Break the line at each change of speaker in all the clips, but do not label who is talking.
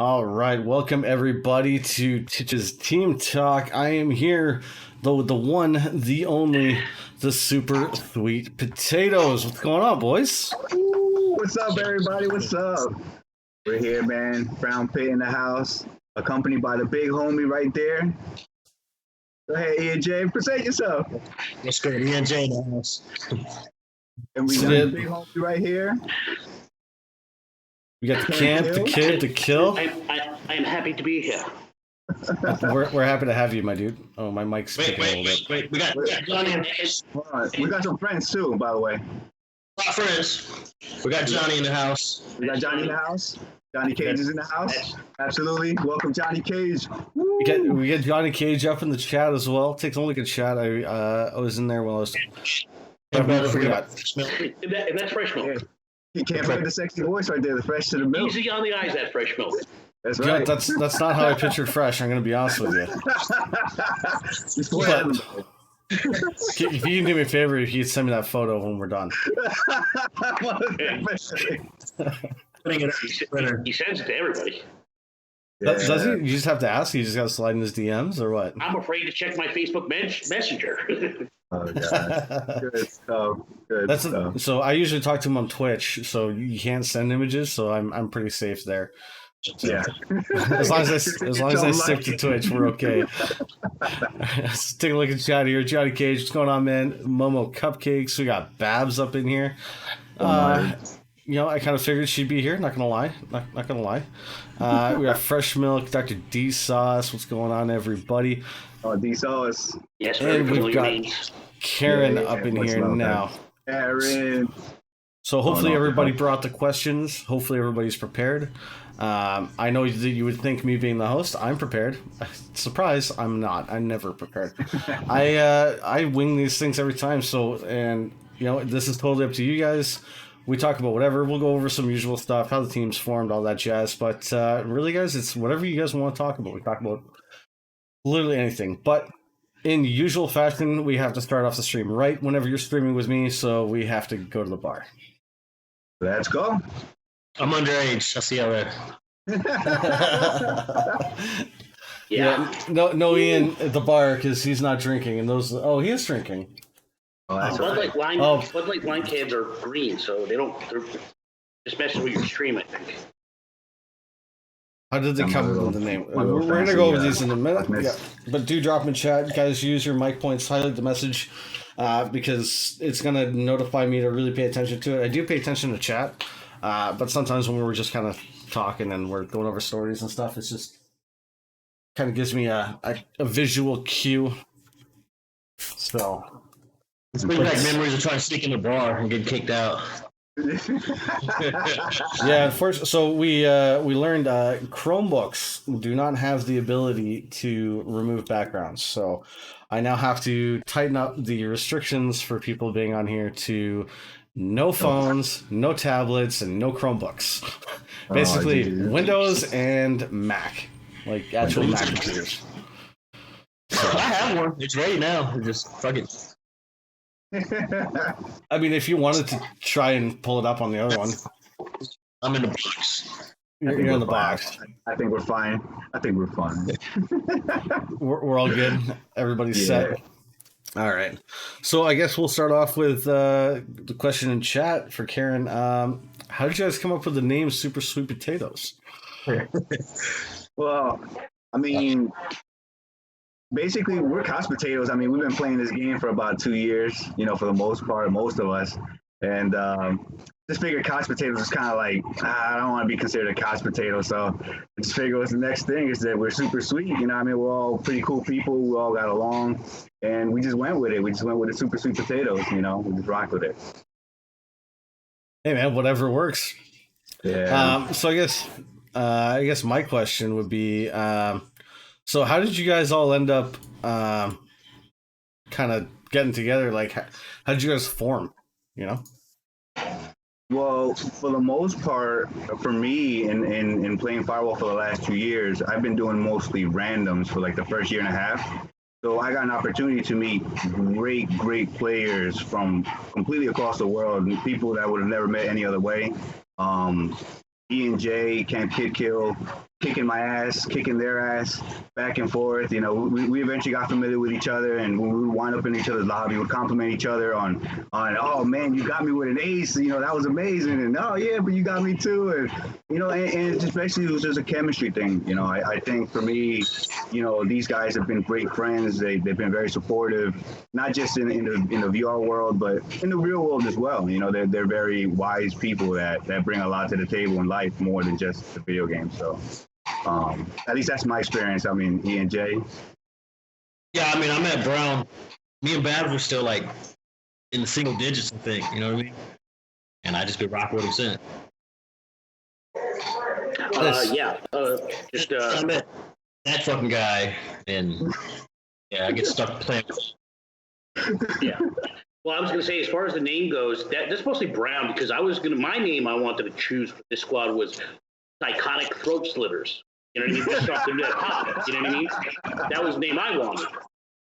All right, welcome everybody to Titch's Team Talk. I am here, the one, the only, the super sweet potatoes. What's going on, boys?
What's up, everybody? What's up? We're here, man. Brown Pit in the house, accompanied by the big homie right there. Go ahead, EJ. Present yourself.
What's good? ENJ in the house.
And we got the big homie right here.
We got the camp, the kid, the kill.
I am happy to be here.
We're happy to have you, my dude. Oh, my mic's picking a little bit.
Wait. We got Johnny in the house.
We got some friends too, by the way.
A lot of friends. We got Johnny in the house.
We got Johnny in the house. Johnny Cage is in the house. Absolutely. Welcome, Johnny Cage.
We get Johnny Cage up in the chat as well. Take a look at chat. I was in there when I was.
And
that's fresh milk.
Yeah. You can't forget the sexy voice right there, the fresh to the milk.
Easy on the eyes, that fresh milk.
That's right.
That's not how I pictured fresh. I'm going to be honest with you. But, if you can do me a favor, if you could send me that photo when we're done.
He sends it to everybody.
Does he? You just have to ask. You just got to slide in his DMs or what?
I'm afraid to check my Facebook Messenger.
Oh, God. Good stuff. Good stuff.
So I usually talk to him on Twitch, so you can't send images, so I'm pretty safe there. So,
Yeah.
as long as I stick to Twitch, we're okay. Let's take a look at chat here. Johnny Cage, what's going on, man? Momo Cupcakes. We got Babs up in here. I kind of figured she'd be here. Not gonna lie. Not gonna lie. We got Fresh Milk, Dr. D Sauce. What's going on, everybody?
Oh, D Sauce.
Yes,
And we've got
names.
Karen up in here now.
Karen.
So hopefully everybody brought the questions. Hopefully everybody's prepared. I know that you would think me being the host, I'm prepared. Surprise, I'm not. I'm never prepared. I wing these things every time. So, and this is totally up to you guys. We talk about whatever. We'll go over some usual stuff, how the team's formed, all that jazz. But really, guys, it's whatever you guys want to talk about. We talk about literally anything. But in usual fashion, we have to start off the stream right whenever you're streaming with me. So we have to go to the bar.
Let's go.
I'm underage. I'll see y'all later.
Yeah.
No Ian at the bar because he's not drinking. And he is drinking.
Oh, that's
Bud
right.
Light wine cans are green, so they're just messing with your stream, I think.
How did they come up with the name? We're going to go over these in a minute. Yeah. But do drop in chat. Guys, use your mic points, highlight the message, because it's going to notify me to really pay attention to it. I do pay attention to chat, but sometimes when we're just kind of talking and we're going over stories and stuff, it's just kind of gives me a visual cue. So
It's bringing back memories of trying to sneak in the bar and get kicked out.
Yeah, first, so we learned Chromebooks do not have the ability to remove backgrounds. So I now have to tighten up the restrictions for people being on here to no phones, no tablets, and no Chromebooks. Basically, Windows and Mac, like actual Mac computers.
I have one. It's ready now. Just fuck it.
I mean, if you wanted to try and pull it up on the other one,
I'm in the box.
you're in the box.
I think we're fine.
We're all good. Everybody's set. All right. So I guess we'll start off with the question in chat for Karen. How did you guys come up with the name Super Sweet Potatoes?
Well, I mean, basically, we're couch potatoes. I mean, we've been playing this game for about 2 years, for the most part, most of us. And just figured couch potatoes is kind of like, I don't want to be considered a couch potato. So I just figured what's the next thing is that we're super sweet. I mean, we're all pretty cool people. We all got along. And we just went with it. We just went with the super sweet potatoes, we just rock with it.
Hey, man, whatever works.
Yeah.
So I guess my question would be, so how did you guys all end up kind of getting together? Like, how did you guys form,
Well, for the most part, for me, in playing Firewall for the last 2 years, I've been doing mostly randoms for like the first year and a half. So I got an opportunity to meet great players from completely across the world, people that I would have never met any other way. E and J, Camp Kid Kill, kicking my ass, kicking their ass, back and forth. You know, we eventually got familiar with each other, and when we would wind up in each other's lobby, we would compliment each other on, oh man, you got me with an ace. You know, that was amazing. And oh yeah, but you got me too. And you know, and just basically it was just a chemistry thing. You know, I think for me, you know, these guys have been great friends. They've been very supportive, not just in the VR world, but in the real world as well. You know, they're very wise people that bring a lot to the table in life more than just the video game. So at least that's my experience. I mean, E and J.
Yeah, I mean, I'm at Brown. Me and Babs were still like in the single digits, I think. You know what I mean? And I just been rocking with him since. I met that fucking guy, and yeah, I get stuck playing.
Yeah. Well, I was going to say, as far as the name goes, that's mostly Brown, because my name I wanted to choose for this squad was Psychotic Throat Slitters. You know what I mean? Just something that popped. You know what I mean? That was the name I wanted.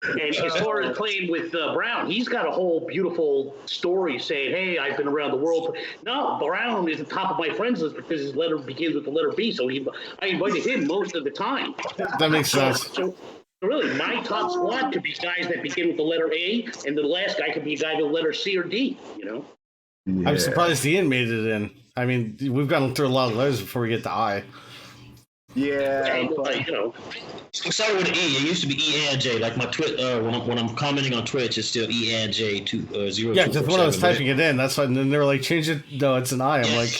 And as far as playing with Brown, he's got a whole beautiful story saying, hey, I've been around the world. No, Brown is at the top of my friends list because his letter begins with the letter B. So I invited him most of the time.
That makes sense.
So really, my top squad could be guys that begin with the letter A, and the last guy could be a guy with the letter C or D, you know?
Yeah. I'm surprised Ian made it in. I mean, we've gone through a lot of letters before we get to I.
Yeah,
you know.
I'm sorry with the E. It used to be E and J. Like my when I'm commenting on Twitch, it's still E and J 0.
Yeah, just when I was typing it in, that's why. And then they were like, change it. No, it's an I. I'm like,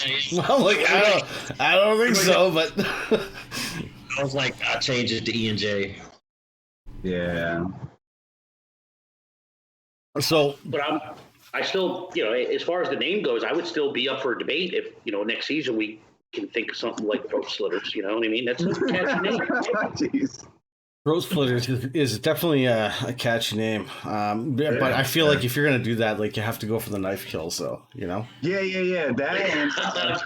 I don't think so. But
I was like, I'll change it to E and J.
Yeah.
So,
but I still, you know, as far as the name goes, I would still be up for a debate if, you know, next season we can think of something like Throat Slitters. You know what I mean? That's a catchy name.
Jeez.
Throat Splitters is definitely a catchy name, but I feel like if you're gonna do that, like you have to go for the knife kills, though. You know?
Yeah.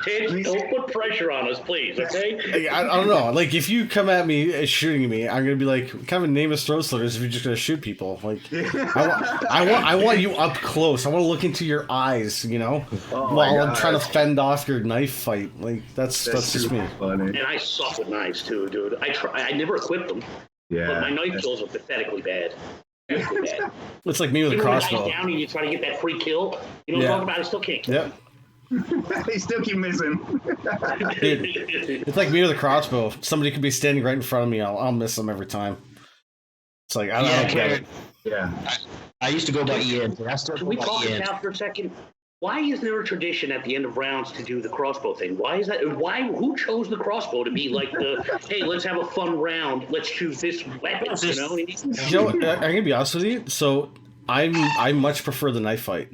Titch, don't put pressure on us, please. Okay?
I don't know. Like if you come at me shooting me, I'm gonna be like, what kind of name is Throat Splitters if you're just gonna shoot people? Like, I want you up close. I want to look into your eyes. You know, while I'm trying to fend off your knife fight. Like that's just me.
Funny.
And I suck with knives too, dude. I never equipped them.
Yeah.
But my knife kills are pathetically bad.
It's like me with a crossbow.
You down and you try to get that free kill. You know what I'm talking about? I still can't kill.
Yep.
They still keep missing.
Dude, it's like me with a crossbow. Somebody could be standing right in front of me. I'll miss them every time. It's like I don't get it.
Yeah.
I used to go by EN.
Can we talk about for a second? Why is there a tradition at the end of rounds to do the crossbow thing? Why is that? Who chose the crossbow to be like hey, let's have a fun round. Let's choose this weapon. You know?
You know, I'm gonna be honest with you. So I much prefer the knife fight.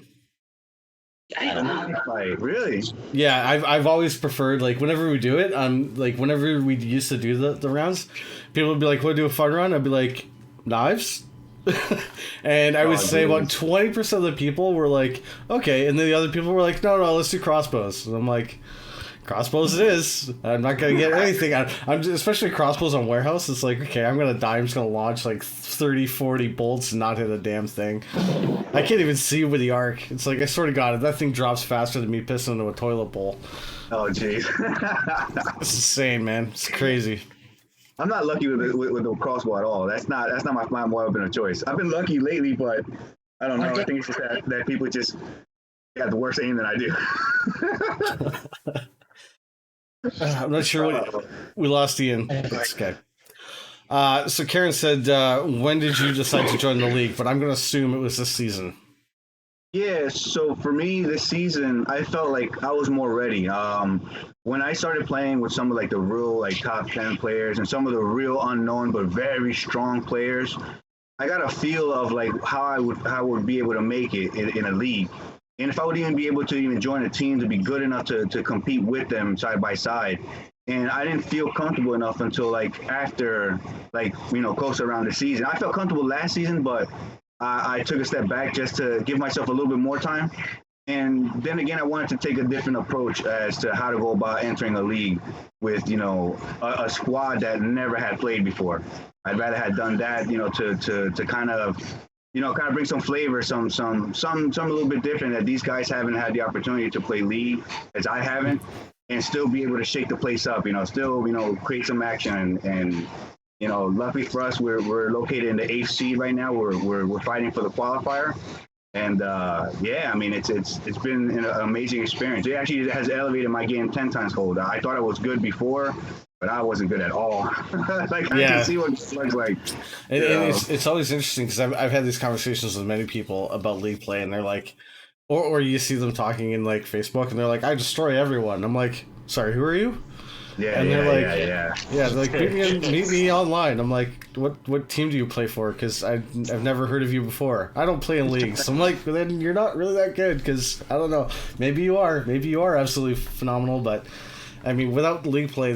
Really?
Yeah, I've always preferred, like, whenever we do it, like whenever we used to do the rounds, people would be like, "Want to do a fun round?" I'd be like, "Knives." And I would say about 20% of the people were like, okay, and then the other people were like, no, let's do crossbows. And I'm like, crossbows it is. I'm not gonna get anything. I'm just, especially crossbows on warehouse. It's like, okay, I'm gonna die. I'm just gonna launch like 30-40 bolts and not hit a damn thing. I can't even see with the arc. It's like, I swear to God, if that thing drops faster than me pissing into a toilet bowl.
Oh jeez.
It's insane, man. It's crazy.
I'm not lucky with the crossbow at all. That's not my weapon of choice. I've been lucky lately, but I don't know. I think it's just that people just got the worse aim than I do.
I'm not sure we lost Ian. It's okay. So Karen said, when did you decide to join the league? But I'm going to assume it was this season.
Yeah, so for me this season, I felt like I was more ready. When I started playing with some of like the real like top 10 players and some of the real unknown but very strong players, I got a feel of like how I would be able to make it in a league. And if I would even be able to even join a team to be good enough to compete with them side by side. And I didn't feel comfortable enough until like after like, you know, close around the season. I felt comfortable last season, but I took a step back just to give myself a little bit more time. And then again, I wanted to take a different approach as to how to go about entering a league with, you know, a squad that never had played before. I'd rather have done that, you know, to kind of, you know, kind of bring some flavor, some a little bit different that these guys haven't had the opportunity to play league as I haven't. and still be able to shake the place up. Still create some action and. Luckily for us, we're located in the 8th seed right now. We're fighting for the qualifier, and it's been an amazing experience. It actually has elevated my game 10 times fold. I thought I was good before, but I wasn't good at all. I can see what it looks like.
It's always interesting because I've had these conversations with many people about league play, and they're like, or you see them talking in like Facebook, and they're like, I destroy everyone. I'm like, sorry, who are you?
Yeah,
and they're they're like, meet me online. I'm like, what team do you play for? Because I've never heard of you before. I don't play in leagues. So I'm like, well, then you're not really that good. Because I don't know. Maybe you are absolutely phenomenal. But I mean, without league play,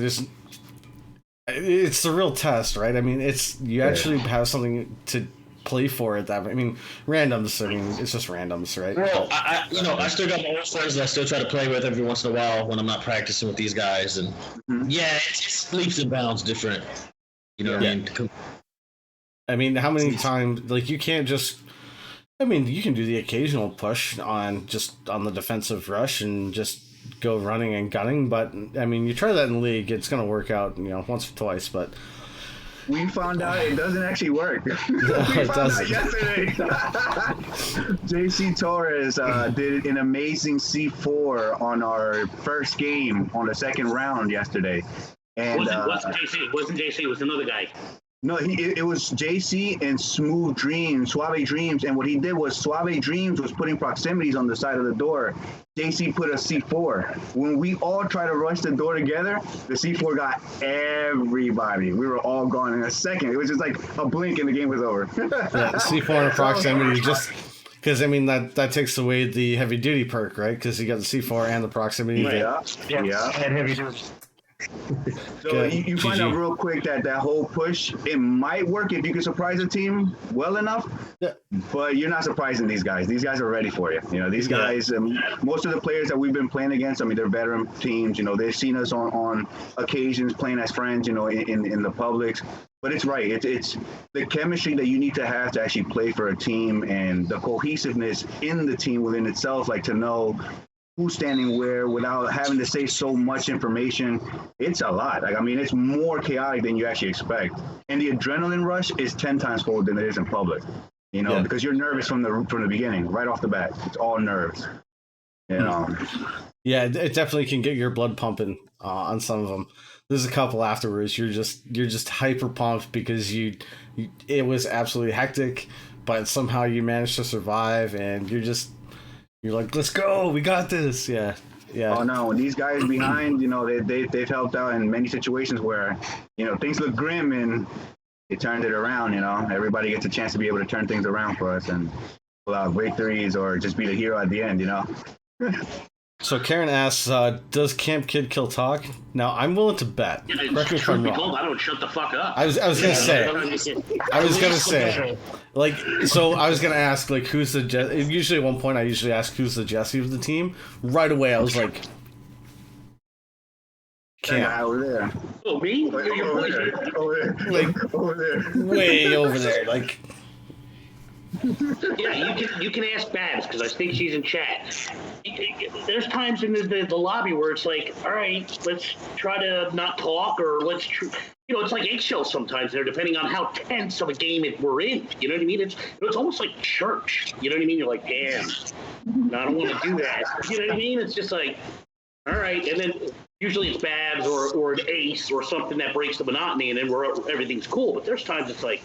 it's a real test, right? I mean, you actually have something to play for at that. I mean, randoms. I mean, it's just randoms, right?
Well, I still got my old friends that I still try to play with every once in a while when I'm not practicing with these guys, and it's leaps and bounds different. You know what I mean?
I mean, how many times? Like, you can't just. I mean, you can do the occasional push on the defensive rush and just go running and gunning, but I mean, you try that in league, it's gonna work out, once or twice, but.
We found out it doesn't actually work.
No, it doesn't.
Yesterday. JC Torres did an amazing C4 on our first game on the second round yesterday. And
wasn't JC. It wasn't JC. It was another guy.
No, it was JC and Suave Dreams, and what he did was Suave Dreams was putting proximities on the side of the door. JC put a C4. When we all tried to rush the door together, the C4 got everybody. We were all gone in a second. It was just like a blink and the game was over.
C4 and proximity just because I mean that takes away the heavy duty perk, right? Because you got the C4 and the proximity.
Yeah.
And heavy duty.
So you find out real quick that whole push, it might work if you can surprise a team well enough, but you're not surprising these guys. These guys are ready for you. These guys, most of the players that we've been playing against, I mean, they're veteran teams. They've seen us on occasions playing as friends, in the publics. But it's right. It's the chemistry that you need to have to actually play for a team and the cohesiveness in the team within itself, like to know who's standing where without having to say so much information. It's a lot. Like, I mean, it's more chaotic than you actually expect. And the adrenaline rush is 10 times fold than it is in public, because you're nervous from the beginning, right off the bat. It's all nerves,
Yeah, it definitely can get your blood pumping on some of them. There's a couple afterwards. You're just hyper pumped because it was absolutely hectic, but somehow you managed to survive, and you're like, let's go, we got this. Yeah.
Oh no, these guys behind, they've helped out in many situations where, things look grim and they turned it around. Everybody gets a chance to be able to turn things around for us and pull out victories or just be the hero at the end.
So Karen asks, does Camp Kid Kill talk? Now, I'm willing to bet. Correct me if I'm wrong.
I don't shut the fuck up.
I was gonna say, like, so I was gonna ask, like, who's the usually at one point I usually ask who's the Jesse of the team. Right away I was like,
Camp. Over there.
Oh, me?
Over there.
Way over there, like.
Yeah, you can ask Babs because I think she's in chat. There's times in the lobby where it's like, all right, let's try to not talk, or it's like eggshells sometimes there, depending on how tense of a game we're in. You know what I mean? It's almost like church. You know what I mean? You're like, damn, I don't want to do that. You know what I mean? It's just like, all right, and then usually it's Babs or an ace or something that breaks the monotony, and then everything's cool. But there's times it's like,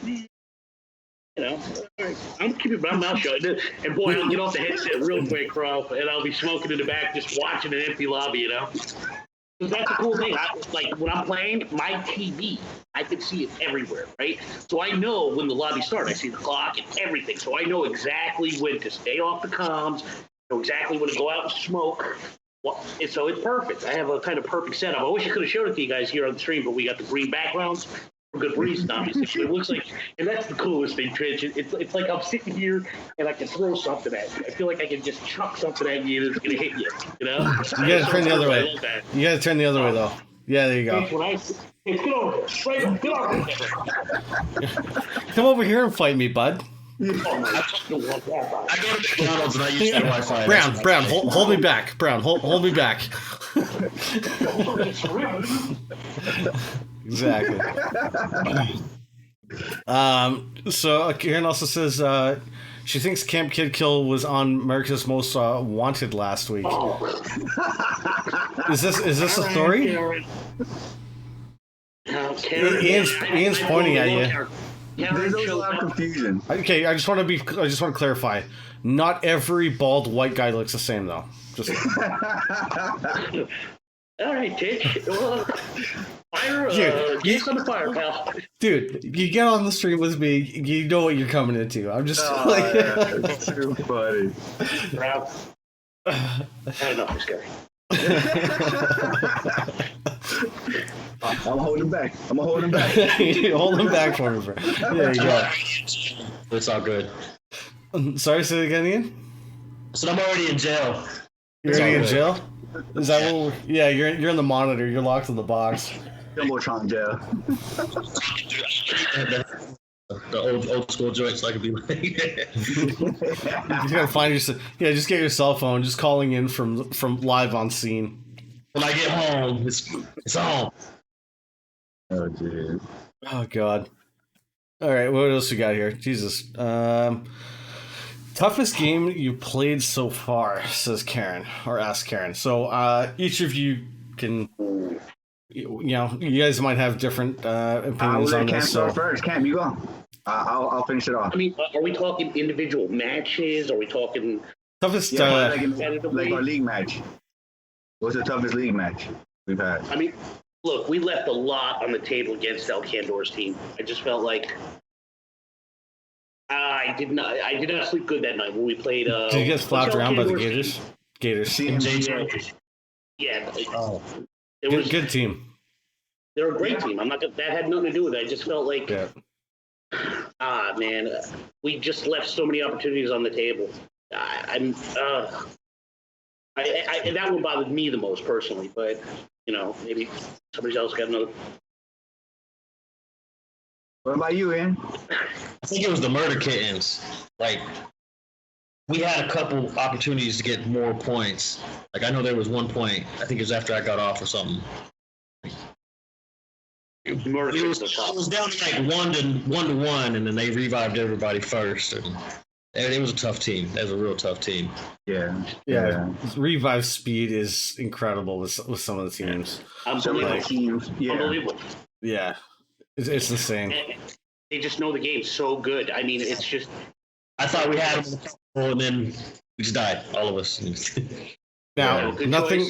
I'm keeping my mouth shut. And boy, I'll get off the headset real quick, Crow, and I'll be smoking in the back, just watching an empty lobby, Because that's a cool thing. Like, when I'm playing, my TV, I can see it everywhere, right? So I know when the lobby starts. I see the clock and everything. So I know exactly when to stay off the comms, know exactly when to go out and smoke. And so it's perfect. I have a kind of perfect setup. I wish I could have showed it to you guys here on the stream, but we got the green backgrounds. Good reason, obviously. It looks like, and that's the coolest thing, Titch. It's like I'm sitting here and I can throw something at you. I feel like I can just chuck something at you and it's gonna hit you. You
gotta turn the other way. You gotta turn the other way, though. Yeah, there you go.
Get over here. Right, get over here.
Come over here and fight me, bud.
Oh my God.
I go to McDonald's and I use that Wi-Fi.
Brown, hold me back. Brown, hold me back. Exactly. So Karen also says she thinks Camp Kid Kill was on America's Most Wanted last week.
Oh.
Is this a story? Ian's pointing at you.
There's a lot of confusion.
Okay, I just want to clarify. Not every bald white guy looks the same, though. Just
all right, Titch. Well, fire, get some fire, pal.
dude, you get on the stream with me, you know what you're coming into. I'm just
That's too funny.
Brown. I don't know this guy.
I'm holding back.
Hold him back for me, bro. There you go.
It's all good.
Sorry, say it again, Ian?
So I'm already in jail.
You're already in jail? Is that what yeah, you're in the monitor. You're locked in the box.
Jumbotron jail.
The old school joints, so I could be like.
You gotta find your just get your cell phone, just calling in from live on scene.
When I get home, it's on.
Oh, dude.
Oh God. All right, what else we got here? Jesus. Toughest game you played so far, says Karen, or asks Karen. So each of you can, you guys might have different opinions on this.
So first, Cam, you go. I'll finish it off.
I mean, are we talking individual matches? Are we talking
toughest?
Like our league match. What's the toughest league match we've had?
I mean, look, we left a lot on the table against El Candor's team. I just felt like I did not sleep good that night when we played.
Did you get slapped around by the Gators? Gators.
Yeah.
Oh.
Good team.
They're a great team. That had nothing to do with it. I just felt like, man, we just left so many opportunities on the table. That one bothered me the most personally, but maybe somebody else got another.
What about you, Ian?
I think it was the Murder Kittens. Like, we had a couple opportunities to get more points. Like, I know there was one point. I think it was after I got off or something. It was down to like one to one, and then they revived everybody first. And it was a tough team. That was a real tough team.
Yeah. Revive speed is incredible with some of the teams.
Unbelievable.
Yeah. It's insane.
They just know the game so good. I mean, it's just.
I thought we had them, and then we just died, all of us.
Now, nothing.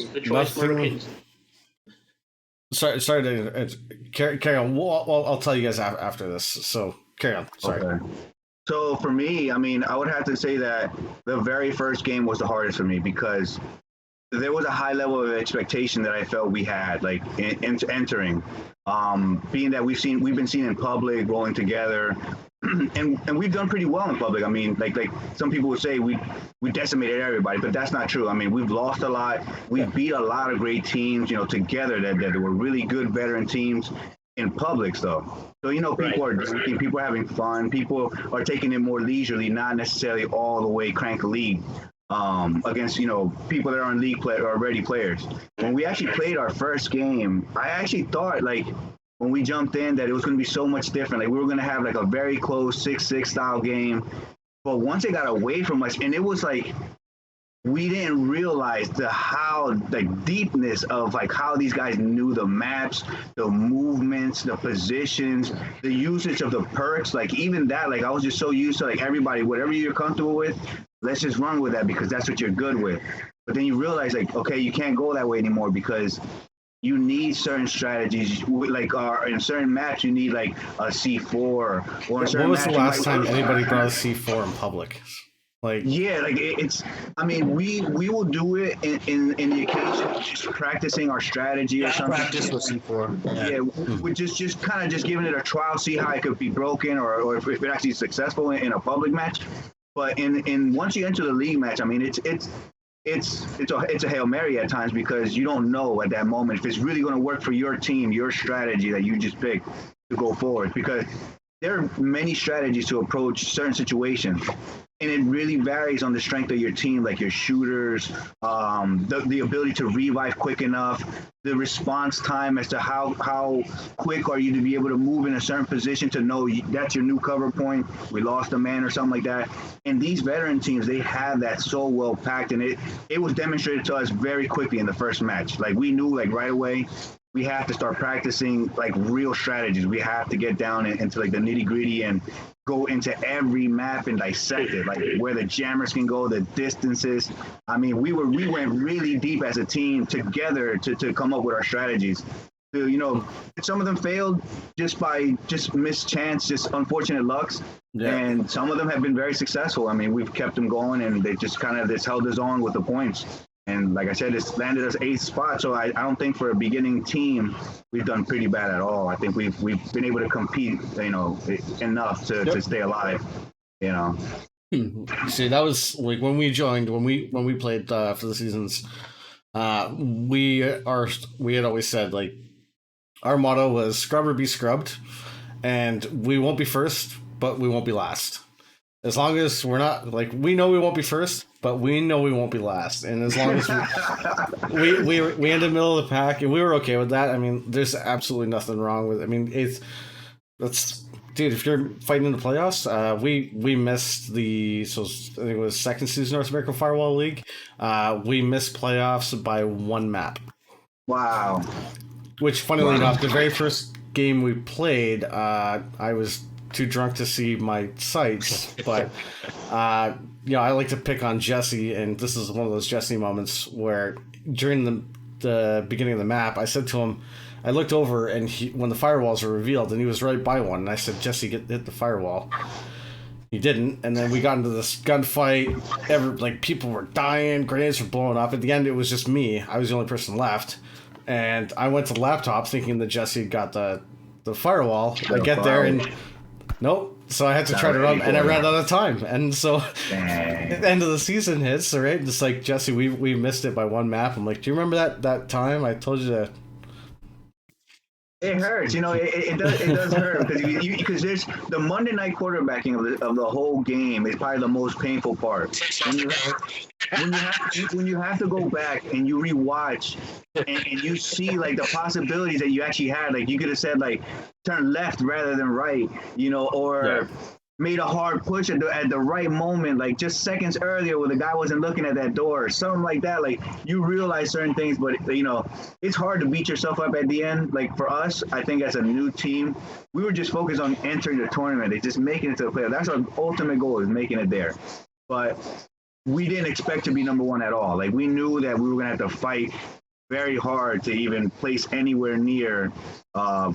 Sorry to carry on. I'll tell you guys after this. So carry on. Sorry.
Okay. So for me, I mean, I would have to say that the very first game was the hardest for me because there was a high level of expectation that I felt we had, like entering. Being that we've been seen in public, rolling together, and we've done pretty well in public. I mean, like some people would say we decimated everybody, but that's not true. I mean, we've lost a lot. We've beat a lot of great teams, together that were really good veteran teams in public though. So, people are drinking, people are having fun, people are taking it more leisurely, not necessarily all the way crank a league. Against people that are on league play or already players. When we actually played our first game, I actually thought like when we jumped in that it was going to be so much different. Like we were going to have like a very close 6-6 style game. But once it got away from us, and it was like we didn't realize the deepness of like how these guys knew the maps, the movements, the positions, the usage of the perks. Like even that, like I was just so used to like everybody, whatever you're comfortable with, let's just run with that because that's what you're good with. But then you realize like, okay, you can't go that way anymore because you need certain strategies. Like in certain maps, you need like a C4 or in certain
What was the last time
like,
anybody brought a C4 in public? Like
it's. I mean, we will do it in the occasion of just practicing our strategy or something.
Practice with C4.
Yeah, we're just kind of just giving it a trial, see how it could be broken or if it's actually successful in a public match. But in once you enter the league match, I mean, it's a Hail Mary at times because you don't know at that moment if it's really going to work for your team, your strategy that you just picked to go forward. Because there are many strategies to approach certain situations. And it really varies on the strength of your team, like your shooters, the ability to revive quick enough, the response time as to how quick are you to be able to move in a certain position to know that's your new cover point. We lost a man or something like that. And these veteran teams, they have that so well packed, and it was demonstrated to us very quickly in the first match. Like we knew like right away, we have to start practicing like real strategies. We have to get down into like the nitty gritty and go into every map and dissect it, like where the jammers can go, the distances. I mean, we went really deep as a team together to come up with our strategies. You know, some of them failed just by mischance, just unfortunate lucks. Yeah. And some of them have been very successful. I mean, we've kept them going, and they just kind of held us on with the points. And like I said, it's landed us 8th spot. So I don't think for a beginning team, we've done pretty bad at all. I think we've been able to compete, you know, enough to stay alive, you know.
See, that was like when we joined, when we played for the seasons, we had always said like our motto was scrub or be scrubbed, and we won't be first, but we won't be last. As long as we're not like, we know we won't be first, but we know we won't be last. And as long as we end in the middle of the pack, and we were okay with that. I mean, there's absolutely nothing wrong with it. I mean, dude, if you're fighting in the playoffs, we missed I think it was second season North American Firewall League. We missed playoffs by 1 map.
Wow.
Which, funnily enough, the very first game we played, I was too drunk to see my sights, but I like to pick on Jesse, and this is one of those Jesse moments where during the beginning of the map, I said to him, I looked over, and when the firewalls were revealed, and he was right by one, and I said, Jesse, hit the firewall. He didn't, and then we got into this gunfight. People were dying, grenades were blowing up. At the end, it was just me. I was the only person left, and I went to the laptop thinking that Jesse got the firewall. I get there, and nope. So I had to try to run, and I ran out of time. And so the end of the season hits, right? It's like, Jesse, we missed it by 1 map. I'm like, do you remember that time I told you to?
It hurts, you know. It does hurt because there's the Monday night quarterbacking of the whole game is probably the most painful part. When you have to go back and you rewatch and you see like the possibilities that you actually had, like you could have said like turn left rather than right, you know, or made a hard push at the right moment, like just seconds earlier when the guy wasn't looking at that door, or something like that. Like you realize certain things, but you know, it's hard to beat yourself up at the end. Like for us, I think as a new team, we were just focused on entering the tournament. It's just making it to the playoffs. That's our ultimate goal, is making it there. But we didn't expect to be number 1 at all. Like we knew that we were going to have to fight very hard to even place anywhere near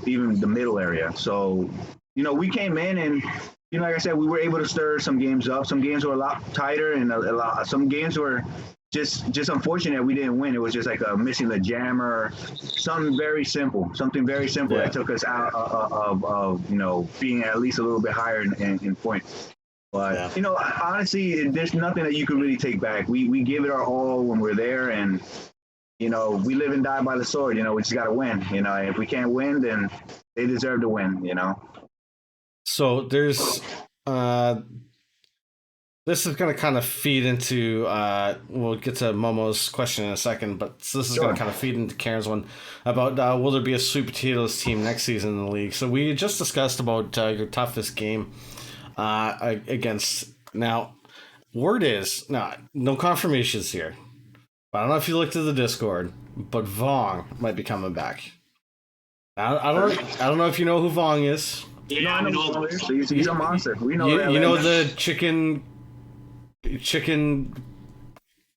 even the middle area. So, you know, we came in and, you know, like I said, we were able to stir some games up. Some games were a lot tighter, and some games were just unfortunate we didn't win. It was just like missing the jammer, something very simple that took us out of you know, being at least a little bit higher in points. But you know, honestly, there's nothing that you can really take back. We give it our all when we're there, and you know, we live and die by the sword. You know, we just got to win. You know, if we can't win, then they deserve to win. You know.
So there's this is going to kind of feed into we'll get to Momo's question in a second, but this is going to kind of feed into Karen's one about will there be a Sweet Potatoes team next season in the league. So we just discussed about your toughest game against, now word is, now no confirmations here, but I don't know if you looked at the Discord, but Vong might be coming back. I don't know if you know who Vong is.
Yeah, I know.
He's a monster. We know that.
You know the chicken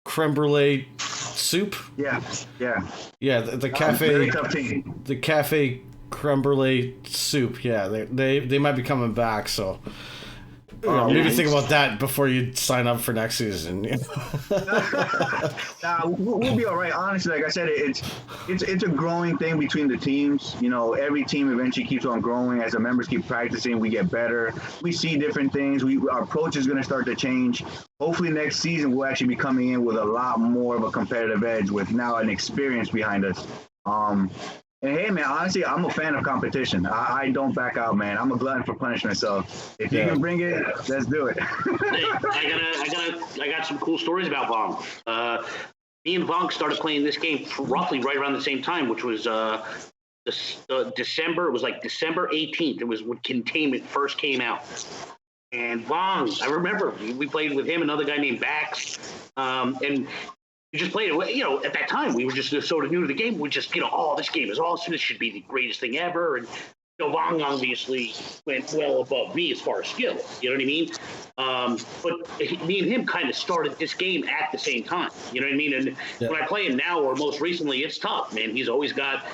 creme brulee soup?
Yeah.
The cafe.
Very tough team.
The cafe creme brulee soup. Yeah, they might be coming back. So maybe think about that before you sign up for next season.
Nah, we'll be all right. Honestly, like I said, it's a growing thing between the teams. You know, every team eventually keeps on growing as the members keep practicing. We get better. We see different things. Our approach is going to start to change. Hopefully, next season we'll actually be coming in with a lot more of a competitive edge with now an experience behind us. And hey, man, honestly, I'm a fan of competition. I don't back out, man. I'm a glutton for punishment. So if you can bring it, let's do it.
Hey, I got some cool stories about Vong. Me and Vong started playing this game roughly right around the same time, which was December. It was like December 18th. It was when Containment first came out. And Vong, I remember we played with him, another guy named Bax, and we just played it. You know, at that time we were just sort of new to the game. We just, oh, this game is awesome. This should be the greatest thing ever. And Vong obviously went well above me as far as skill. You know what I mean? But me and him kind of started this game at the same time. You know what I mean? And when I play him now, or most recently, it's tough, man. He's always got.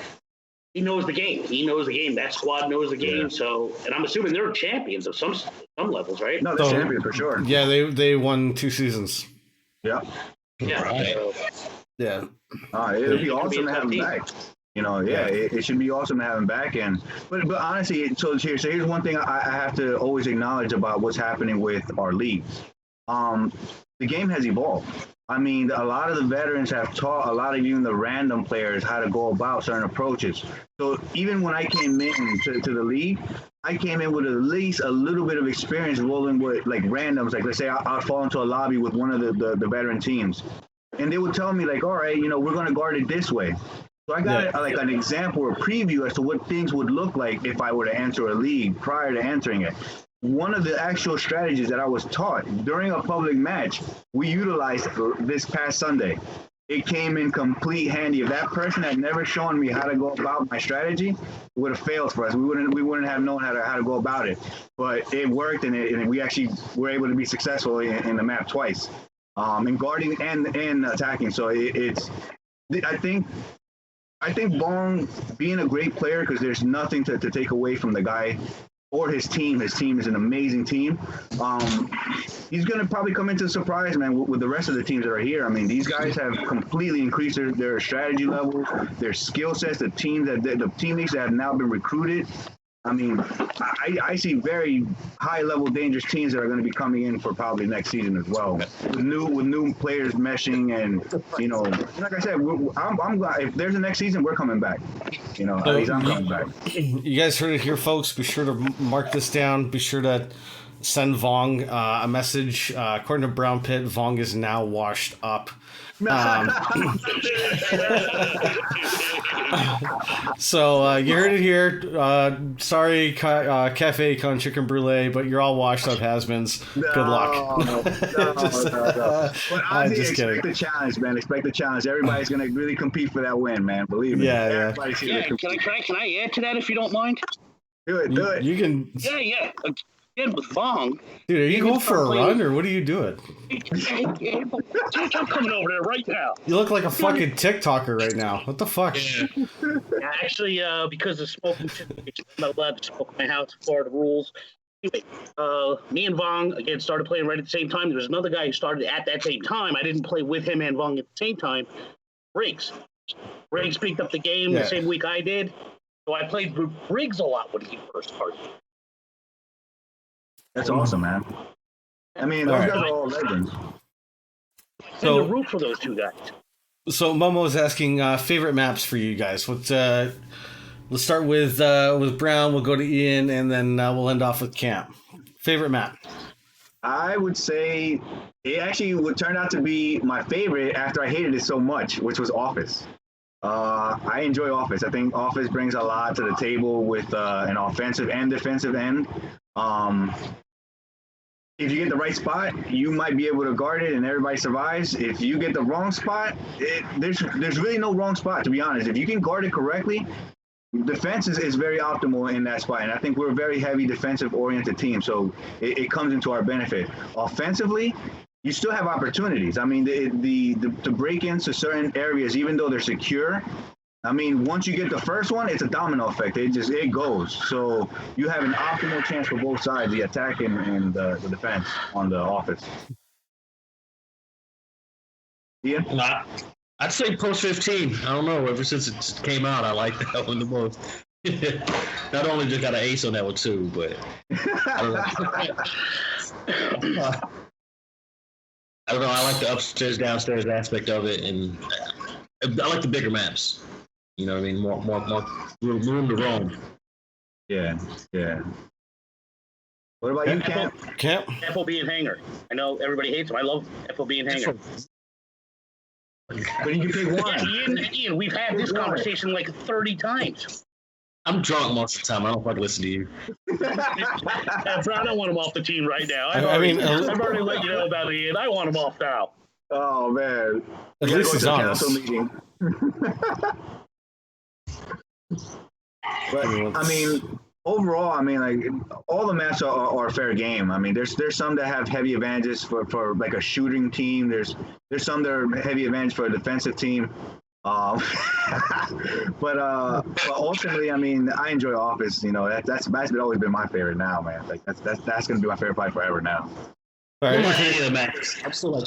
He knows the game. He knows the game. That squad knows the game. Yeah. So, and I'm assuming they're champions of some levels, right?
No, they're champions for sure.
Yeah, they won 2 seasons.
Yeah.
Yeah.
Right.
Yeah.
It'd be awesome to have him back. It should be awesome to have him back. But honestly, so here's one thing I have to always acknowledge about what's happening with our leagues. The game has evolved. I mean, a lot of the veterans have taught a lot of even the random players how to go about certain approaches. So even when I came in to the league, I came in with at least a little bit of experience rolling with like randoms. Like, let's say I'd fall into a lobby with one of the veteran teams, and they would tell me like, all right, we're going to guard it this way. So I got like an example or preview as to what things would look like if I were to enter a league prior to entering it. One of the actual strategies that I was taught during a public match, we utilized this past Sunday. It came in complete handy. If that person had never shown me how to go about my strategy, it would have failed for us. We wouldn't have known how to go about it. But it worked, and we actually were able to be successful in the map twice, in guarding and attacking. So I think Vong being a great player, because there's nothing to take away from the guy or his team. His team is an amazing team. He's going to probably come into surprise, man, with the rest of the teams that are here. I mean, these guys have completely increased their strategy levels, their skill sets, the teammates that have now been recruited. I mean, I see very high-level dangerous teams that are going to be coming in for probably next season as well, with new players meshing, and like I said, I'm glad if there's a next season, we're coming back. At least I'm coming back.
You guys heard it here, folks. Be sure to mark this down. Be sure to send Vong a message. According to Brown Pit, Vong is now washed up. So you heard it here. Sorry, Cafe Con Chicken Brulee, but you're all washed up has-beens. Good luck.
No. But honestly, expect the challenge, man. Expect the challenge. Everybody's gonna really compete for that win, man. Believe me.
Yeah.
Can I add to that if you don't mind?
Do it.
You can.
Yeah. Again, with Vong.
Dude, are you going for a run, or what are you doing?
I'm coming over there right now.
You look like a fucking TikToker right now. What the fuck?
Yeah, actually, because of smoking, I'm not allowed to smoke in my house. Florida rules. Anyway, me and Vong, again, started playing right at the same time. There was another guy who started at that same time. I didn't play with him and Vong at the same time. Briggs picked up the game the same week I did. So I played Briggs a lot when he first started.
That's awesome, man. I mean, those guys are all legends.
So the root for those two guys.
So Momo is asking favorite maps for you guys. Let's start with Brown. We'll go to Ian, and then we'll end off with Camp. Favorite map?
I would say it actually would turn out to be my favorite after I hated it so much, which was Office. I enjoy Office. I think Office brings a lot to the table with an offensive and defensive end. If you get the right spot, you might be able to guard it and everybody survives. If you get the wrong spot, there's really no wrong spot, to be honest. If you can guard it correctly, defense is very optimal in that spot. And I think we're a very heavy defensive-oriented team, so it comes into our benefit. Offensively, you still have opportunities. I mean, to break into certain areas, even though they're secure, I mean, once you get the first one, it's a domino effect. It goes. So you have an optimal chance for both sides, the attack and the defense on the offense. Ian?
I'd say Post 15. I don't know. Ever since it came out, I like that one the most. Not only just got an ace on that one too, but I don't know. I don't know. I like the upstairs, downstairs aspect of it, and I like the bigger maps. You know what I mean? More room to roam.
Yeah. What about you, Camp?
FOB and Hanger. I know everybody hates him. I love FOB and Hanger.
But you can pick one.
Yeah, Ian, we've had this conversation like 30 times.
I'm drunk most of the time. I don't fucking listen to you.
I don't want him off the team right now. I've already let you know about Ian. I want him off now.
Oh, man.
At least he's honest.
But, I mean, overall, I mean, like, all the matches are fair game. I mean, there's some that have heavy advantages for like a shooting team. There's some that are heavy advantage for a defensive team. But ultimately, I mean, I enjoy Office. You know, that's always been my favorite now, man. Like that's gonna be my favorite fight forever now.
All right.
I'm still like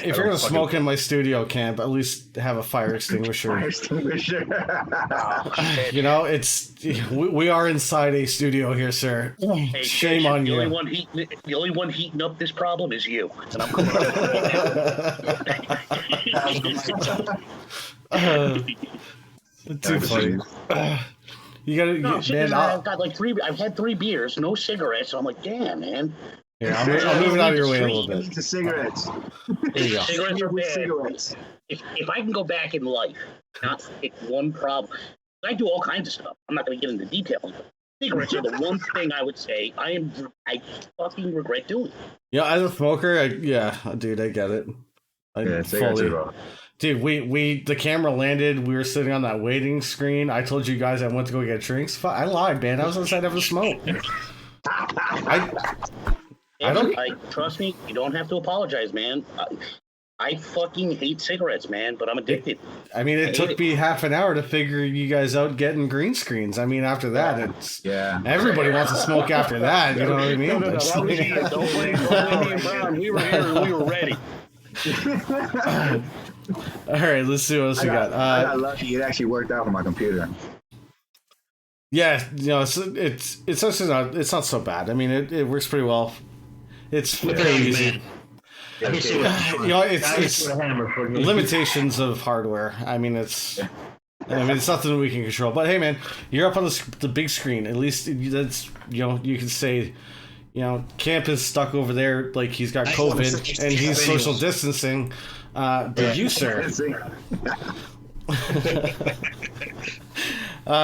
If you're gonna smoke in my studio, Camp, at least have a fire extinguisher. You know, we are inside a studio here, sir.
Hey,
shame on you.
The only one heating up this problem is you, and I'm coming
too funny. You gotta, man.
I've got like I've had 3 beers, no cigarettes. So I'm like, damn, man.
Yeah, I'm moving out of your way a little bit.
To cigarettes.
There you go.
Cigarettes are bad. Cigarettes. If I can go back in life, not pick one problem, I do all kinds of stuff. I'm not going to get into details, but cigarettes are the one thing I would say I fucking regret doing.
Yeah, as a smoker, dude, I get it. Dude, the camera landed. We were sitting on that waiting screen. I told you guys I went to go get drinks. I lied, man. I was inside having a smoke.
I don't. Trust me. You don't have to apologize, man. I fucking hate cigarettes, man. But I'm addicted.
I mean, it took me half an hour to figure you guys out getting green screens. I mean, after that, everybody wants to smoke after that. You know what I mean?
No, don't blame me and Brown. We were here and we were ready.
All right, let's see what else we got.
I got lucky. It actually worked out on my computer.
Yeah, you know, it's actually not so bad. I mean, it works pretty well. It's very easy. You know, it's limitations of hardware. I mean, it's something we can control. But hey, man, you're up on the big screen. At least that's, you know, you can say, you know, Camp is stuck over there like he's got COVID and he's social distancing. But you, sir.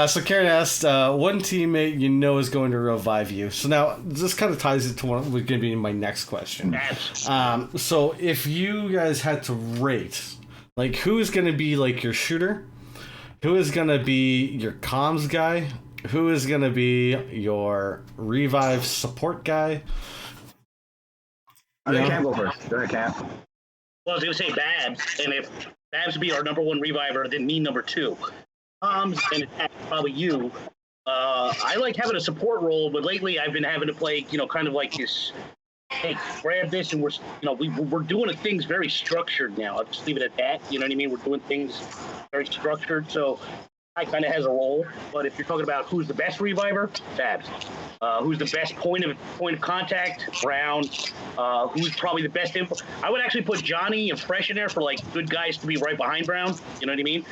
So Karen asked, one teammate you know is going to revive you. So now this kind of ties into what was going to be my next question. So if you guys had to rate, like, who is going to be like your shooter, who is going to be your comms guy, who is going to be your revive support guy?
I can't go first. Go ahead, Camp.
Well, I was going to say Babs, and if Babs be our number 1 reviver, then me number 2. And it's probably you. I like having a support role, but lately I've been having to play, you know, kind of like this. Hey, grab this, and we're doing things very structured now. I'll just leave it at that. You know what I mean? We're doing things very structured. So I kind of has a role. But if you're talking about who's the best reviver, Babs. Who's the best point of contact, Brown. Who's probably the best info? I would actually put Johnny and Fresh in there for like good guys to be right behind Brown. You know what I mean?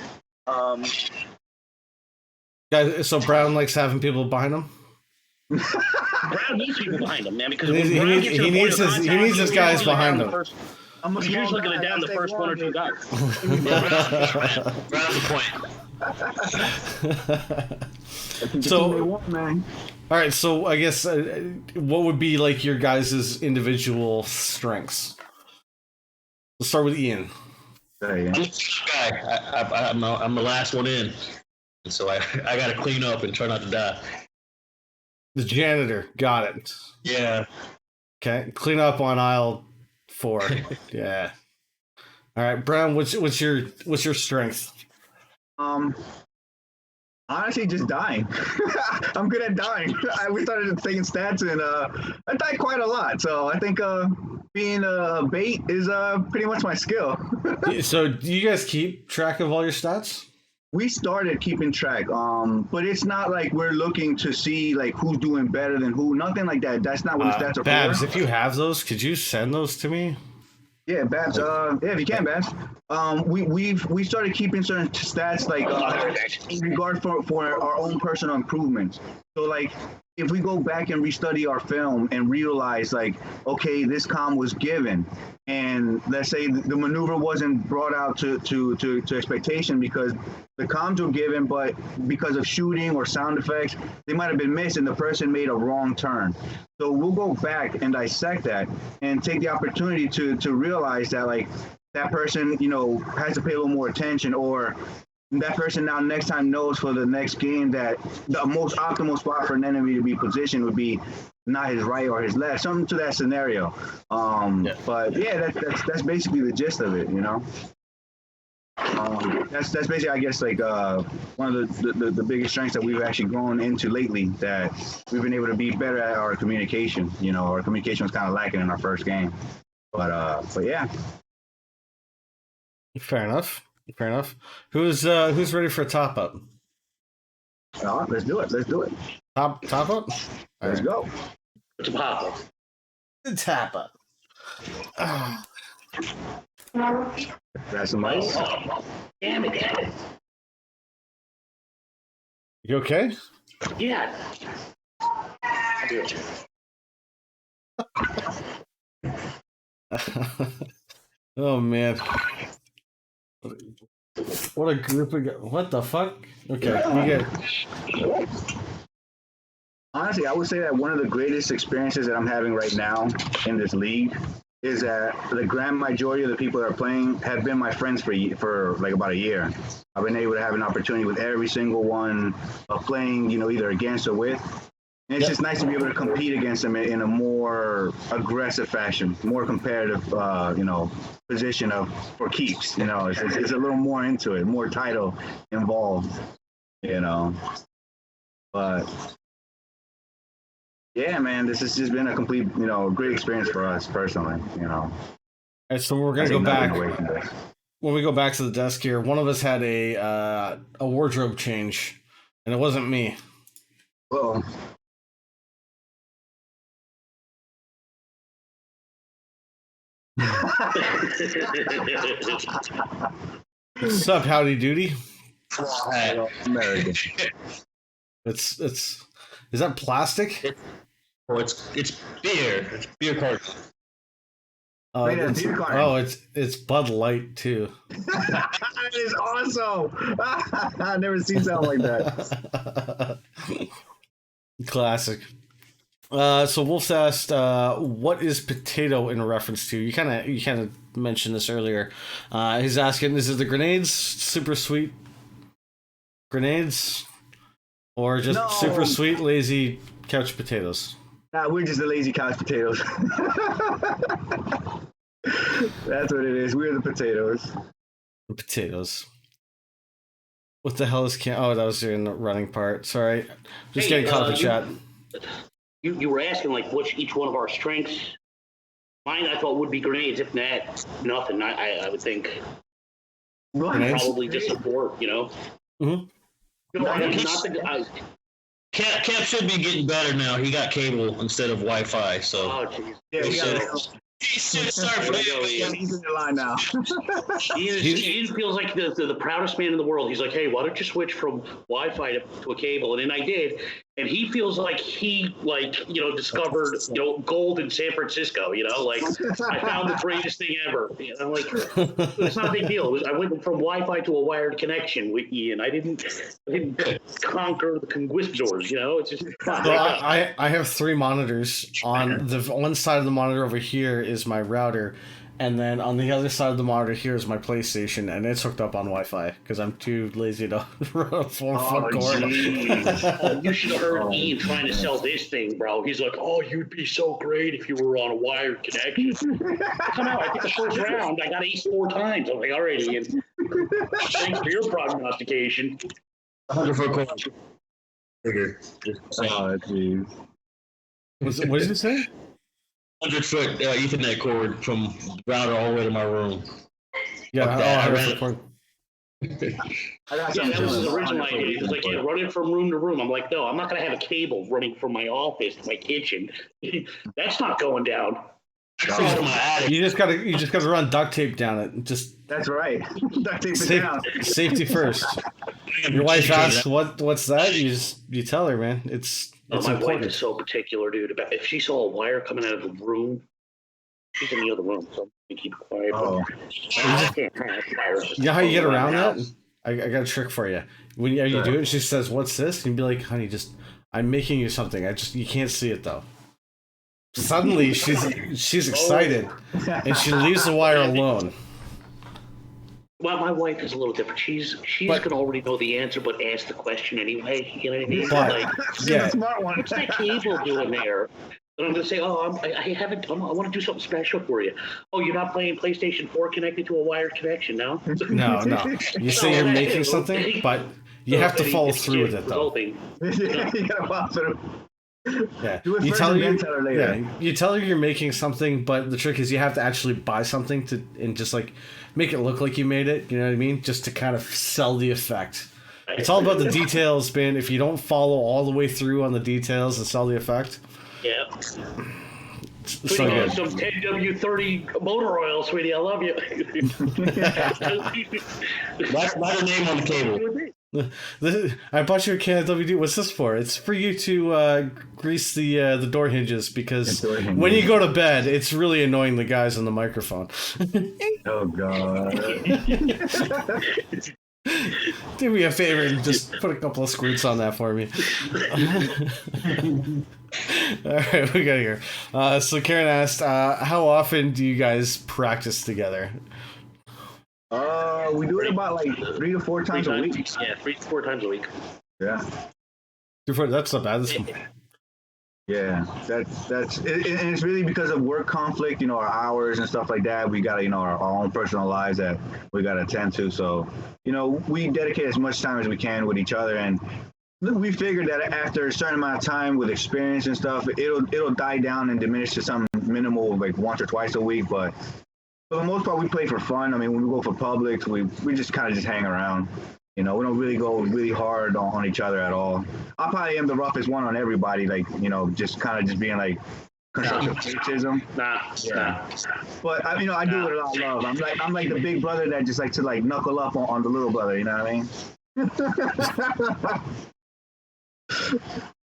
Guys, so Brown likes having people behind him.
Brown needs people behind him, man, because
he needs his guys behind him.
He's usually going to down the first 1 or 2 guys.
Brown's the point.
So, all right. So I guess what would be like your guys' individual strengths? Let's start with Ian.
I'm the guy. I'm the last one in. And so I got to clean up and try not to die.
The janitor. Got it.
Yeah.
Okay. Clean up on aisle 4. Yeah. All right, Brown. What's your strength?
Honestly, just dying. I'm good at dying. We started taking stats, and I die quite a lot. So I think being a bait is pretty much my skill.
So do you guys keep track of all your stats?
We started keeping track, but it's not like we're looking to see like who's doing better than who. Nothing like that. That's not what the stats are
Babs,
for.
if you have those, could you send those to me?
Yeah, Babs. Yeah, if you can, Babs. We started keeping certain stats like in regard for our own personal improvements. So like if we go back and restudy our film and realize like, okay, this comm was given, and let's say the maneuver wasn't brought out to expectation because the comms were given, but because of shooting or sound effects, they might have been missed, and the person made a wrong turn. So we'll go back and dissect that and take the opportunity to realize that like that person, has to pay a little more attention, or that person now next time knows for the next game that the most optimal spot for an enemy to be positioned would be not his right or his left, something to that scenario. But yeah, that's basically the gist of it, That's basically, I guess, like one of the biggest strengths that we've actually grown into lately. That we've been able to be better at our communication. Our communication was kind of lacking in our first game, but yeah.
Fair enough. Fair enough. Who's ready for a top up?
Let's do it.
Top up.
Let's go.
It's a pop up.
The top up.
That's some ice.
Damn it.
You okay?
Yeah.
Oh man. What a group of what the fuck? Okay, you get.
Honestly, I would say that one of the greatest experiences that I'm having right now in this league is that the grand majority of the people that are playing have been my friends for like about a year. I've been able to have an opportunity with every single one of playing, either against or with. And it's just nice to be able to compete against them in a more aggressive fashion, more competitive, position for keeps. It's a little more into it, more title involved. But yeah, man, this has just been a complete, great experience for us personally.
All right, so we're gonna go back. When we go back to the desk here, one of us had a wardrobe change, and it wasn't me.
Well.
What's up, howdy doody?
American.
It's is that plastic?
It's beer. It's beer carton.
It's Bud Light too.
That is awesome. I've never seen something like that.
Classic. So Wolf's asked, what is potato in reference to? You kind of mentioned this earlier. He's asking, is it the grenades, super sweet grenades, or just super sweet lazy couch potatoes?
Nah, we're just the lazy couch potatoes. That's what it is. We're the potatoes.
The potatoes. What the hell is Oh, that was during the running part. Sorry, just getting caught in the chat.
You were asking like which each one of our strengths. Mine I thought would be grenades. If not, nothing. I would think probably just support.
Mm-hmm.
No,
Cap should be getting better now. He got cable instead of Wi-Fi, so.
Oh, jeez.
Yeah,
he should start playing.
He's in the line now.
He feels like the proudest man in the world. He's like, hey, why don't you switch from Wi-Fi to a cable? And then I did, and he feels like he discovered gold in San Francisco. Like I found the greatest thing ever. Like it's not a big deal. I went from Wi-Fi to a wired connection with Ian. I didn't conquer the conquistadors. It's just.
I have 3 monitors. On the one side of the monitor over here is my router, and then on the other side of the monitor here is my PlayStation, and it's hooked up on Wi-Fi because I'm too lazy to run a 4-foot cord.
You should have heard Ian trying to sell this thing, bro. He's like, "Oh, you'd be so great if you were on a wired connection." Come out! I think the first round I got ace 4 times. I'm like, "All right, Ian. Thanks for your prognostication."
100-foot cord. Bigger.
Oh, geez.
What did you say?
100-foot Ethernet cord from router all the way to my room.
Yeah,
I ran
100-foot cord.
That was his original idea. He was like, yeah, run it from room to room. I'm like, no, I'm not going to have a cable running from my office to my kitchen. That's not going down.
You just gotta run duct tape down it.
That's right. Duct tape it down.
Safety first. Your wife asks, "What's that?" You tell her, man. It's
my
important.
wife is so particular, dude. If she saw a wire coming out of the room, she's in the other room, so you keep it quiet.
Oh.
You know how you get around that? I got a trick for you. When you do it, she says, "What's this?" And you be like, "Honey, I'm making you something. You can't see it though." Suddenly, she's excited, and she leaves the wire alone.
Well, my wife is a little different. She's gonna already know the answer, but ask the question anyway. You know what I mean?
But,
She's a smart one.
What's that cable doing there? And I'm gonna say, I haven't. I want to do something special for you. Oh, you're not playing PlayStation 4 connected to a wired connection, no?
No. You say you're making something, but you have to follow through with it, though.
You gotta follow through.
Yeah.
You tell her later.
Yeah, you tell her you're making something, but the trick is you have to actually buy something and just like make it look like you made it. You know what I mean? Just to kind of sell the effect. It's all about the details, man. If you don't follow all the way through on the details and sell the effect.
Yeah.
So
good. Some 10W30 motor oil, sweetie. I love you.
Write her name on the cable.
I bought you a can of WD. What's this for? It's for you to grease the door hinges because when you go to bed, it's really annoying the guys on the microphone.
Oh God!
Do me a favor and just put a couple of squirts on that for me. All right, we got here. So Karen asked, how often do you guys practice together?
We do it about like 3 to 4 times a week.
Yeah, 3 to 4 times a week.
Yeah.
That's not bad.
Yeah, that's it, and it's really because of work conflict, our hours and stuff like that. We got our own personal lives that we got to attend to. So, we dedicate as much time as we can with each other, and we figured that after a certain amount of time with experience and stuff, it'll die down and diminish to some minimal, like once or twice a week. But for the most part, we play for fun. I mean, when we go for Publix, we just kind of just hang around. We don't really go really hard on each other at all. I probably am the roughest one on everybody, like, just kind of just being like constructive criticism.
Nah.
But I do it with a lot of love. I'm like the big brother that just likes to like knuckle up on the little brother. You know what I mean?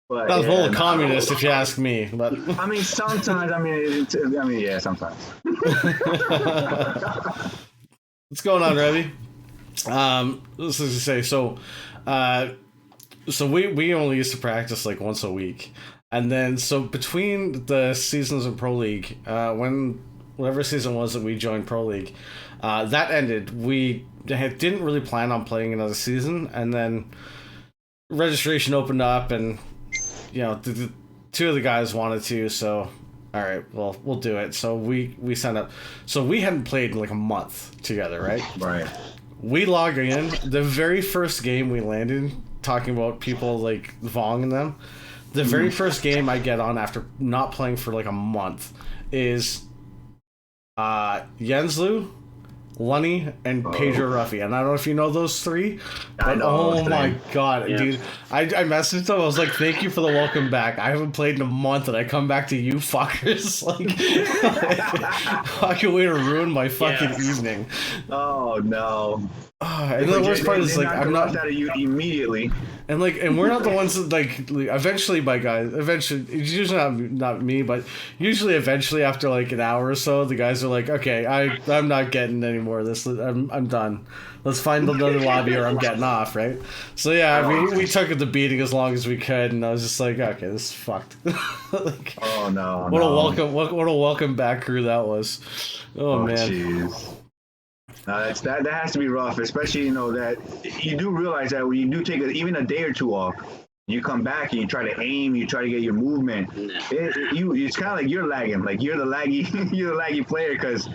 But,
that was a little communist, if you ask me. But
I mean, sometimes. Yeah, sometimes.
What's going on, Revy? This is to say, so we only used to practice like once a week, and then so between the seasons of Pro League, whatever season was that we joined Pro League, that ended. We didn't really plan on playing another season, and then registration opened up, and the two of the guys wanted to, so all right, well, we'll do it. So we signed up. So we hadn't played in like a month together, right?
Right.
We log in. The very first game we landed, talking about people like Vong and them, the very first game I get on after not playing for like a month is Jenslu, Lunny, and Pedro Ruffy. And I don't know if you know those three, but oh my god, dude. I messaged them. I was like, thank you for the welcome back. I haven't played in a month and I come back to you fuckers. Like, fucking way to ruin my fucking evening.
Oh no.
And the worst part is like I'm not
out of you immediately.
And we're not the ones that eventually it's usually not me, but usually eventually after like an hour or so the guys are like, okay, I'm not getting any more of this. I'm done. Let's find another lobby or I'm getting off, right? So yeah, we took the beating as long as we could, and I was just like, okay, this is fucked. Like,
oh no.
What a welcome back crew that was. Oh man.
Geez. That has to be rough, especially that you do realize that when you do take even a day or two off, you come back and you try to aim, you try to get your movement. It's kind of like you're lagging, like you're the laggy player because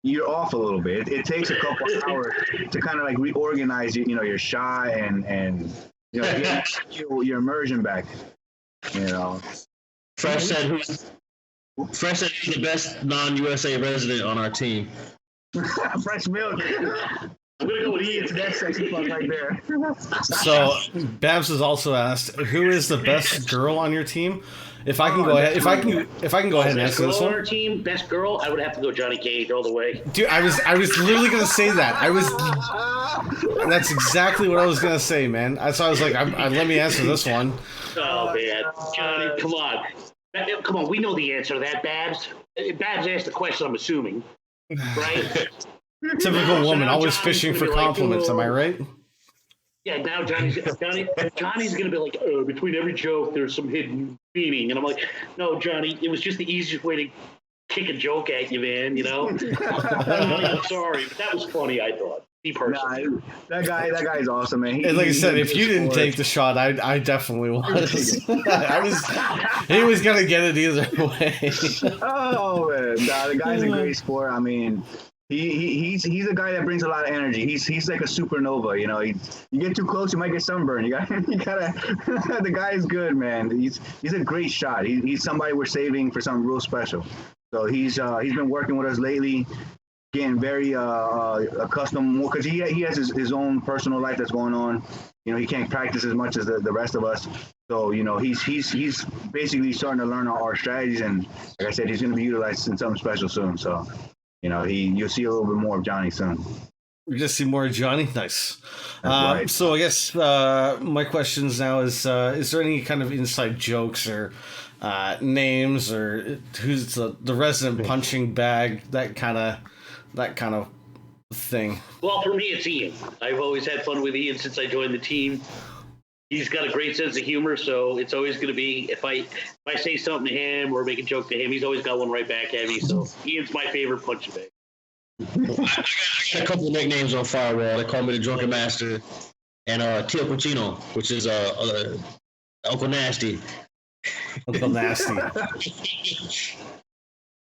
you're off a little bit. It takes a couple hours to kind of like reorganize your shot and get your immersion back.
Fresh said he's the best non-USA resident on our team.
Fresh milk.
I'm gonna go with
Ian to that sexy fuck right there.
So Babs has also asked, who is the best girl on your team? If I can go ahead, if I can go ahead and
best
answer
girl
this
on
one,
our team. Best girl, I would have to go Johnny Cage all the way.
dude. I was literally gonna say that. That's exactly what I was gonna say, man. So I was like, let me answer this one.
Oh man, Johnny, come on. Come on, we know the answer to that, Babs. Babs asked the question, I'm assuming. Right?
Typical woman,
now
always
Johnny's
fishing
gonna
for
be like,
compliments. Am I right?
Yeah, now Johnny's gonna be like, oh, between every joke, there's some hidden meaning. And I'm like, no, Johnny, it was just the easiest way to kick a joke at you, man, you know? Johnny, I'm sorry, but that was funny, I thought. Me personally.
Nah, that guy's awesome, man.
And like I said, if you didn't take the shot, I definitely was. He was gonna get it either way.
Oh man, nah, the guy's a great sport. I mean, he's a guy that brings a lot of energy. He's like a supernova, you know. You get too close, you might get sunburned. You gotta. The guy is good, man. He's a great shot. He's somebody we're saving for something real special. So he's been working with us lately, getting very accustomed, because he has his own personal life that's going on. You know, he can't practice as much as the rest of us. So, you know, he's basically starting to learn our strategies, and like I said, he's going to be utilized in something special soon. So, you know, you'll see a little bit more of Johnny soon.
We just see more of Johnny. Nice.
Right.
So I guess my questions now is there any kind of inside jokes or names, or who's the resident punching bag, that kind of thing?
Well, for me, it's Ian. I've always had fun with Ian since I joined the team. He's got a great sense of humor, so it's always going to be, if I say something to him or make a joke to him, he's always got one right back at me. So Ian's my favorite punching bag.
I got a couple of nicknames on Firewall. They call me the Drunken Master, and Tio Cochino, which is Uncle Nasty.
Uncle Nasty.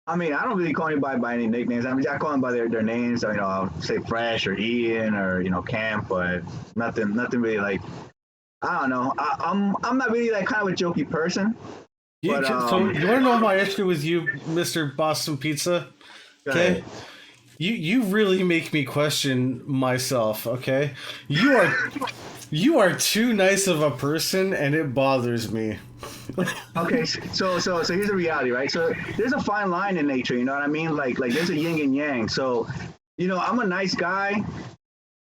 I mean, I don't really call anybody by any nicknames. I mean, I call them by their names. So, you know, I'll say Fresh or Ian or, you know, Camp, but nothing really like. I don't know. I'm not really that kind of a jokey person.
So you want to know my issue with you, Mr. Boston Pizza? Okay. You really make me question myself, okay? You are too nice of a person, and it bothers me.
Okay, so here's the reality, right? So there's a fine line in nature, you know what I mean? Like there's a yin and yang. So, you know, I'm a nice guy,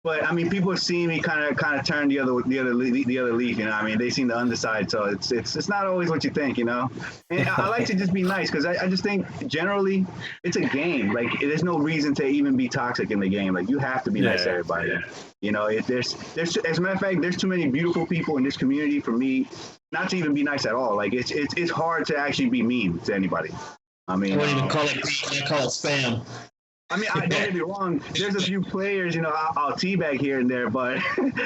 but I mean, people see me kind of turn the other leaf, you know what I mean? They seen the underside, so it's not always what you think, you know. And I like to just be nice, because I just think generally it's a game. Like, there's no reason to even be toxic in the game. Like, you have to be nice to everybody. Yeah. You know, if there's as a matter of fact, there's too many beautiful people in this community for me not to even be nice at all. Like, it's hard to actually be mean to anybody. I mean,
I wouldn't even call it spam.
I mean, don't get me wrong. There's a few players, you know, I'll teabag here and there, but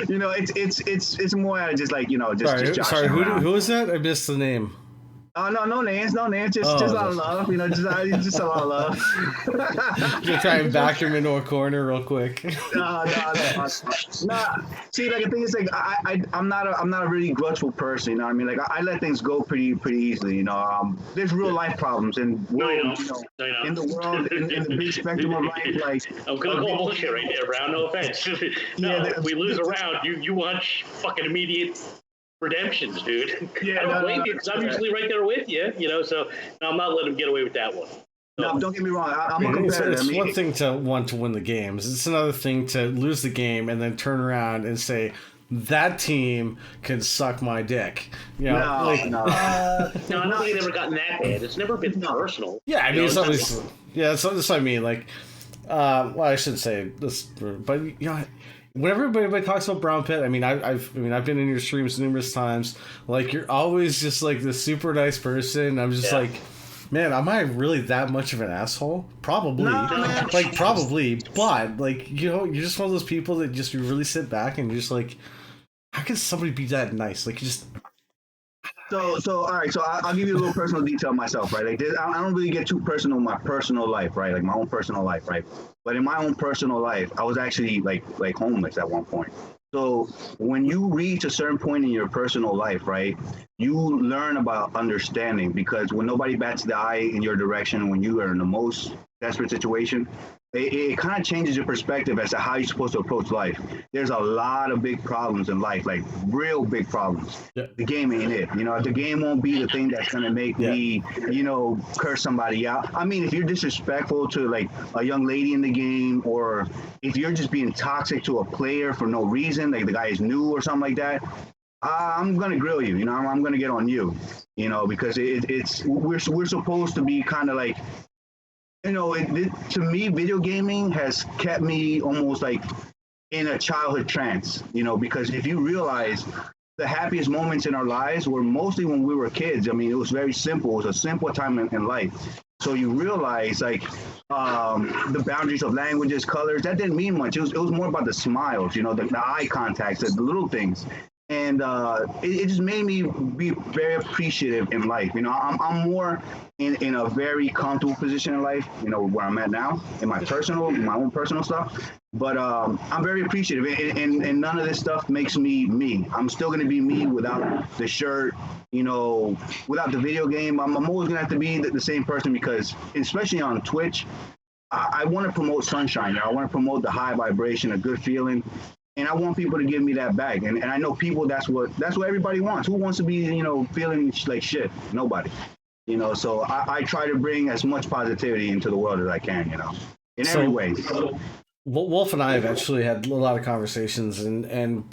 you know, it's more out of just like, you know, just
sorry. Who is that? I missed the name.
Oh, no names, just a lot of love, you know, just a lot of love.
You're trying to back him into a corner real quick.
No. See, like, the thing is, like, I'm not a really grudgeful person, you know what I mean? Like, I let things go pretty easily, you know. There's real life problems in the world, in the big spectrum of life, like.
I'm gonna call bullshit right there, Brown. No offense. If we lose a round, you want fucking immediate redemptions, dude. Yeah, I don't blame you, because I'm usually right there with you, you know, so no, I'm not letting him get away with that one.
No, don't get me wrong. I'm a competitor.
It's one thing to want to win the games. It's another thing to lose the game and then turn around and say, that team can suck my dick. You know,
no, I don't think it's ever gotten that bad. It's never been personal.
Yeah, I mean, it's always, that's what I mean. Like, well, I shouldn't say this, but, you know, whenever everybody talks about Brown Pit, I mean, I've been in your streams numerous times. Like, you're always just like this super nice person. I'm just like, man, am I really that much of an asshole? Probably, probably. But like, you know, you're just one of those people that just, you really sit back and you're just like, how can somebody be that nice? Like, you just.
So all right. So I'll give you a little personal detail myself, right? Like, I don't really get too personal in my personal life, right? Like, my own personal life, right? But in my own personal life, I was actually like homeless at one point. So when you reach a certain point in your personal life, right, you learn about understanding, because when nobody bats the eye in your direction, when you are in the most desperate situation, it kind of changes your perspective as to how you're supposed to approach life. There's a lot of big problems in life, like real big problems.
Yeah.
The game ain't it. The game won't be the thing that's going to make me, curse somebody out. I mean, if you're disrespectful to like a young lady in the game, or if you're just being toxic to a player for no reason, like the guy is new or something like that, I'm gonna grill you. I'm gonna get on you. Because we're supposed to be kind of like, to me, video gaming has kept me almost like in a childhood trance. Because if you realize the happiest moments in our lives were mostly when we were kids. I mean, it was very simple. It was a simple time in life. So you realize like the boundaries of languages, colors. That didn't mean much. It was more about the smiles. The eye contacts, the little things. And it just made me be very appreciative in life. I'm more in a very comfortable position in life, where I'm at now, in my own personal stuff. But I'm very appreciative, and none of this stuff makes me me. I'm still going to be me without the shirt, without the video game. I'm always going to have to be the same person, because especially on Twitch, I want to promote sunshine. I want to promote the high vibration, a good feeling. And I want people to give me that back. And I know people, that's what everybody wants. Who wants to be, feeling like shit? Nobody. So I try to bring as much positivity into the world as I can, in every way.
Wolf and I have actually had a lot of conversations, and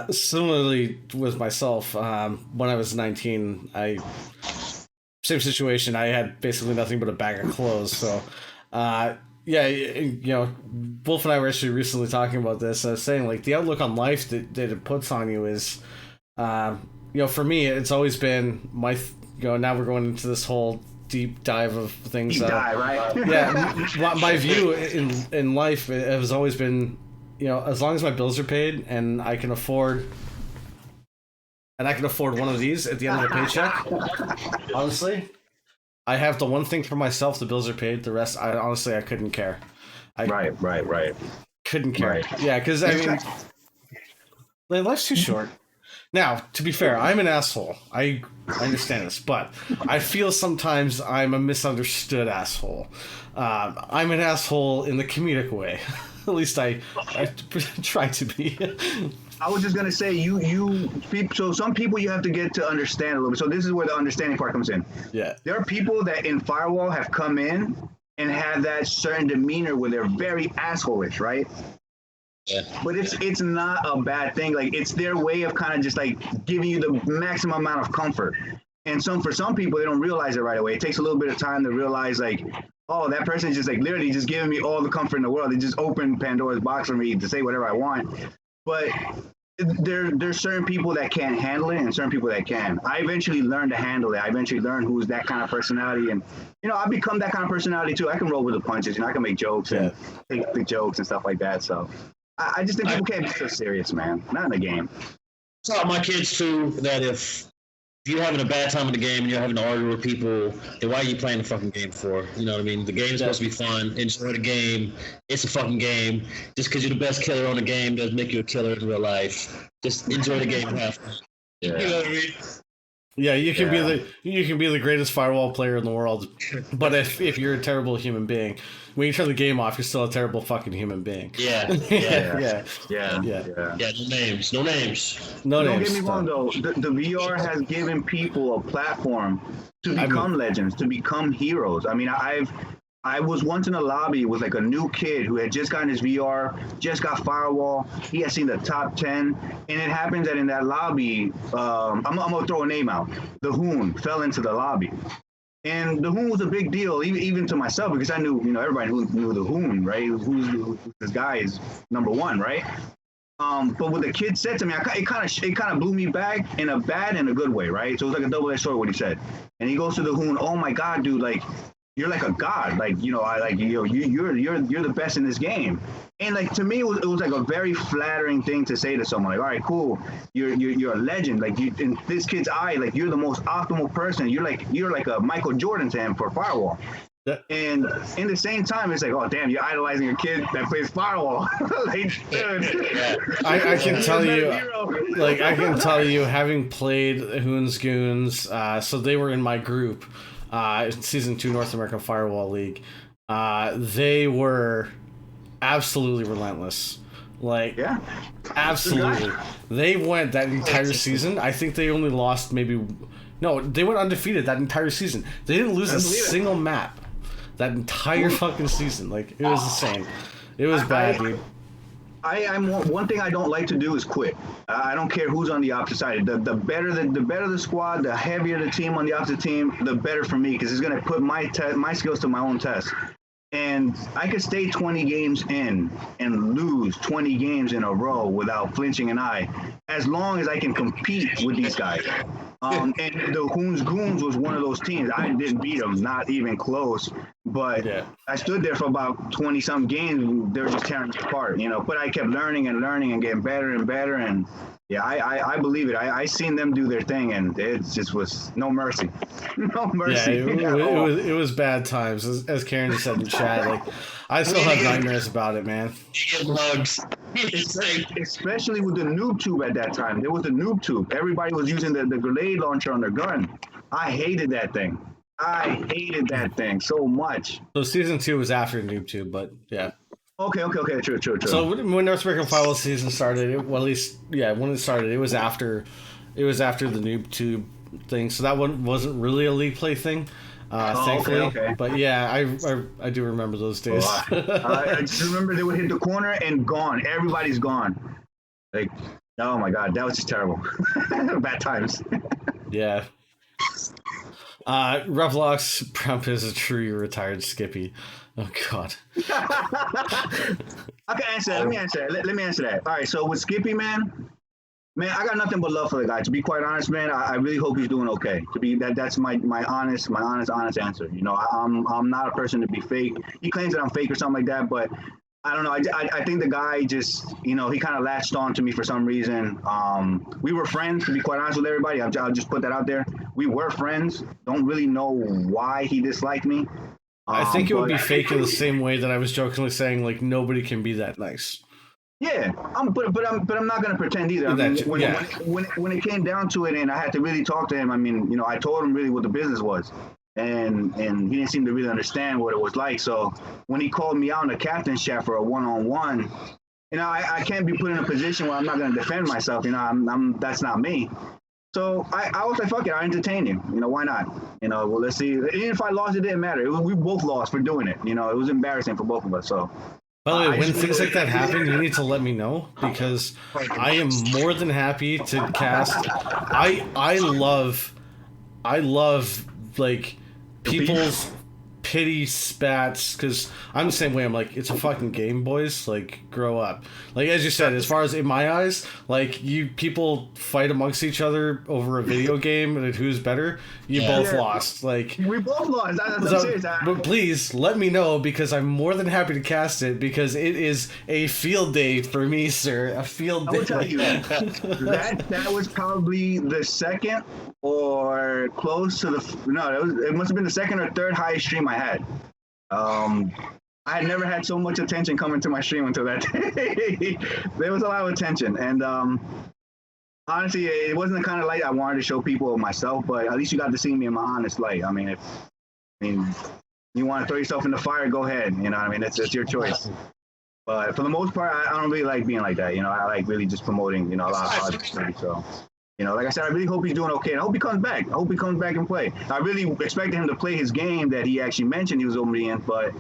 similarly with myself, when I was 19, same situation. I had basically nothing but a bag of clothes. So, Wolf and I were actually recently talking about this. I was saying, like, the outlook on life that it puts on you is, for me, it's always been now we're going into this whole deep dive of things.
Deep dive, right?
Yeah, my view in life has always been, as long as my bills are paid and I can afford one of these at the end of the paycheck, honestly, I have the one thing for myself. The bills are paid. The rest, I couldn't care.
Right.
Couldn't care.
Right.
Yeah, because I mean, life's too short. Now, to be fair, I'm an asshole. I understand this, but I feel sometimes I'm a misunderstood asshole. I'm an asshole in the comedic way. At least I try to be.
I was just gonna say, so some people you have to get to understand a little bit. So this is where the understanding part comes in.
Yeah.
There are people that in Firewall have come in and have that certain demeanor where they're very asshole-ish, right?
Yeah.
But it's not a bad thing. Like, it's their way of kind of just like giving you the maximum amount of comfort. And for some people, they don't realize it right away. It takes a little bit of time to realize, like, oh, that person is just like literally just giving me all the comfort in the world. They just opened Pandora's box for me to say whatever I want. But there's certain people that can't handle it and certain people that can. I eventually learned to handle it. I eventually learned who's that kind of personality. And, I've become that kind of personality too. I can roll with the punches. I can make jokes and take the jokes and stuff like that. So I just think people can't be so serious, man. Not in the game.
I taught my kids too that if you're having a bad time in the game and you're having to argue with people, then why are you playing the fucking game for? You know what I mean? The game's supposed to be fun. Enjoy the game. It's a fucking game. Just because you're the best killer on the game doesn't make you a killer in real life. Just enjoy the game and have fun.
Yeah.
You know what I mean?
Yeah, you can be the greatest Firewall player in the world, but if you're a terrible human being, when you turn the game off, you're still a terrible fucking human being.
Yeah.
Yeah.
No names.
No
Don't
names.
get me wrong though. The VR has given people a platform to become legends, to become heroes. I mean, I was once in a lobby with like a new kid who had just gotten his VR, just got Firewall. He had seen the top 10, and it happens that in that lobby, I'm gonna throw a name out. The Hoon fell into the lobby, and the Hoon was a big deal, even to myself, because I knew, everybody who knew the Hoon, right? Who's this guy is number one, right? But what the kid said to me, it kind of blew me back in a bad and a good way, right? So it was like a double-edged sword what he said, and he goes to the Hoon, oh my God, dude, like, you're like a god, like, you're the best in this game. And like, to me, it was like a very flattering thing to say to someone, like, all right, cool, you're a legend, like, you, in this kid's eye, like, you're the most optimal person, you're like a Michael Jordan to him for Firewall. Yeah. And in the same time, it's like, oh damn, you're idolizing a kid that plays Firewall. Like, dude.
I can tell you, like, having played Hoon's Goons, so they were in my group. Season 2 North American Firewall League. They were absolutely relentless. Like,
Yeah.
absolutely. They went that entire season. I think they only lost maybe. No, they went undefeated that entire season. They didn't lose a single map that entire fucking season. Like, it was insane. It was bad, dude.
I'm one thing I don't like to do is quit. I don't care who's on the opposite side. The better the squad, the heavier the team on the opposite team, the better for me, because it's gonna put my skills to my own test. And I could stay 20 games in and lose 20 games in a row without flinching an eye, as long as I can compete with these guys. And the Goons was one of those teams. I didn't beat them, not even close. But I stood there for about 20-some games. They were just tearing me apart, you know. But I kept learning and getting better and better. And yeah, I believe it. I seen them do their thing, and it just was no mercy. No mercy.
Yeah, it was bad times. As Karen just said in chat, like, I still have nightmares about it, man.
Hugs.
Especially with the noob tube at that time. There was the noob tube. Everybody was using the grenade launcher on their gun. I hated that thing. I hated that thing so much.
So season 2 was after noob tube, but yeah.
Okay. True.
So when North American Firewall season started, when it started, it was after the noob tube thing. So that one wasn't really a league play thing, thankfully.
Okay.
But yeah, I do remember those days.
I just remember they would hit the corner and gone. Everybody's gone. Like, oh my god, that was just terrible. Bad times.
Yeah. Revlox Prump is a true retired Skippy. Oh god.
I can answer that. Let me answer that. All right, so with Skippy, man, I got nothing but love for the guy. To be quite honest, man, I really hope he's doing okay. That's my honest answer. You know, I'm not a person to be fake. He claims that I'm fake or something like that, but I don't know. I think the guy just, you know, he kind of latched on to me for some reason. We were friends, to be quite honest with everybody. I'll just put that out there. We were friends. Don't really know why he disliked me.
I think it would be fake in the same way that I was jokingly saying, like, nobody can be that nice.
Yeah, but I'm not gonna pretend either. I mean, when it came down to it, and I had to really talk to him. I mean, you know, I told him really what the business was, and he didn't seem to really understand what it was like. So when he called me out in the captain's chat for a one-on-one, you know, I can't be put in a position where I'm not gonna defend myself. You know, I'm that's not me. So I was like, fuck it, I entertain you. You know, why not? You know, well, let's see. Even if I lost, it didn't matter. We both lost for doing it. You know, it was embarrassing for both of us. So.
By the way, when things like that happen, you need to let me know, because I am more than happy to cast. I love like people's pity spats, because I'm the same way. I'm like, it's a fucking game, boys. Like, grow up. Like, as you said, as far as in my eyes, like, you people fight amongst each other over a video game and who's better. You both lost. Like,
we both lost. That's serious.
But please let me know, because I'm more than happy to cast it, because it is a field day for me, sir. A field day.
I will tell you that was probably the second or close to it must have been the second or third highest stream I had. I had never had so much attention coming to my stream until that day. There was a lot of attention, and honestly, it wasn't the kind of light I wanted to show people myself, but at least you got to see me in my honest light. I mean, you want to throw yourself in the fire, go ahead. You know what I mean? It's your choice. But for the most part, I don't really like being like that. You know, I like really just promoting, you know, a lot of positivity. So, you know, like I said, I really hope he's doing okay. And I hope he comes back. I hope he comes back and play. I really expected him to play his game that he actually mentioned he was over the end, but,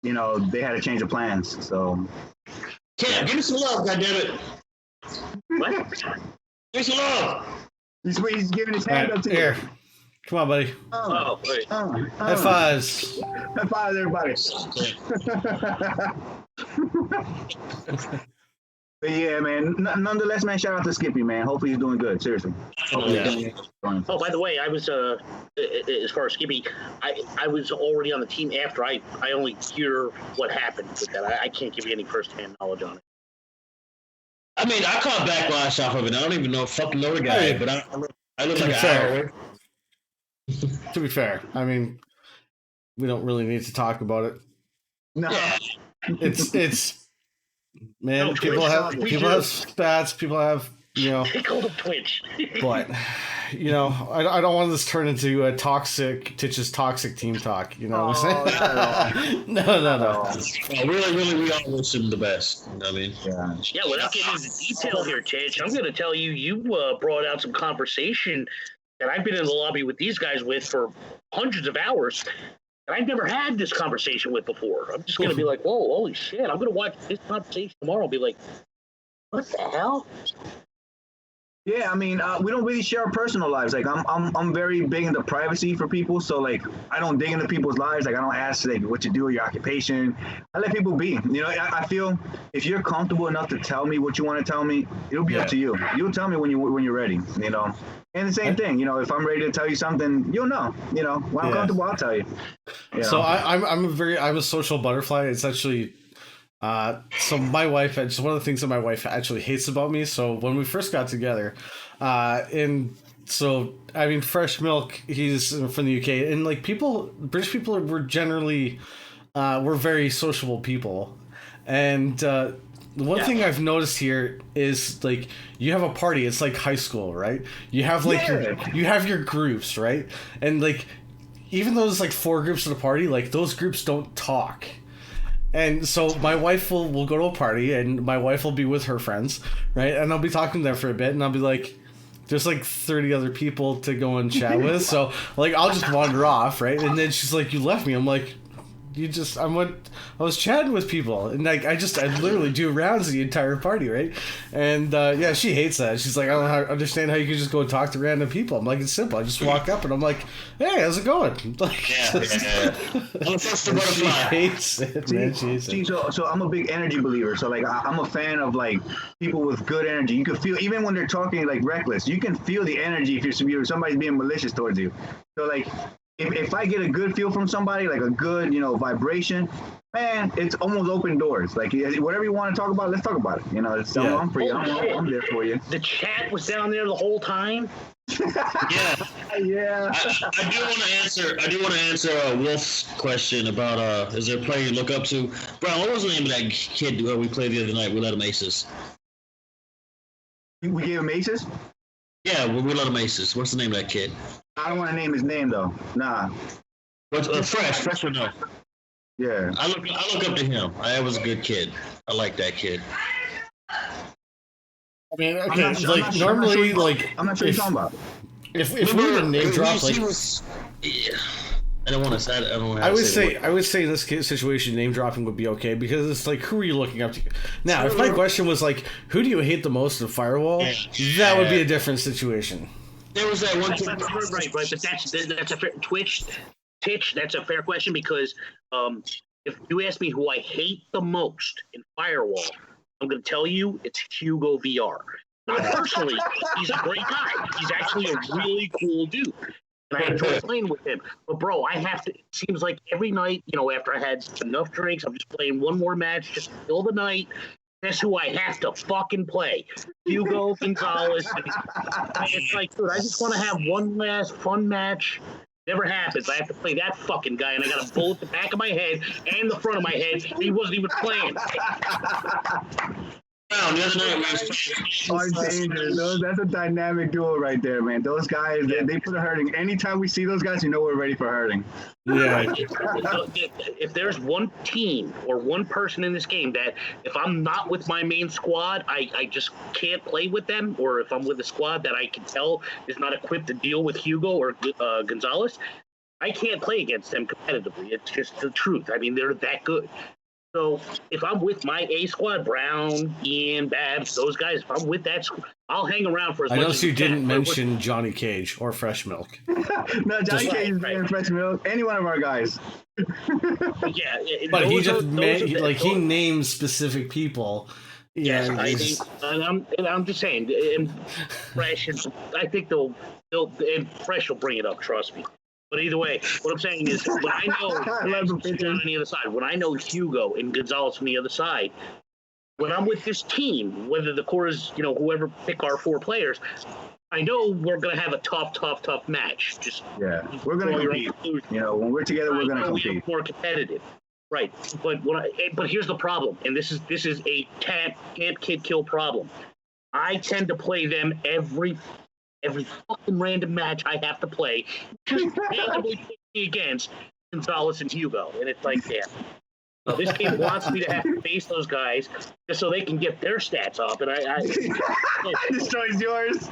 you know, they had to change the plans. So.
Cam, give me some love, goddammit. What? Give me some love.
He's giving his hand up to you.
Here. Come on, buddy.
Oh, wait.
High fives.
High fives, everybody. But yeah, man. Nonetheless, man, shout out to Skippy, man. Hopefully he's doing good. Seriously.
Oh, by the way, I was as far as Skippy, I was already on the team after I only hear what happened with that. I can't give you any firsthand knowledge on it.
I mean, I caught backlash off of it. I don't even know the guy, but I look like an hour.
To be fair, I mean, we don't really need to talk about it.
No.
It's man, people have spats, people have you know.
They called him Twitch.
But, you know, I don't want this to turn into a Titch's toxic team talk. You know what I'm saying? No.
Really, we all wish him the best. I mean,
yeah. Without getting into detail here, Titch, I'm going to tell you, you brought out some conversation that I've been in the lobby with these guys with for hundreds of hours. And I've never had this conversation with before. I'm just going to be like, whoa, holy shit. I'm going to watch this conversation tomorrow and be like, what the hell?
Yeah, I mean, we don't really share our personal lives. Like, I'm very big into privacy for people. So, like, I don't dig into people's lives. Like, I don't ask, like, what you do, your occupation. I let people be. You know, I feel if you're comfortable enough to tell me what you want to tell me, it'll be up to you. You'll tell me when you're ready, you know. And the same thing, you know, if I'm ready to tell you something, you'll know. You know, when I'm comfortable, I'll tell you.
So I'm a social butterfly. It's actually... so my wife, it's one of the things that my wife actually hates about me. So when we first got together, Fresh Milk, he's from the UK, and like British people were generally, we're very sociable people. And, the one thing I've noticed here is like you have a party, it's like high school, right? You have like you have your groups, right? And like, even though there's like 4 groups at a party, like those groups don't talk. And so my wife will go to a party, and my wife will be with her friends, right? And I'll be talking to them for a bit, and I'll be like, there's like 30 other people to go and chat with. So like, I'll just wander off, right? And then she's like, you left me. I'm like, I was chatting with people, and like I literally do rounds the entire party, right? And she hates that. She's like, I don't understand how you can just go and talk to random people. I'm like, it's simple. I just walk up and I'm like, hey, how's it going? Like, she hates it, man. She hates it.
So I'm a big energy believer. So like I'm a fan of like people with good energy. You can feel, even when they're talking like reckless, you can feel the energy if somebody's being malicious towards you. So like, if I get a good feel from somebody, like a good, you know, vibration, man, it's almost open doors. Like, whatever you want to talk about, let's talk about it. You know, I'm free. I'm there for you.
The chat was down there the whole time.
Yeah.
Yeah.
I do want to answer Wolf's question about is there a player you look up to? Brown, what was the name of that kid we played the other night? We let him aces.
We gave him aces?
Yeah, we let him aces. What's the name of that kid?
I don't want to name his name though. Nah.
What's Fresh or no?
Yeah.
I look up to him. That was a good kid. I like that kid.
I mean, okay, I'm not sure what you're talking about. If we were to name drop, like,
I don't want to say.
I would say in this situation, name dropping would be okay, because it's like, who are you looking up to? Now, if my question was like, who do you hate the most in Firewall? That would be a different situation.
There was that one kid.
Right, but that's a fair Titch. That's a fair question, because if you ask me who I hate the most in Firewall, I'm going to tell you it's Hugo VR. Not personally, he's a great guy. He's actually a really cool dude, and I enjoy playing with him. But bro, I have to. It seems like every night, you know, after I had enough drinks, I'm just playing one more match just to fill the night. That's who I have to fucking play. Hugo Gonzalez. It's like, dude, I just want to have one last fun match. Never happens. I have to play that fucking guy, and I got a bullet the back of my head and the front of my head. He wasn't even playing.
Wow, the other night
that's a dynamic duo right there, man. Those guys, they put a hurting. Anytime we see those guys, you know we're ready for hurting.
Yeah.
If there's one team or one person in this game that if I'm not with my main squad, I just can't play with them, or if I'm with a squad that I can tell is not equipped to deal with Hugo or Gonzalez, I can't play against them competitively. It's just the truth. I mean, they're that good. So if I'm with my A squad, Brown, Ian, Babs, those guys, if I'm with that squad, I'll hang around for as much as I
noticed you didn't mention Johnny Cage or Fresh Milk.
No, Johnny Cage and Fresh Milk. Any one of our guys.
Yeah,
but he just he names specific people.
Yes, I'm just saying. And Fresh, I think they'll and Fresh will bring it up. Trust me. But either way, what I'm saying is, when I know on the other side, when I know Hugo and Gonzalez on the other side, when I'm with this team, whether the core is, you know, whoever pick our 4 players, I know we're going to have a tough match.
We're going to compete. You know, when we're together, we're going to compete.
More competitive, right? But here's the problem, and this is a can't kid kill problem. I tend to play them every fucking random match I have to play. Just randomly put me against Gonzalez and Hugo, and it's like, yeah. So this kid wants me to have to face those guys just so they can get their stats up, and I
destroys yours.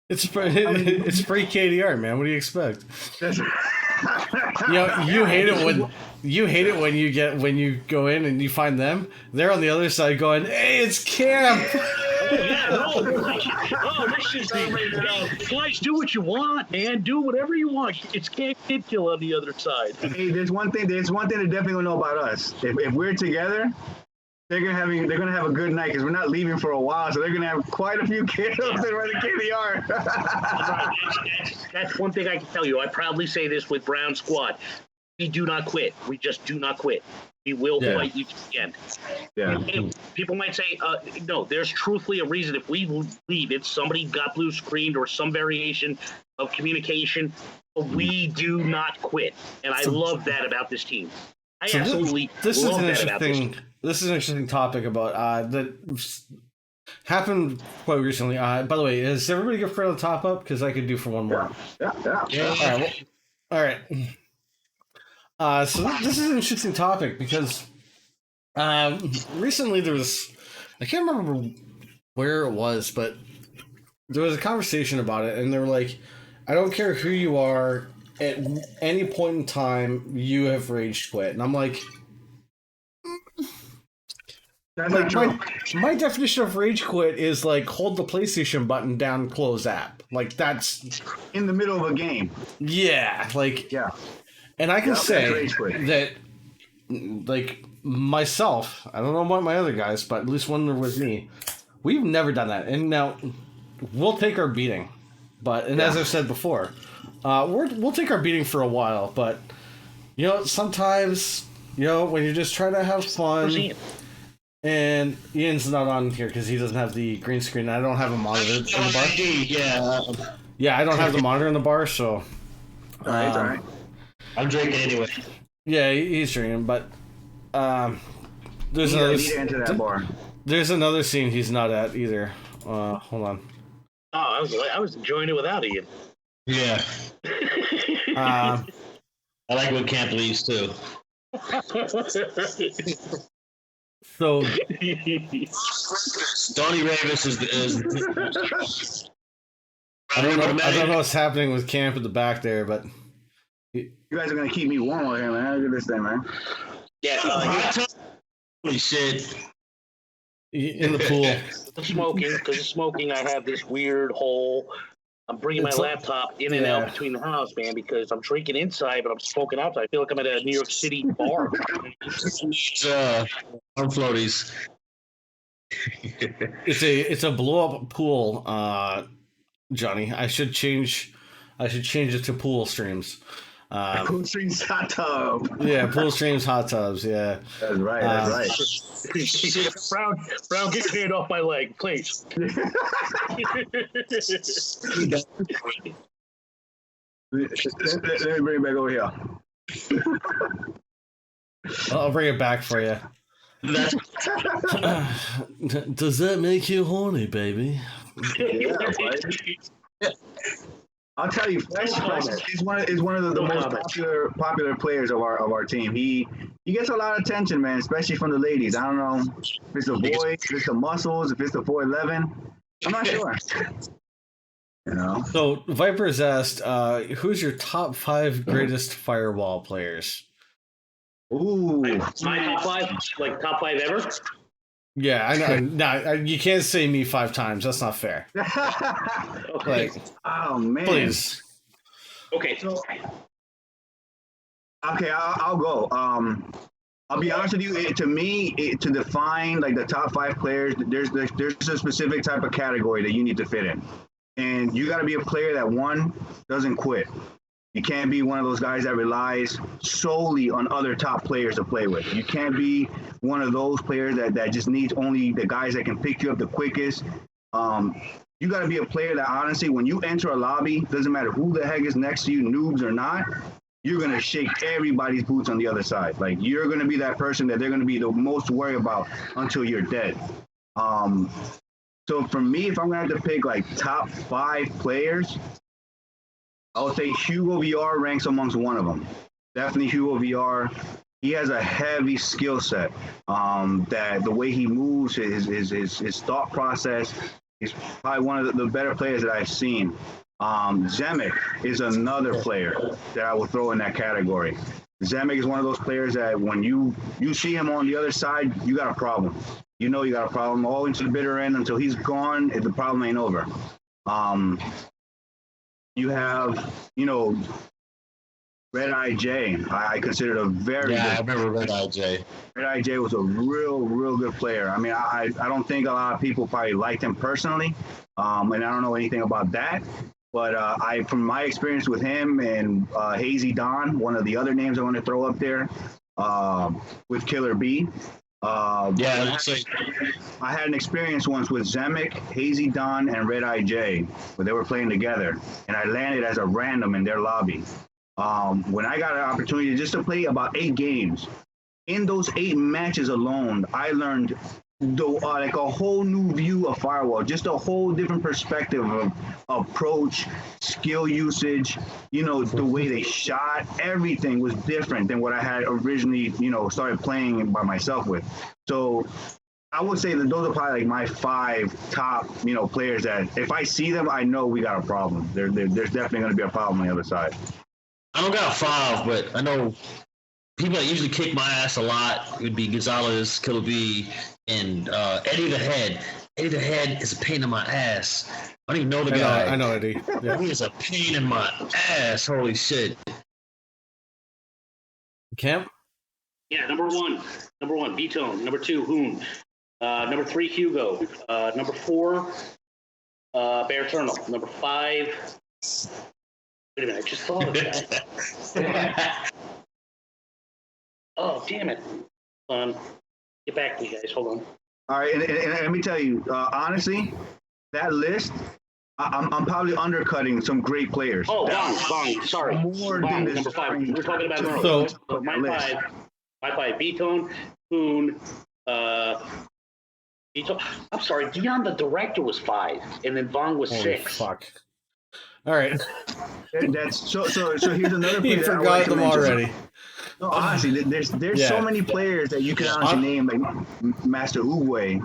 It's free KDR, man. What do you expect? You hate it when you go in and you find them. They're on the other side going, "Hey, it's camp."
This shit's guys, do what you want, man. Do whatever you want. It's Kid Kill on the other side.
Hey, there's one thing they definitely gonna know about us. If we're together, they're gonna have a good night because we're not leaving for a while, so they're gonna have quite a few kills and running KDR.
That's one thing I can tell you. I proudly say this with Brown Squad. We do not quit. We just do not quit. We will fight you to the end.
Yeah.
And people might say, no, there's truthfully a reason if we leave, if somebody got blue screened or some variation of communication, we do not quit. And I love that about this team. I absolutely love that about this team.
This is an interesting topic about that happened quite recently. By the way, is everybody good for the top up? Because I could do for one more.
Yeah.
All right. So this is an interesting topic because recently there was, I can't remember where it was, but there was a conversation about it, and they were like, I don't care who you are, at any point in time, you have rage quit. And I'm like, my definition of rage quit is like hold the PlayStation button down, close app. Like that's
in the middle of a game.
Yeah, like
yeah.
And I can say that, like myself, I don't know about my other guys, but at least when they're with me, we've never done that. And now we'll take our beating, and as I've said before, we'll take our beating for a while. But sometimes when you're just trying to have fun. And Ian's not on here because he doesn't have the green screen. I don't have a monitor in the bar. Yeah, I don't have the monitor in the bar, so.
All right.
I'm drinking anyway.
Yeah, he's drinking, but there's another scene he's not at either. Hold on.
Oh, I was enjoying it without Ian.
Yeah. I like when camp leaves too.
So
Donnie Ravis is
I don't know what's happening with camp at the back there, but
you guys are gonna keep me warm over here, man. Look at this thing, man.
Yeah. Holy shit.
In the pool.
Because of smoking, I have this weird hole. I'm bringing my laptop in and out between the house, man, because I'm drinking inside, but I'm smoking outside. I feel like I'm at a New York City bar.
Arm floaties.
It's a blow up pool, Johnny. I should change it to pool streams.
Pool streams hot tub.
Yeah, pool streams hot tubs. Yeah,
that's right.
Brown, get your hand off my leg, please.
Let me bring it back over here.
I'll bring it back for you. Does that make you horny, baby?
Yeah, I'll tell you, Flesh is one of the most popular players of our team. He gets a lot of attention, man, especially from the ladies. I don't know if it's the voice, if it's the muscles, if it's the 411. I'm not sure.
So Viper's asked, who's your top 5 greatest firewall players?
Ooh,
my top 5, like top 5 ever.
Yeah, I know. No, you can't say me 5 times. That's not fair.
Okay.
Oh man.
Please.
Okay.
Okay, I'll go. I'll be honest with you. To me, to define like the top 5 players, there's a specific type of category that you need to fit in, and you got to be a player that doesn't quit. You can't be one of those guys that relies solely on other top players to play with. You can't be one of those players that just needs only the guys that can pick you up the quickest. You got to be a player that honestly, when you enter a lobby, doesn't matter who the heck is next to you, noobs or not, you're going to shake everybody's boots on the other side. Like, you're going to be that person that they're going to be the most worried about until you're dead. So for me, if I'm gonna have to pick like top 5 players, I would say Hugo VR ranks amongst one of them. Definitely Hugo VR. He has a heavy skill set. That the way he moves, his thought process, he's probably one of the better players that I've seen. Zemek is another player that I would throw in that category. Zemek is one of those players that when you see him on the other side, you got a problem. You know you got a problem all into the bitter end until he's gone. The problem ain't over. You have, Red Eye J. I considered a very good.
I remember Red Eye J.
Red Eye J was a real good player. I mean, I don't think a lot of people probably liked him personally, and I don't know anything about that. But from my experience with him and Hazy Don, one of the other names I want to throw up there, with Killer B. I had an experience once with Zemek, Hazy Don, and Red Eye J, where they were playing together, and I landed as a random in their lobby. When I got an opportunity just to play about 8 games, in those 8 matches alone, I learned like a whole new view of Firewall, just a whole different perspective of approach, skill usage, the way they shot, everything was different than what I had originally, started playing by myself with. So I would say that those are probably like my 5 top, players that if I see them, I know we got a problem. There's definitely going to be a problem on the other side.
I don't got 5, but I know people that usually kick my ass a lot would be Gonzalez, Killer B, and Eddie the Head. Eddie the Head is a pain in my ass. I don't even know the guy.
I know Eddie. Yeah.
He is a pain in my ass. Holy shit.
Camp?
Yeah, number one, B-Tone. Number 2, Hoon. Number 3, Hugo. Number 4, Bear Eternal. Number 5. Wait a minute, I just thought of that. Oh, damn it. Get back to me, guys. Hold on.
All right, and let me tell you, honestly, that list, I'm probably undercutting some great players.
Oh, Bong. Sorry. Bong, number 5. We're talking about
So
my 5, B-Tone, Hoon, B-Tone. I'm sorry, Dion the Director was 5, and then Bong was 6.
Fuck. All right.
That's so here's another player.
You forgot them already.
No, honestly, there's so many players that you can honestly name, like Master Uwe.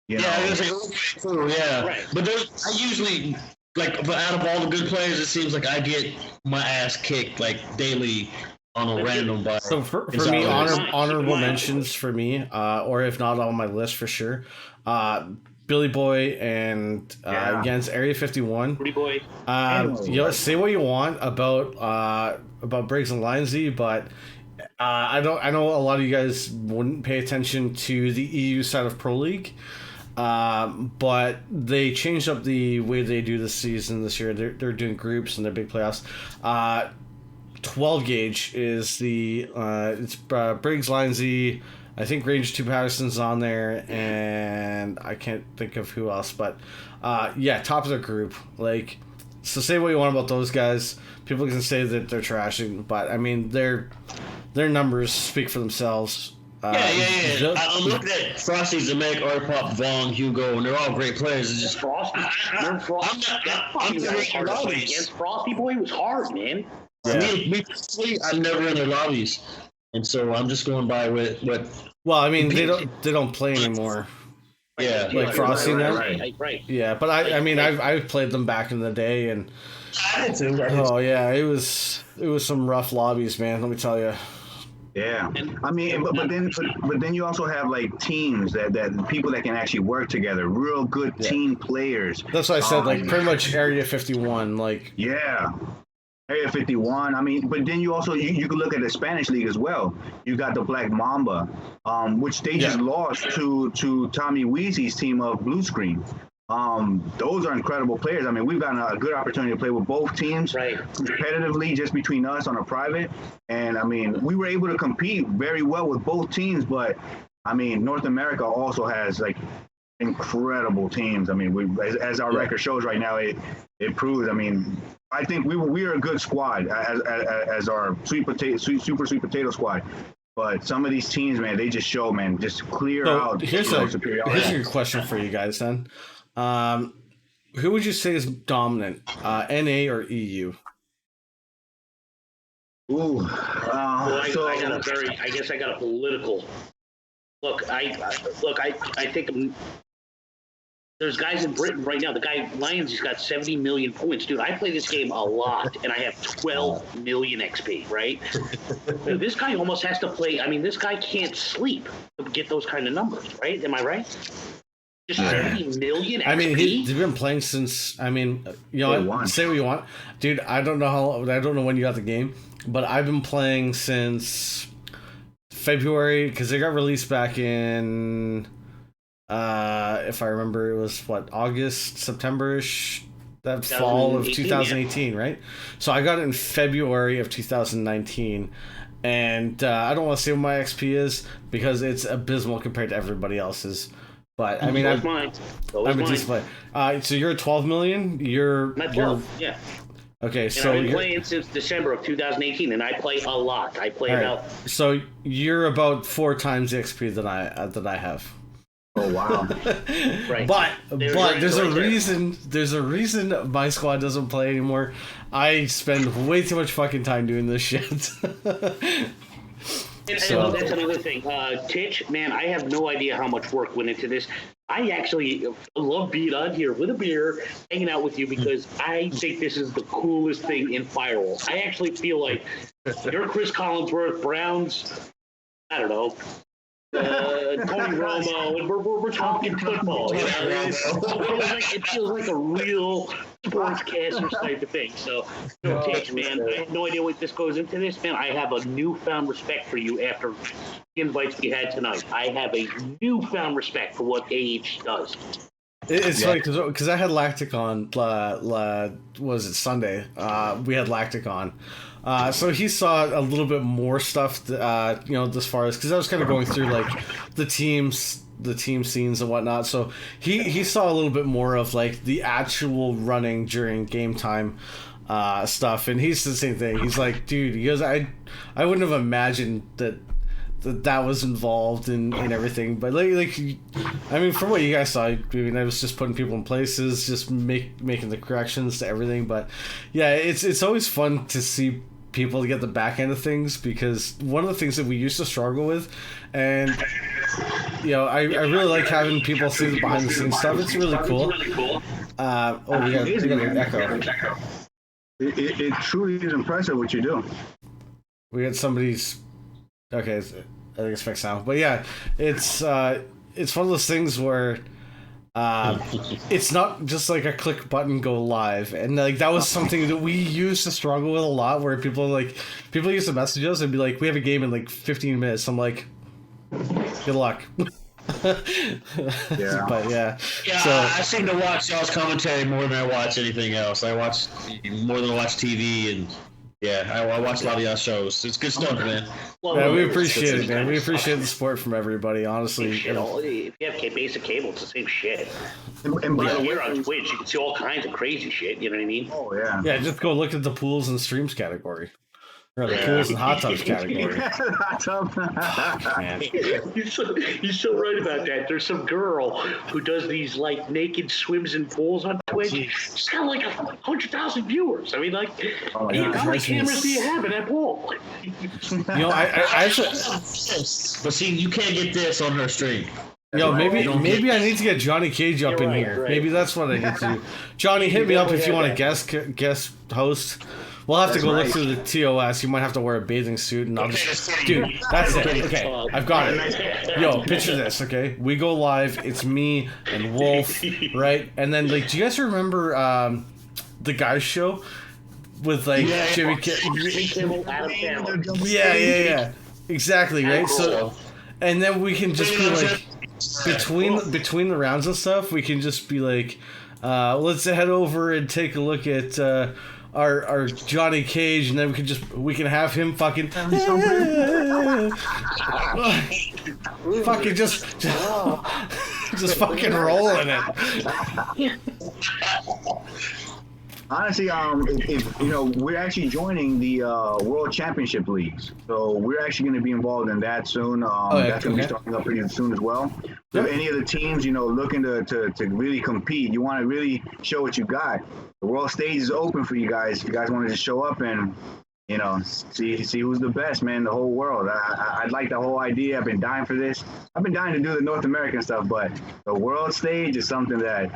Yeah, I was gonna say Uwe too. Yeah, right. But I usually but out of all the good players, it seems like I get my ass kicked like daily on a random bar.
So for me, honorable mentions for me, or if not on my list for sure, Billy Boy and against Area 51.
Pretty boy.
Say what you want about Briggs and Lindsay, but I know a lot of you guys wouldn't pay attention to the EU side of Pro League, but they changed up the way they do the season this year. They're doing groups and they're big playoffs. 12 gauge is it's Briggs, Lindsay, I think Range 2 Patterson's on there, and I can't think of who else, but top of the group. Like, so say what you want about those guys. People can say that they're trashing, but I mean their numbers speak for themselves.
Yeah. I'm looking at Frosty, Zemek, Arpop, Vong, Hugo, and they're all great players. It's just
Frosty. I'm against Frosty Boy was hard, man.
Yeah. Me personally, I'm never in their lobbies, and so I'm just going by with what.
Well, I mean, they don't play anymore.
Yeah,
like Frosty now.
Right.
Yeah, but I mean, I've played them back in the day, and oh yeah, it was some rough lobbies, man. Let me tell you.
Yeah, I mean, but then you also have like teams that people that can actually work together, real good team players.
That's what I said. Like pretty much Area 51. Like
Area 51. I mean, but then you also you can look at the Spanish league as well. You got the Black Mamba, which they just lost to Tommy Weezy's team of Blue Screen. Those are incredible players. I mean, we've gotten a good opportunity to play with both teams competitively, just between us on a private. And I mean, we were able to compete very well with both teams. But I mean, North America also has like incredible teams. I mean, as our record shows right now, it proves. I mean, I think we are a good squad as our super sweet potato squad. But some of these teams, man, they just show, man, just clear
So
out.
here's
superiority.
a good question for you guys then. Who would you say is dominant, NA or EU?
Ooh,
I guess I got a political. Look, I think there's guys in Britain right now. The guy Lions, he's got 70 million points, dude. I play this game a lot, and I have 12 million XP. Right? Dude, this guy almost has to play. I mean, this guy can't sleep to get those kind of numbers. Right? Am I right? Just 70 million XP?
I mean, he's been playing since. I mean, you know, say what you want, dude. I don't know when you got the game. But I've been playing since February because it got released back in, if I remember, it was August, September-ish, that fall of 2018, right? So I got it in February of 2019, and I don't want to say what my XP is because it's abysmal compared to everybody else's. But I mean, I'm a decent player. So you're at 12 million. You're
12. Yeah.
Okay,
and
so
I've been playing since December of 2018, and I play a lot. I play about.
So you're about 4 times the XP that I have.
Oh wow!
Right.
But there's a reason. There's a reason my squad doesn't play anymore. I spend way too much fucking time doing this shit.
And that's another thing. Titch, man, I have no idea how much work went into this. I actually love being on here with a beer, hanging out with you because I think this is the coolest thing in Firewall. I actually feel like you're Chris Collinsworth, Browns, I don't know, Tony Romo, and we're talking football. You know? It feels like a real sportscaster type of thing. So, Titch, man, I have no idea what this goes into this, man. I have a newfound respect for you after the invites we had tonight. I have a newfound respect for what AH does.
It's funny because I had Lactic on, was it Sunday? We had Lactic on. So he saw a little bit more stuff, as far as, because I was kind of going through like the team scenes and whatnot. So he saw a little bit more of like the actual running during game time stuff, and he's the same thing. He's like, dude, he goes, I wouldn't have imagined that was involved in everything, but like I mean, from what you guys saw, I mean, I was just putting people in places, just making the corrections to everything. But yeah, it's always fun to see people to get the back end of things, because one of the things that we used to struggle with, and I really like having people see the behind the scenes stuff. It's really cool. We got an echo.
It truly is impressive what you do.
We got somebody's. Okay, I think it's fixed now. But yeah, it's one of those things where it's not just like a click button go live, and like that was something that we used to struggle with a lot. Where people used to message us and be like, "We have a game in like 15 minutes." I'm like, "Good luck."
Yeah.
But yeah.
So I seem to watch y'all's commentary more than I watch anything else. I watch more than I watch TV, and yeah, I watch a lot of y'all shows. It's good stuff, man.
Well, we appreciate it, man. We appreciate the support from everybody, honestly.
If you have basic cable, it's the same shit.
And by the way,
here on Twitch, you can see all kinds of crazy shit. You know what I mean?
Oh yeah.
Yeah, just go look at the pools and streams category. Or the pools and hot tubs category.
Hot tub.
Man.
He's so right about that. There's some girl who does these like naked swims in pools on Twitch. She's got like 100,000 viewers. I mean, like, how many cameras do you have in that pool?
I actually.
But see, you can't get this on her stream.
Maybe I need to get Johnny Cage up in here. Right. Maybe that's what I need to do. Johnny, hit me up if you want to guest host. We'll have to go look through the TOS. You might have to wear a bathing suit, and I'll just... Dude, that's it. Okay, I've got it. Yo, picture this, okay? We go live. It's me and Wolf, right? And then, like, do you guys remember the Guys Show with, like, Jimmy Kimmel? Yeah. Exactly, right? So, and then we can just be, like, between the rounds and stuff, we can just be, like, let's head over and take a look at... Our Johnny Cage, and then we can have him fucking fucking just fucking rolling it.
Honestly, if you know, we're actually joining the World Championship leagues, so we're actually going to be involved in that soon. That's going to be starting up pretty soon as well. So if any of the teams, you know, looking to really compete, you want to really show what you got. The world stage is open for you guys. If you guys want to just show up and, you know, see who's the best, man, in the whole world. I like the whole idea. I've been dying for this. I've been dying to do the North American stuff, but the world stage is something that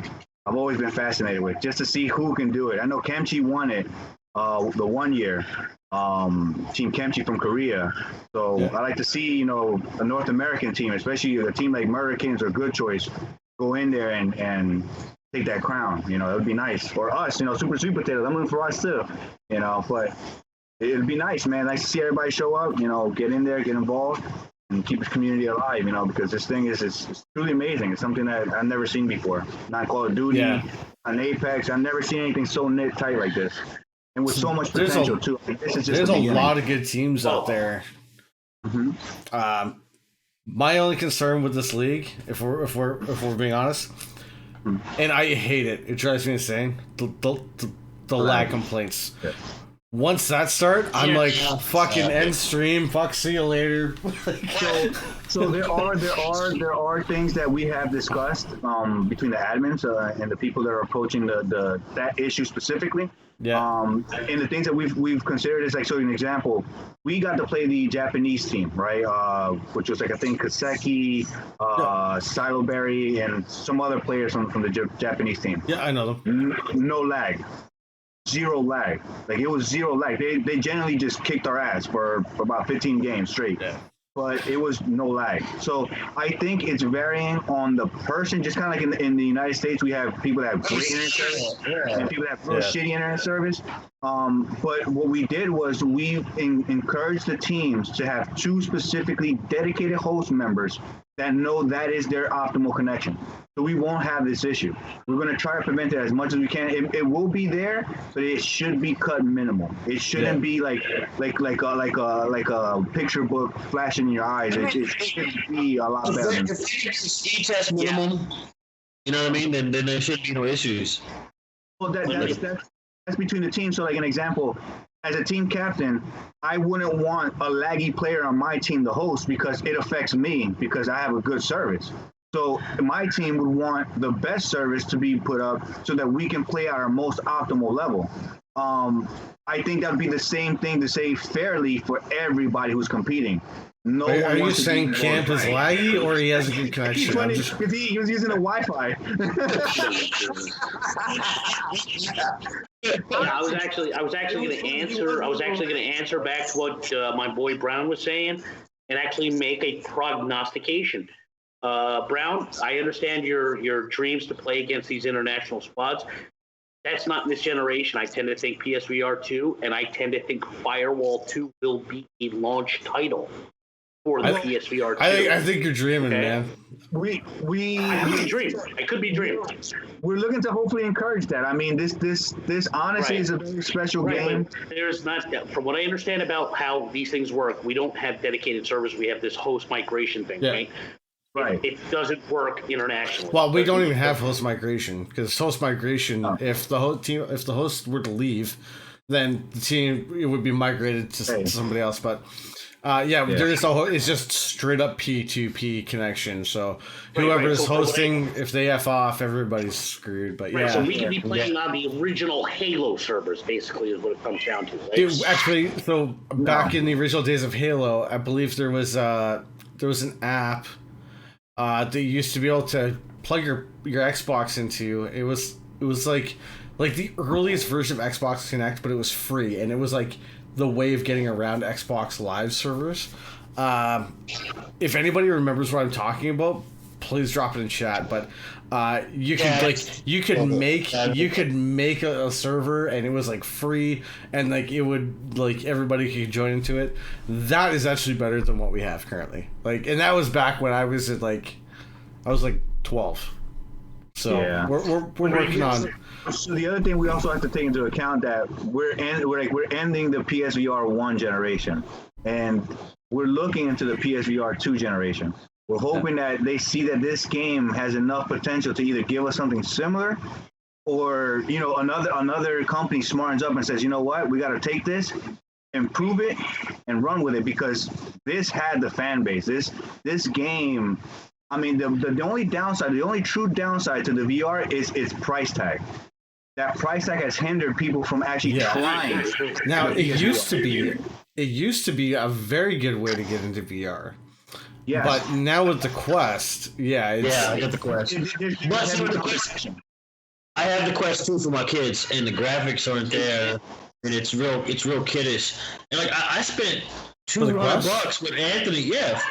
I've always been fascinated with, just to see who can do it. I know Kemchi won it the one year, Team Kemchi from Korea. So I like to see, you know, a North American team, especially a team like Murderkins or Good Choice, go in there and take that crown. You know, it would be nice for us. You know, Super Sweet Potatoes. I'm looking for us too. You know, but it'd be nice, man. Nice to see everybody show up. You know, get in there, get involved, and keep the community alive, you know, because this thing is it's truly amazing. It's something that I've never seen before. Not Call of Duty, on Apex. I've never seen anything so knit tight like this. And with so much potential, too. This is just
there's a lot of good teams out there. Mm-hmm. My only concern with this league, if we're being honest, and I hate it. It drives me insane. The lag complaints. Yeah. Once that start, I'm like, fucking end stream. Fuck, see you later.
So there are things that we have discussed between the admins and the people that are approaching that issue specifically. Yeah. And the things that we've considered is like, so an example, we got to play the Japanese team, right? Which was like, I think Kaseki, Siloberry, and some other players from the Japanese team.
Yeah, I know them.
No lag. Zero lag. Like, it was zero lag. They generally just kicked our ass for about 15 games straight. Yeah. But it was no lag. So I think it's varying on the person. Just kind of like in the United States, we have people that have great internet service and people that have real shitty internet service. But what we did was we encouraged the teams to have 2 specifically dedicated host members that know that is their optimal connection. So we won't have this issue. We're going to try to prevent it as much as we can. It will be there, but it should be cut minimal. It shouldn't be like a picture book flashing in your eyes. It should be a lot better.
If speed test minimum, you know what I mean? Then there should be no issues.
Well, that's between the teams. So, like an example, as a team captain, I wouldn't want a laggy player on my team to host because it affects me because I have a good service. So my team would want the best service to be put up so that we can play at our most optimal level. I think that would be the same thing to say fairly for everybody who's competing.
No. Are you saying Camp is laggy or he has a good connection?
Because he was using a Wi-Fi.
I was actually going to answer back to what my boy Brown was saying, and actually make a prognostication. Brown, I understand your dreams to play against these international squads. That's not in this generation. I tend to think PSVR 2, and I tend to think Firewall 2 will be a launch title for the PSVR 2.
I think you're dreaming, man.
I
could be dreaming.
We're looking to hopefully encourage that. I mean, this honestly is a very special game.
There's not, from what I understand about how these things work, we don't have dedicated servers. We have this host migration thing, right? Right. It doesn't work internationally.
Well, we don't even have host migration because host migration, if the host were to leave, then the team it would be migrated to somebody else. But there is it's just straight up P2P connection. So whoever is hosting, if they F off, everybody's screwed. But
so we could be playing on the original Halo servers, basically, is what it comes down to. Right?
Dude, actually, back in the original days of Halo, I believe there was an app. They used to be able to plug your Xbox into. It was like the earliest version of Xbox Connect, but it was free, and it was like the way of getting around Xbox Live servers. If anybody remembers what I'm talking about, please drop it in chat. But you could make a server, and it was like free, and like it would like everybody could join into it. That is actually better than what we have currently. Like, and that was back when I was at I was 12. So we're working on.
So the other thing we also have to take into account that we're ending the PSVR 1 generation, and we're looking into the PSVR 2 generation. We're hoping that they see that this game has enough potential to either give us something similar or another company smartens up and says, you know what, we got to take this, improve it, and run with it, because this had the fan base. This game, I mean, the only downside, the only true downside to the VR is its price tag. That price tag has hindered people from actually trying.
Now, it used to be a very good way to get into VR.
Yes.
But now with the Quest,
I got the Quest. I have the Quest 2 for my kids, and the graphics aren't there, and it's real kiddish. And like I spent $200 with Anthony. Yeah,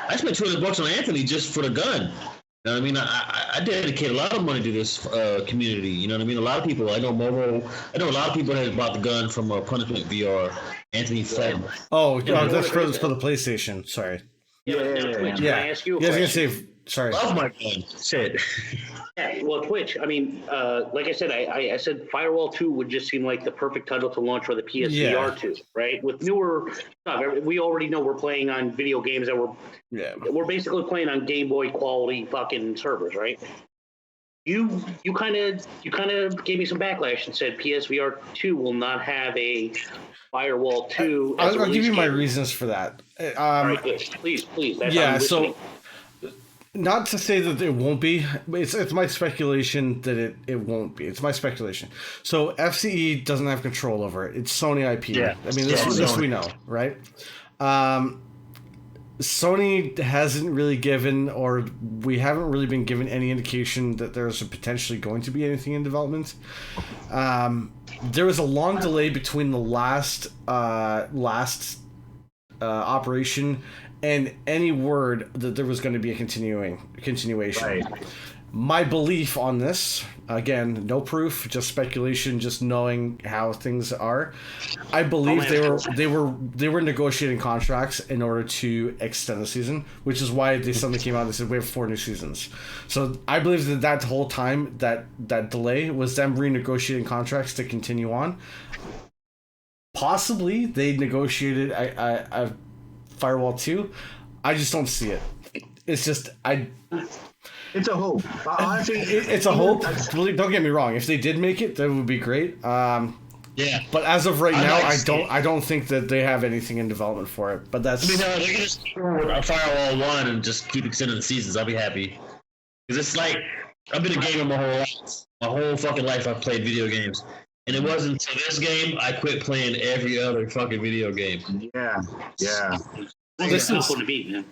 I spent $200 on Anthony just for the gun. You know what I mean? I dedicate a lot of money to this community. You know what I mean? A lot of people, I know a lot of people have bought the gun from Punishment VR. Anthony Fed.
Oh, that's for the PlayStation. Sorry.
Twitch, can I ask you a
question? I was
question?
going to say, sorry.
Love my gun. Shit.
Yeah, well, Twitch, I mean, like I said, I said Firewall 2 would just seem like the perfect title to launch for the PSVR 2, right? With newer stuff, we already know we're playing on video games that we're basically playing on Game Boy quality fucking servers, right? You kind of gave me some backlash and said PSVR 2 will not have a Firewall 2.
I'll give you my reasons for that.
All right, good. Please.
So not to say that it won't be, but it's my speculation that it won't be. It's my speculation. So FCE doesn't have control over it. It's Sony IP.
Yeah.
I mean, this we know, right? Sony hasn't really given, or we haven't really been given any indication that there's potentially going to be anything in development. There was a long delay between the last operation and any word that there was going to be a continuation.
Right.
My belief on this, again, no proof, just speculation, just knowing how things are. I believe they were negotiating contracts in order to extend the season, which is why they suddenly came out and said we have 4 new seasons. So I believe that whole time, that delay was them renegotiating contracts to continue on. Possibly they negotiated a Firewall 2. I just don't see it. It's just
It's a hope. Honestly,
it's a hope. Don't get me wrong. If they did make it, that would be great. But as of right now, I don't think that they have anything in development for it. But that's.
I mean, they can just a Firewall 1 and just keep extending the seasons. I'll be happy. Because it's like I've been a gamer my whole life. My whole fucking life, I've played video games. And it wasn't until this game I quit playing every other fucking video game.
Yeah.
Well, this is
going to be, man.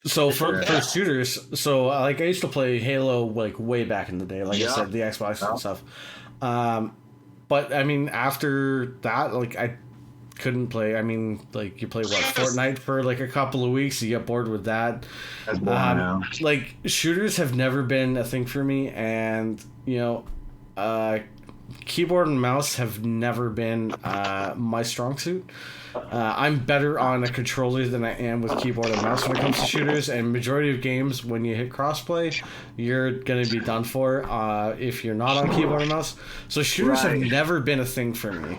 So for shooters, so like I used to play Halo like way back in the day, like I said, the Xbox and stuff. But I mean, after that, like I couldn't play. I mean, like you play Fortnite for like a couple of weeks, you get bored with that.
That's boring now.
Like shooters have never been a thing for me, and keyboard and mouse have never been my strong suit. I'm better on a controller than I am with keyboard and mouse when it comes to shooters, and majority of games, when you hit crossplay, you're going to be done for if you're not on keyboard and mouse. So shooters have never been a thing for me.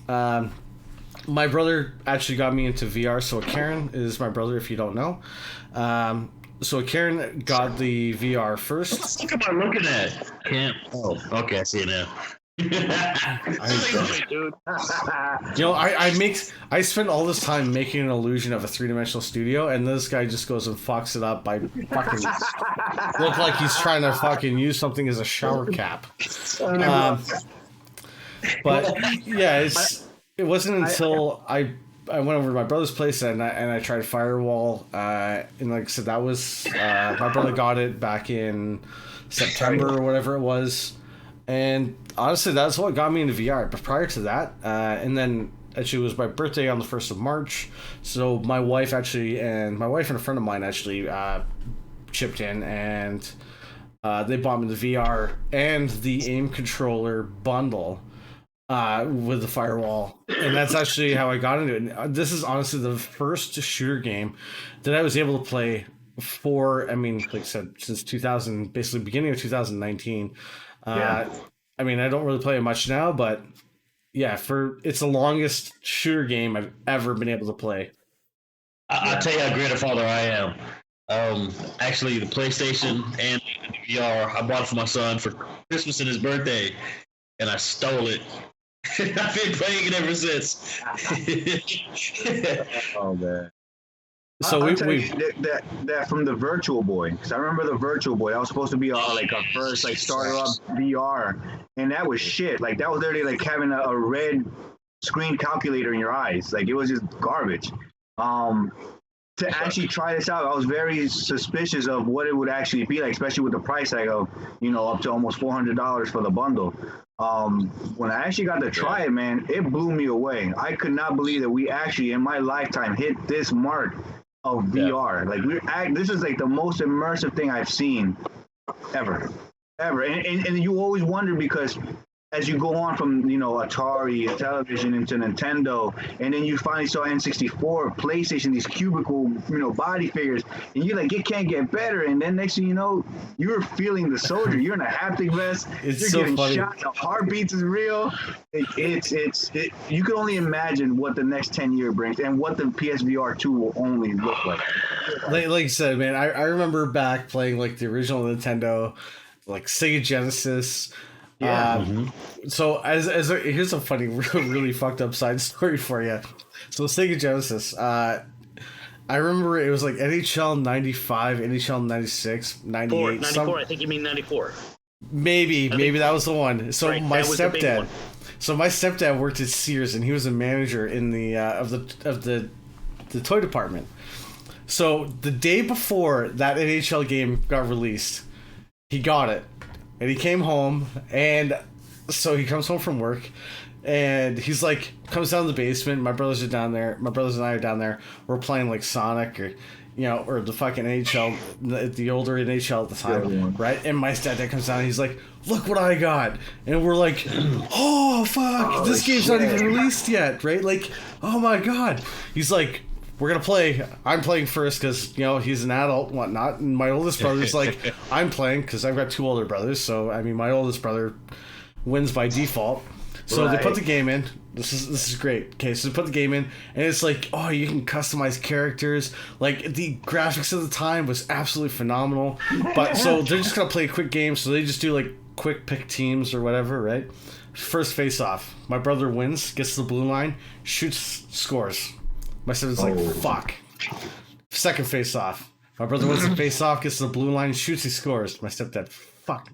My brother actually got me into VR, so Karen is my brother if you don't know. So Karen got the VR first.
What am I looking at? Oh, okay, I see it now.
I spent all this time making an illusion of a 3-dimensional studio, and this guy just goes and fucks it up by fucking look like he's trying to fucking use something as a shower cap. But yeah, it wasn't until I went over to my brother's place and I tried Firewall, and like I said, that was my brother got it back in September or whatever it was. And honestly, that's what got me into VR. But prior to that, and then actually it was my birthday on the 1st of March. So my wife and a friend of mine actually chipped in, and they bought me the VR and the aim controller bundle with the Firewall. And that's actually how I got into it. And this is honestly the first shooter game that I was able to play like I said, since 2000, basically beginning of 2019. I mean, I don't really play it much now, but yeah, it's the longest shooter game I've ever been able to play.
I'll tell you how great a father I am. Actually, the PlayStation and the VR, I bought it for my son for Christmas and his birthday. and I stole it. I've been playing it ever since.
Oh man.
So
I'll
we
tell you that from the Virtual Boy, because I remember the Virtual Boy. That was supposed to be like our first like starter up VR, and that was shit. Like that was literally like having a red screen calculator in your eyes. Like it was just garbage. To actually try this out, I was very suspicious of what it would actually be like, especially with the price tag of, up to almost $400 for the bundle. When I actually got to try it, man, it blew me away. I could not believe that we actually, in my lifetime, hit this mark of VR. Like this is like the most immersive thing I've seen ever. And you always wonder because as you go on from Atari and television into Nintendo, and then you finally saw N64, PlayStation, these cubicle body figures, and you're like, it can't get better. And then next thing you know, you're feeling the soldier. You're in a haptic vest.
It's
you're
so
getting
funny.
shot. The heartbeats is real. You can only imagine what the next 10 year brings and what the PSVR 2 will only look like.
Like you said, man, I remember back playing like the original Nintendo, like Sega Genesis.
Yeah.
So here's a funny, really fucked up side story for you. So Sega Genesis, I remember it was like NHL 95, NHL 96, 98.
94, I think you mean 94.
Maybe that was the one. So
right,
my
that was the big one.
my stepdad worked at Sears and he was a manager in the of the toy department. So the day before that NHL game got released, he got it. And he came home, and so he comes home from work, and he's like, comes down to the basement. My brothers are down there. My brothers and I are down there. We're playing like Sonic or the fucking NHL, the older NHL at the time, right? And my stepdad comes down, and he's like, look what I got. And we're like, oh, fuck, this game's not even released yet, right? Like, oh my God. He's like, we're going to play. I'm playing first because, he's an adult and whatnot. And my oldest brother's like, I'm playing because I've got two older brothers. So, I mean, my oldest brother wins by default. So They put the game in. This is great. Okay, so they put the game in. And it's like, oh, you can customize characters. Like, the graphics at the time was absolutely phenomenal. But so they're just going to play a quick game. So they just do, like, quick pick teams or whatever, right? First face off. My brother wins, gets to the blue line, shoots, scores. My son's like, fuck. Second face off. My brother wins the face off, gets to the blue line, shoots, he scores. My stepdad, fuck.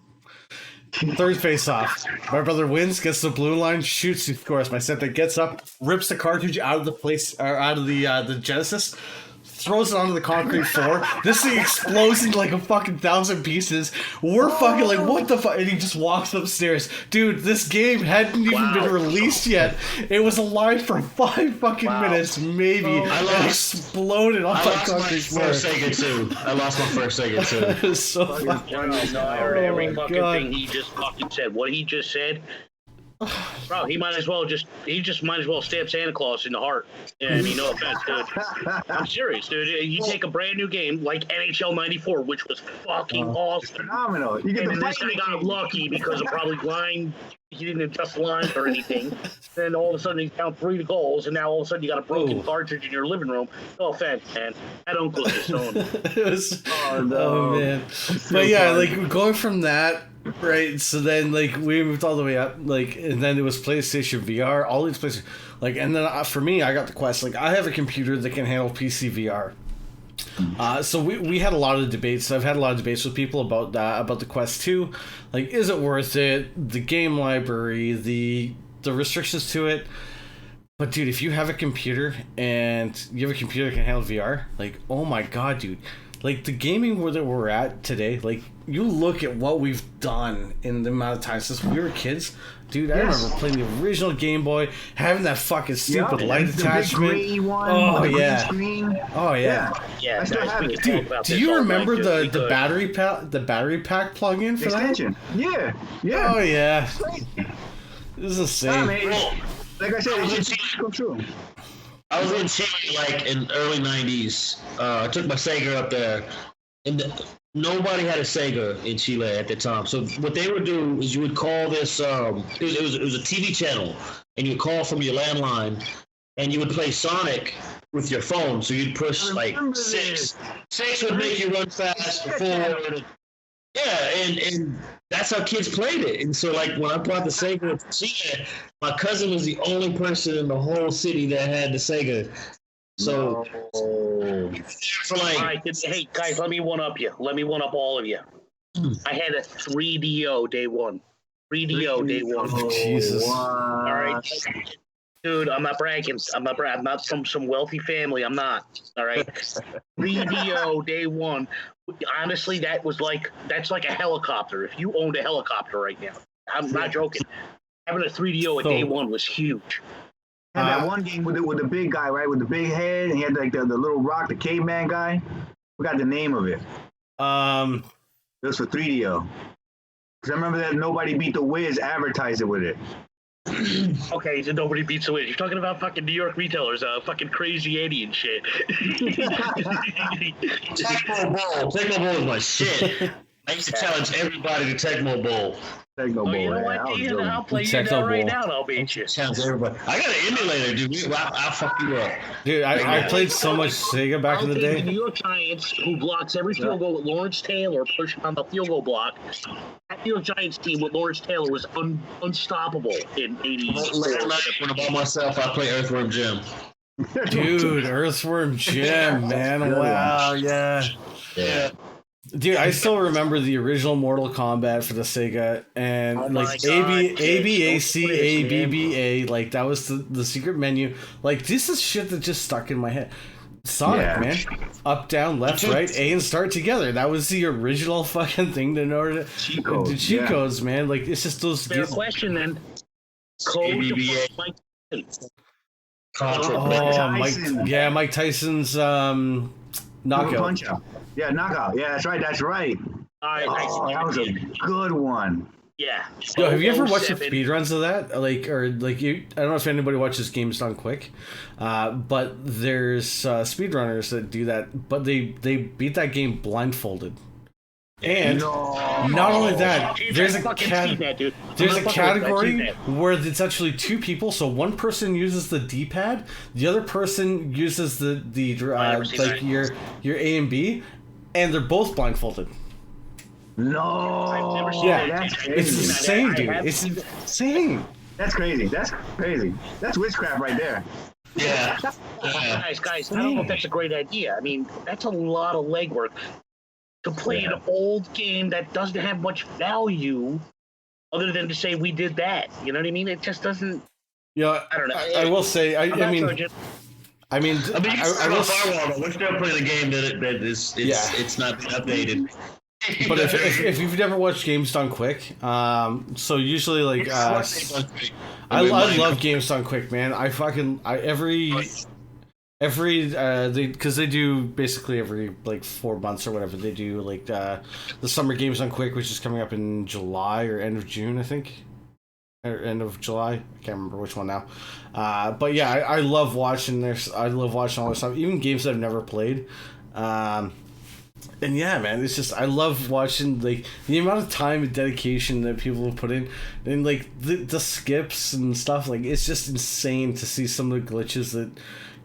Third face off. My brother wins, gets to the blue line, shoots, he scores. My stepdad gets up, rips the cartridge out of the Genesis, throws it onto the concrete floor. This thing explodes into like a fucking 1,000 pieces. We're fucking like, what the fuck? And he just walks upstairs. Dude, this game hadn't even been released yet. It was alive for 5 fucking minutes, maybe.
I
exploded on the concrete floor.
I lost my first Sega too.
It was so fucking...
I heard every fucking
God.
thing he just fucking said. What he just said, bro, he might as well stab Santa Claus in the heart. And no offense, dude. I'm serious, dude. You take a brand new game like NHL 94, which was fucking awesome.
Phenomenal. You get
And
the
this guy got lucky because of probably line. He didn't adjust lines or anything. Then all of a sudden he found 3 goals, and now all of a sudden you got a broken cartridge in your living room. No offense, man. That uncle's his own.
It was,
Oh, no.
oh man. But yeah, like going from that, right? So then like we moved all the way up, like, and then it was PlayStation VR, all these places, like, and then for me, I got the Quest. Like, I have a computer that can handle PC VR. So we had a lot of debates. I've had a lot of debates with people about the Quest 2. Like, is it worth it? The game library, the restrictions to it. But dude, if you have a computer and you have a computer that can handle VR, like, oh my God, dude. Like, the gaming that we're at today, like, you look at what we've done in the amount of time since we were kids. Dude, I remember playing the original Game Boy, having that fucking stupid light attachment.
Big one,
oh,
the
yeah.
Screen.
Oh, yeah.
Yeah,
I still
guys,
have
we
it.
can talk
Dude,
about
do
this
you
all
remember
night,
the battery pack plug-in for
Extension.
that?
Yeah.
Oh, yeah. This is insane.
Yeah, man, like I said, it's just come true.
I was in Chile like in early '90s. I took my Sega up there, and nobody had a Sega in Chile at the time. So what they would do is you would call this. It was a TV channel, and you would call from your landline, and you would play Sonic with your phone. So you'd push like 6. 6 would make you run fast, forward. Yeah, and that's how kids played it. And so, like, when I bought the Sega, my cousin was the only person in the whole city that had the Sega. So, for like,
All right, hey guys, let me one up you. Let me one up all of you. I had a 3DO day one. 3DO day one.
Oh, Jesus.
All right, dude, I'm not bragging. I'm not from some wealthy family. I'm not. All right, 3DO day one. Honestly, that's like a helicopter. If you owned a helicopter right now, I'm not joking. Having a 3DO at day one was huge.
And that one game with the big guy, right, with the big head, and he had like the little rock, the caveman guy. Forgot the name of it. It was for 3DO. Because I remember that Nobody Beat the Wiz advertised it with it.
Okay, so nobody beats the Wiz. You're talking about fucking New York retailers, fucking Crazy Eddie and shit.
Tecmo Bowl. Tecmo Bowl is my shit. I used to challenge everybody to Tecmo Bowl.
Tecmo Bowl.
You know what, Ian? I'll play you now right now, and I'll beat you.
Challenge everybody. I got an emulator, dude. I'll fuck you up.
Dude, I played so much Sega back in the day.
The New York Giants, who blocks every field goal with Lawrence Taylor pushing on the field goal block. That New York Giants team with Lawrence Taylor was unstoppable in '80s.
When I'm by myself, I play Earthworm Jim.
Dude, Earthworm Jim, man. Wow, yeah. Dude, I still remember the original Mortal Kombat for the Sega, and like ABBA, like that was the secret menu. Like this is shit that just stuck in my head. Sonic, man, up, down, left, right, A and start together. That was the original fucking thing in order to the cheat codes, man. Like it's just those.
Fair question then.
ABBA.
Mike Tyson's knockout.
Punch-Out. Yeah, knockout. Yeah, that's right. That's right.
That
was a good one.
Yeah.
Yo, have you ever watched the speedruns of that? I don't know if anybody watches Games Done Quick, but there's speedrunners that do that, but they beat that game blindfolded. And not only that, there's a category where it's actually two people. So one person uses the D-pad, the other person uses the like your A and B, and they're both blindfolded.
No,
I've never seen that.
It's insane, dude. It's insane.
That's crazy. That's witchcraft right there.
Yeah.
Guys, I don't know if that's a great idea. I mean, that's a lot of legwork to play an old game that doesn't have much value other than to say we did that. You know what I mean? It just doesn't.
Yeah, I don't know. I will say, I mean, we're still
playing a game that it's not updated.
But if you've never watched Games Done Quick, so usually like I love Games Done Quick, man. Because they do basically every like 4 months or whatever, they do like the Summer Games Done Quick, which is coming up in July or end of June, I think, or end of July. I can't remember which one now. But yeah, I love watching this. I love watching all this stuff, even games that I've never played. And yeah, man, it's just I love watching like the amount of time and dedication that people have put in, and like the skips and stuff. Like it's just insane to see some of the glitches that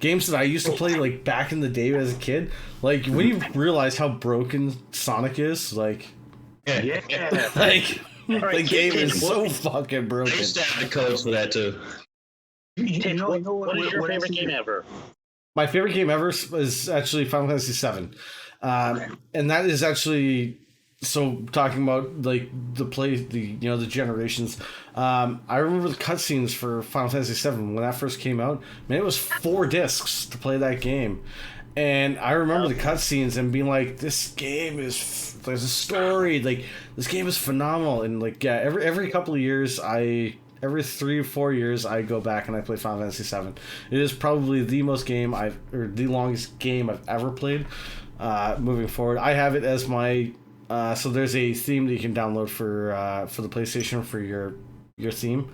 games that I used to play like back in the day as a kid. Like when you realize how broken Sonic is, like like the game is so fucking broken.
I used to have the codes for that too.
What is your favorite game ever?
My favorite game ever is actually Final Fantasy VII. And that is actually, so talking about like the generations. I remember the cutscenes for Final Fantasy VII when that first came out. Man, it was 4 discs to play that game, and I remember the cutscenes and being like, "This game is there's a story. Like this game is phenomenal." And like every couple of years, every 3 or 4 years, I go back and I play Final Fantasy VII. It is probably the longest game I've ever played. Moving forward, I have it as my so there's a theme that you can download for the PlayStation for your theme.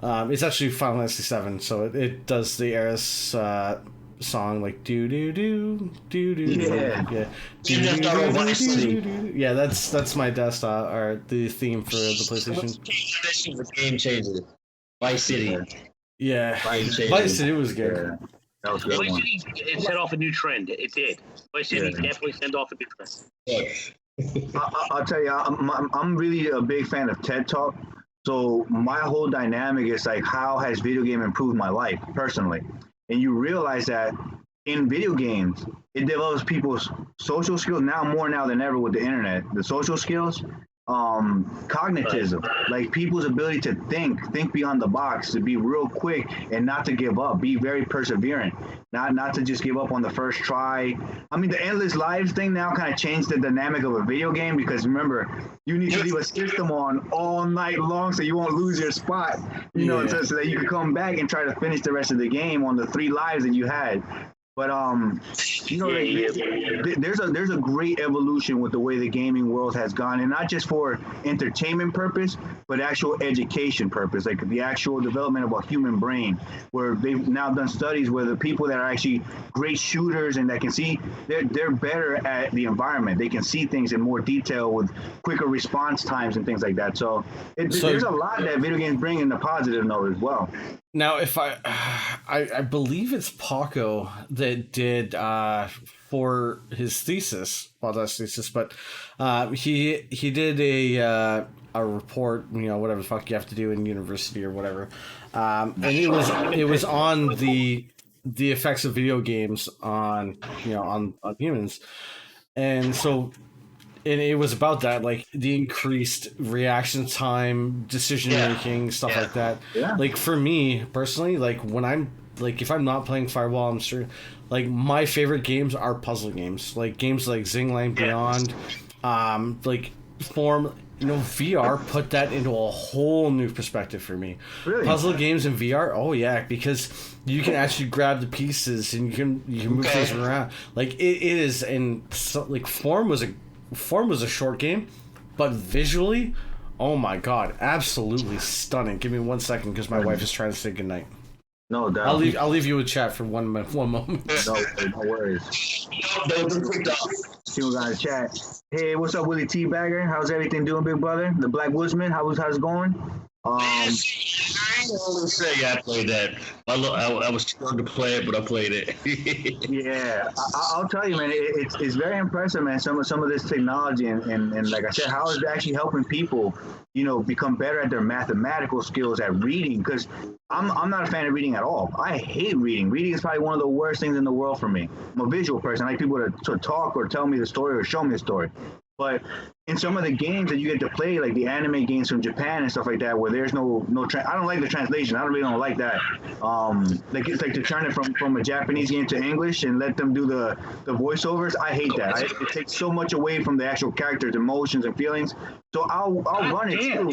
It's actually Final Fantasy VII, so it does the Eris song like do do do do do yeah. That's my desktop or the theme for the PlayStation.
Game changer. Vice City.
Yeah, Vice City was good.
That was a good one.
It set off a new trend. It did. Vice City definitely sent off a new trend.
Yeah.
I'll tell you, I'm really a big fan of TED Talk. So my whole dynamic is like, how has video game improved my life personally? And you realize that in video games, it develops people's social skills now more now than ever with the internet. The social skills, cognitism, like people's ability to think beyond the box, to be real quick and not to give up, be very perseverant, not to just give up on the first try. I mean, the endless lives thing now kind of changed the dynamic of a video game because remember, you need to leave a system on all night long so you won't lose your spot, you know, so that you can come back and try to finish the rest of the game on the 3 lives that you had. But you know, there's a great evolution with the way the gaming world has gone, and not just for entertainment purpose, but actual education purpose, like the actual development of a human brain, where they've now done studies where the people that are actually great shooters and that can see, they're better at the environment. They can see things in more detail with quicker response times and things like that. So there's a lot that video games bring in the positive note as well.
Now, if I believe it's Paco that did for his thesis, well, that's thesis, but he did a report, you know, whatever the fuck you have to do in university or whatever, and it was on the effects of video games on, you know, on humans, and so. And it was about that, like the increased reaction time, decision making, stuff like that. Yeah. Like for me personally, like when I'm like if I'm not playing Firewall, I'm sure like my favorite games are puzzle games, like games like Zingland Beyond, like Form. You know, VR put that into a whole new perspective for me. Really? Puzzle games in VR, oh yeah, because you can actually grab the pieces and you can move things around. Like it is, and so, like Form was a short game, but visually, oh my god, absolutely stunning. Give me 1 second because my wife is trying to say goodnight.
No doubt.
I'll leave you with chat for one moment.
No worries. See what's on the chat. Hey, what's up, Willie T Bagger? How's everything doing, big brother? The Black Woodsman, how's it going?
I don't say I played that. I was scared to play it, but I played it.
Yeah, I'll tell you, man, it's very impressive, man. Some of this technology and like I said, how is it actually helping people, you know, become better at their mathematical skills at reading? Because I'm not a fan of reading at all. I hate reading. Reading is probably one of the worst things in the world for me. I'm a visual person. I like people to talk or tell me the story or show me the story. But in some of the games that you get to play, like the anime games from Japan and stuff like that, where there's no I don't like the translation. I really don't like that. Like it's like to turn it from a Japanese game to English and let them do the voiceovers. I hate that. It takes so much away from the actual characters' emotions and feelings. So I'll run it too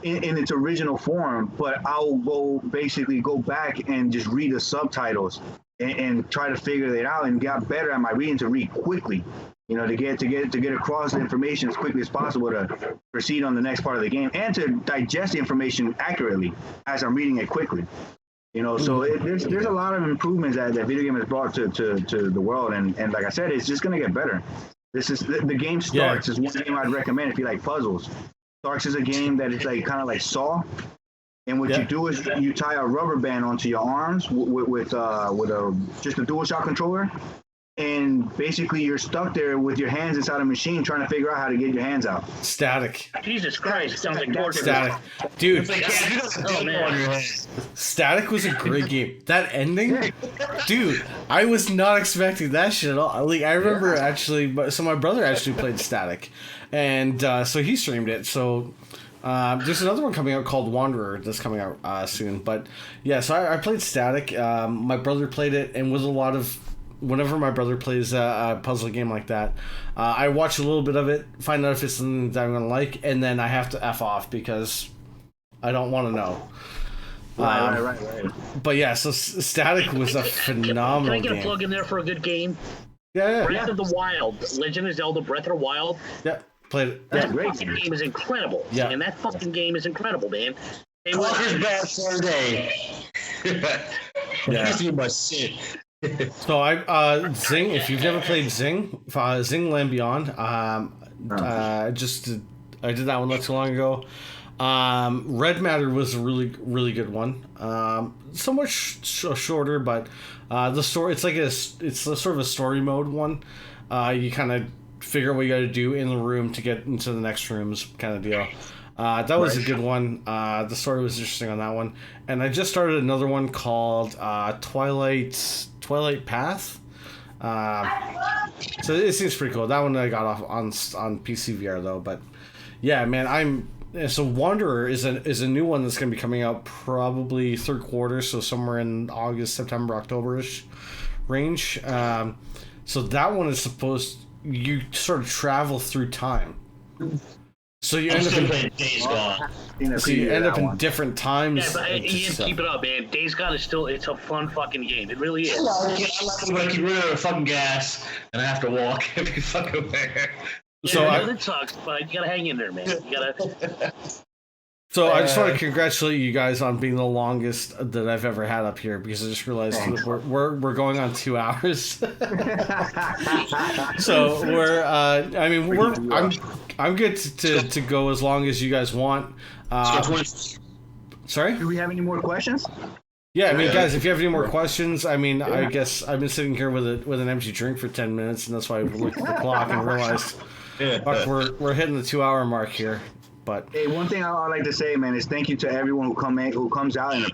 in its original form, but I'll basically go back and just read the subtitles and try to figure it out and get better at my reading to read quickly. You know, to get across the information as quickly as possible to proceed on the next part of the game and to digest the information accurately as I'm reading it quickly. You know, so there's a lot of improvements that video game has brought to the world, and like I said, it's just gonna get better. This is the game Starks is one game I'd recommend if you like puzzles. Starks is a game that is like kind of like Saw. And what you do is you tie a rubber band onto your arms with just a DualShock controller. And basically, you're stuck there with your hands inside a machine trying to figure out how to get your hands out.
Static.
Jesus Christ, sounds like torture.
Static. Dude.
Oh, man.
Static was a great game. That ending? Dude, I was not expecting that shit at all. Like, I remember actually, so my brother actually played Static. And so he streamed it. So there's another one coming out called Wanderer that's coming out soon. But yeah, so I played Static. My brother played it, and with a lot of... Whenever my brother plays a puzzle game like that, I watch a little bit of it, find out if it's something that I'm going to like, and then I have to F off because I don't want to know.
Right.
But yeah, so Static was a phenomenal game.
Can I get a plug in there for a good game?
Yeah.
Breath of the Wild. Legend of Zelda Breath of the Wild.
Yeah, played it.
That fucking game is incredible. Yeah. And that fucking game is incredible, man.
It was his bad Sunday. Used to be my shit.
So Zing, if you've never played Zing, Zingland Beyond, I did that one not too long ago. Red Matter was a really good one. Somewhat shorter, but the story, it's sort of a story mode one. You kind of figure out what you got to do in the room to get into the next rooms, kind of deal. That was a good one. The story was interesting on that one, and I just started another one called Twilight Path. So it seems pretty cool. That one I got off on PCVR though, but yeah, man, so Wanderer is a new one that's going to be coming out probably third quarter, so somewhere in August, September, October-ish range. So that one is you sort of travel through time. So you end up in different times.
Yeah, but Ian, keep it up, man. Days Gone it's a fun fucking game. It really is.
I like it when I keep running out of fucking gas and I have to walk every fucking where.
So
that sucks, but you gotta hang in there, man. You gotta.
So I just want to congratulate you guys on being the longest that I've ever had up here, because I just realized we're going on 2 hours. So I'm good to go as long as you guys want. Sorry?
Do we have any more questions?
Yeah, I mean, guys, if you have any more questions, I mean, I guess I've been sitting here with an empty drink for 10 minutes, and that's why I looked at the clock and realized, fuck, we're hitting the 2 hour mark here. But
hey, one thing I'd like to say, man, is thank you to everyone who comes out and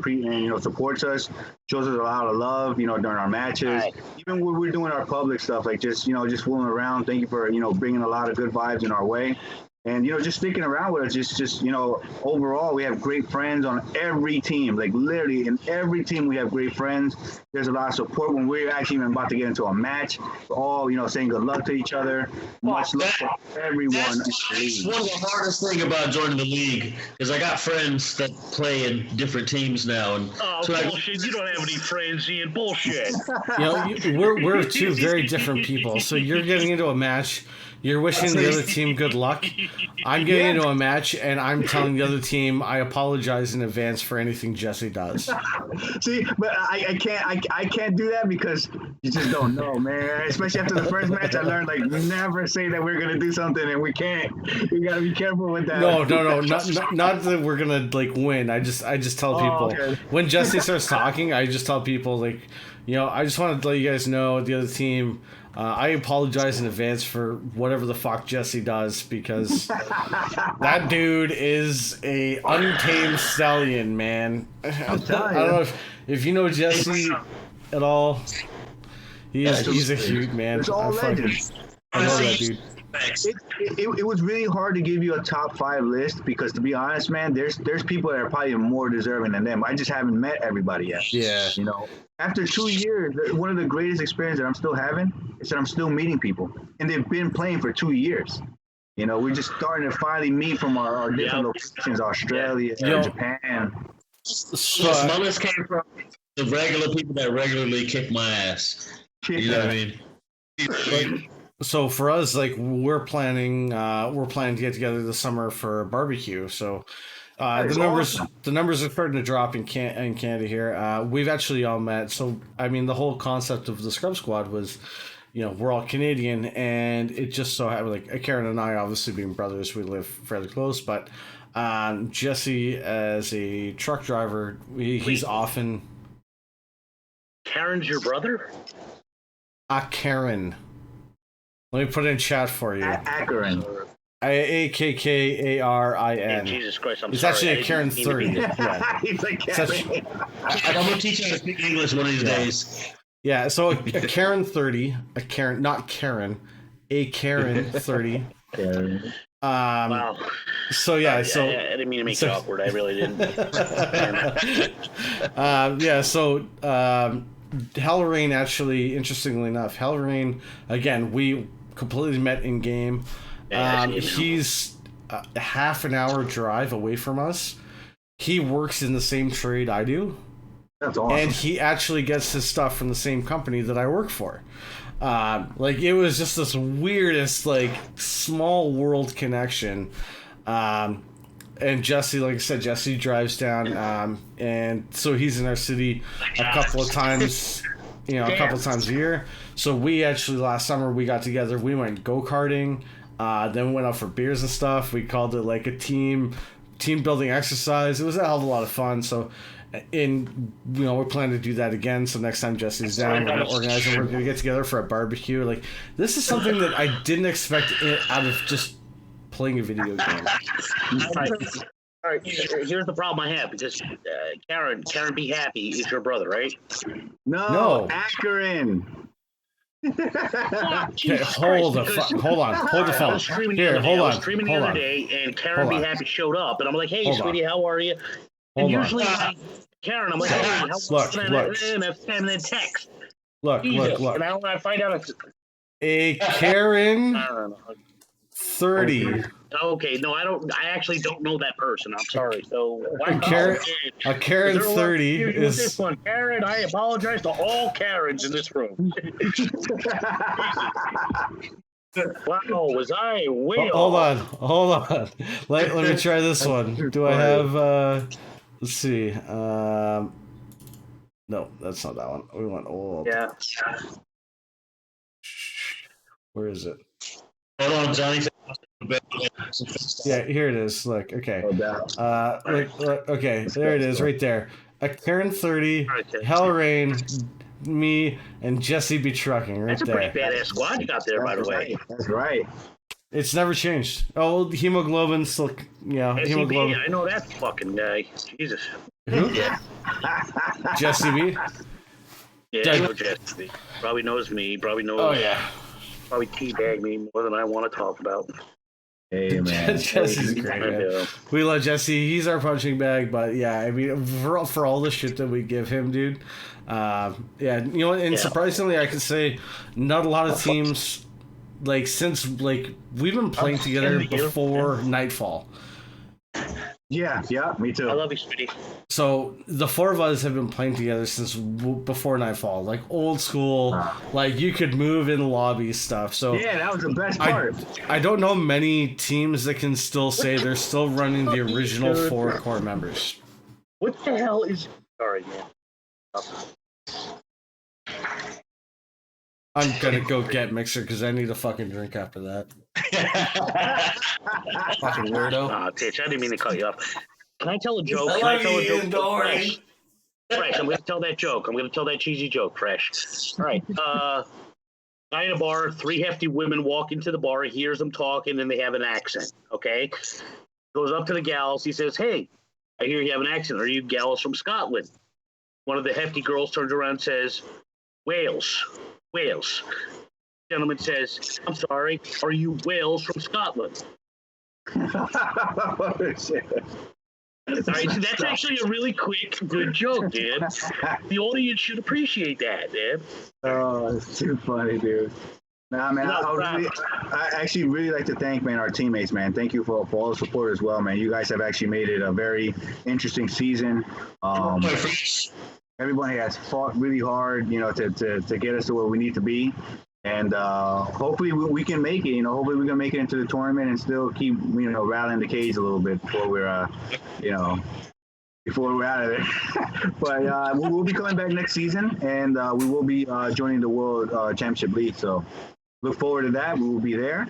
supports us, shows us a lot of love, during our matches. Right. Even when we're doing our public stuff, like just fooling around. Thank you for bringing a lot of good vibes in our way. And, just sticking around with us, just overall, we have great friends on every team. Like, literally, in every team, we have great friends. There's a lot of support when we're actually even about to get into a match. We're all, saying good luck to each other. Much love to everyone.
That's one of the hardest things about joining the league, because I got friends that play in different teams now. And
bullshit. You don't have any friends, Ian. Bullshit.
We're two very different people. So you're getting into a match. You're wishing the other team good luck. I'm getting into a match, and I'm telling the other team I apologize in advance for anything Jesse does.
See, but I can't do that because you just don't know, man. Especially after the first match, I learned never say that we're gonna do something and we can't. We gotta be careful with that.
No, not that we're gonna win. I just tell people when Jesse starts talking, I just tell people I just want to let you guys know the other team. I apologize in advance for whatever the fuck Jesse does, because that dude is a untamed stallion, man. I don't know if you know Jesse at all. He's a huge man.
It's all legends.
I love that dude.
It was really hard to give you a top 5 list because, to be honest, man, there's people that are probably more deserving than them. I just haven't met everybody yet.
Yeah.
After 2 years, one of the greatest experiences that I'm still having is that I'm still meeting people, and they've been playing for 2 years. We're just starting to finally meet from our different locations, Australia, Japan.
So smallest came from the regular people that regularly kick my ass. You know what I mean?
So for us, we're planning to get together this summer for a barbecue. So the numbers are starting to drop in Canada here. We've actually all met. So I mean, the whole concept of the Scrub Squad was, we're all Canadian, and it just so happened Karen and I, obviously being brothers, we live fairly close. But Jesse, as a truck driver, he's often.
Karen's your brother?
Karen. Let me put it in chat for you.
Akron.
Akkarin.
Jesus Christ, I'm
it's
sorry.
Actually a Karen 30. Yeah.
He's like Karen.
I'm going to teach you how to speak English one of these days.
Yeah, so a Karen 30, not Karen, a Karen 30.
Wow.
So yeah,
I didn't mean to make it awkward. I really didn't.
Hellrain, actually, interestingly enough, Hellrain, again, we completely met in game. He's a half an hour drive away from us. He works in the same trade I do.
That's awesome.
And he actually gets his stuff from the same company that I work for. It was just this weirdest, small world connection. And Jesse, like I said, Jesse drives down, and so he's in our city a couple of times a year. So we actually, last summer, we got together, we went go-karting, then we went out for beers and stuff. We called it a team building exercise. It was a hell of a lot of fun. So and we're planning to do that again. So next time Jesse's down, we're gonna organize and we're gonna get together for a barbecue. Like, this is something that I didn't expect out of just playing a video game.
All right, here's the problem I have, because Karen Be Happy is your brother, right?
No. Akron.
Okay, hold the phone. Here, hold on.
I was streaming the other day, and Karen Be Happy showed up, and I'm like, "Hey, sweetie, how are you?" And usually, Karen, I'm like, "Hey, how are you?" And I'm in text.
Look.
And I find out it's
a Karen 30.
Okay, no, I don't. I actually don't know that person. I'm sorry. So
a Karen 30 is
this one. Karen, I apologize to all Karens in this room. Wow, was I way off?
Hold on. Let me try this one. Do I have? Let's see. No, that's not that one. We went old.
Yeah.
Where is it?
Hold on, Johnny.
Yeah, here it is. Look, okay. Look, okay, there it is, right there. A Karen 30, Hellrain, me, and Jesse be trucking right
there. That's a pretty badass squad you got there, by the way.
That's right.
It's never changed. Oh, hemoglobin still, hemoglobin.
I know that fucking guy. Jesus.
Who? Jesse B?
Yeah, I know Jesse B. Probably knows me. Probably knows.
Oh, yeah.
Probably teabag me more than I want to talk about.
Hey, man.
Jesse's great, man. We love Jesse. He's our punching bag, but yeah, I mean, for all the shit that we give him, dude. Surprisingly, I can say not a lot of teams, since we've been playing together before Nightfall.
Yeah, me too.
I love you, sweetie.
So the four of us have been playing together since before Nightfall, like old school, like you could move in lobby stuff. So
yeah, that was the best part.
I don't know many teams that can still say they're still running the original 4 core members.
What the hell is? Sorry, man.
I'm gonna go get Mixer because I need a fucking drink after that. Fucking weirdo.
Titch, I didn't mean to cut you off. Can I tell a joke?
Fresh,
I'm going to tell that joke. I'm going to tell that cheesy joke, Fresh. All right. Guy in a bar, 3 hefty women walk into the bar, he hears them talking, and they have an accent, okay? Goes up to the gals. He says, "Hey, I hear you have an accent. Are you gals from Scotland?" One of the hefty girls turns around and says, Wales. Gentleman says, "I'm sorry, are you Wales from Scotland?" That's actually a really quick, good joke, dude. The audience should appreciate that, man.
Oh, it's too funny, dude. Nah, man, I actually really like to thank, man, our teammates, man. Thank you for all the support as well, man. You guys have actually made it a very interesting season. Everybody has fought really hard, to get us to where we need to be. And hopefully we can make it. Hopefully we can make it into the tournament and still keep, rattling the cage a little bit before we're, before we're out of there. But we'll be coming back next season, and we will be joining the World Championship League. So look forward to that. We will be there,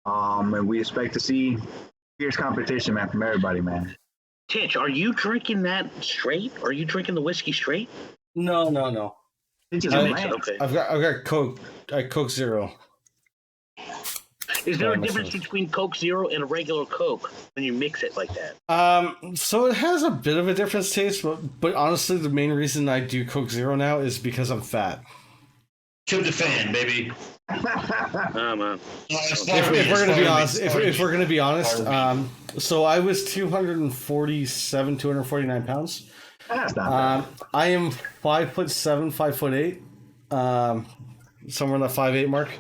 and we expect to see fierce competition, man, from everybody, man.
Titch, are you drinking that straight? Are you drinking the whiskey straight?
No.
Okay.
I've got Coke. Coke Zero.
Is there a difference between Coke Zero and a regular Coke when you mix it like that?
So it has a bit of a different taste, but honestly, the main reason I do Coke Zero now is because I'm fat.
Kill the fan, baby.
Man.
If we're gonna be honest, so I was 249 pounds.
That's not bad.
I am 5'7", 5'8", somewhere in the 5'8" mark.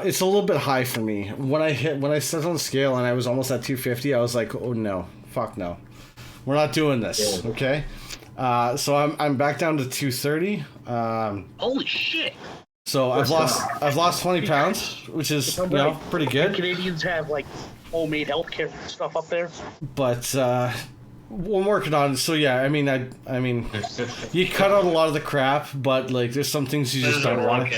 It's a little bit high for me. When I stepped on the scale and I was almost at 250, I was like, oh no, fuck no, we're not doing this, okay? So I'm back down to 230.
Holy shit!
So I've lost 20 pounds, which is pretty good.
Canadians have homemade healthcare stuff up there,
but we're working on it. So yeah, I mean, you cut out a lot of the crap, but there's some things you just don't want.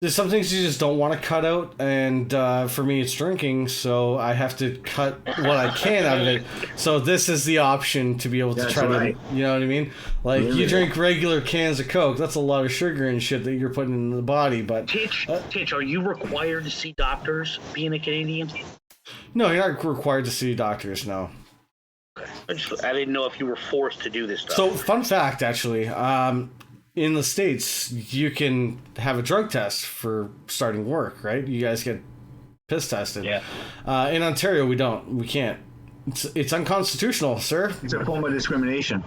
There's some things you just don't want to cut out, and for me, it's drinking, so I have to cut what I can out of it. So this is the option to be able to try to, you know what I mean? Like, you drink regular cans of Coke, that's a lot of sugar and shit that you're putting in the body, but...
Titch, are you required to see doctors being a Canadian?
No, you're not required to see doctors, no.
I didn't know if you were forced to do this stuff.
So, fun fact, actually, in the States, you can have a drug test for starting work, right? You guys get piss tested.
Yeah.
In Ontario, we don't. We can't. It's unconstitutional, sir.
It's a form of discrimination.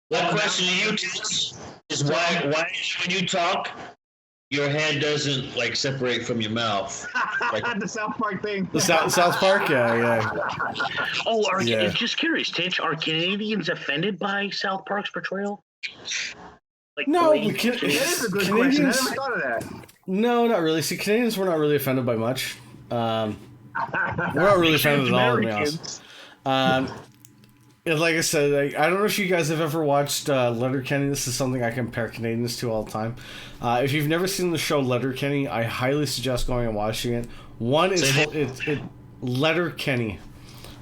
One question to you, Titch, is why when you talk, your head doesn't like separate from your mouth? Like
the South Park thing.
The South Park? Yeah.
Oh, just curious, Titch, are Canadians offended by South Park's portrayal? Like,
No,
That is a good question. I never thought of that.
No, not really. See, Canadians, we're not really offended by much. We're not really offended at all, to be honest. And like I said, I don't know if you guys have ever watched Letterkenny. This is something I compare Canadians to all the time. If you've never seen the show Letterkenny, I highly suggest going and watching it. One is Letterkenny.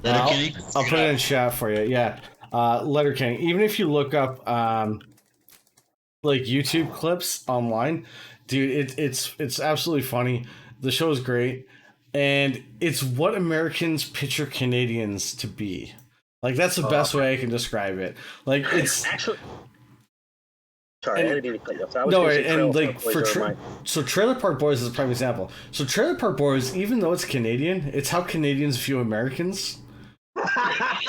I'll put it in chat for you. Yeah, Letterkenny. Even if you look up like YouTube clips online, dude, it's absolutely funny. The show is great, and it's what Americans picture Canadians to be. Like, that's the best way I can describe it. Like, it's
actually. Sorry, I didn't mean to cut you off.
No, and like so Trailer Park Boys is a prime example. So Trailer Park Boys, even though it's Canadian, it's how Canadians view Americans.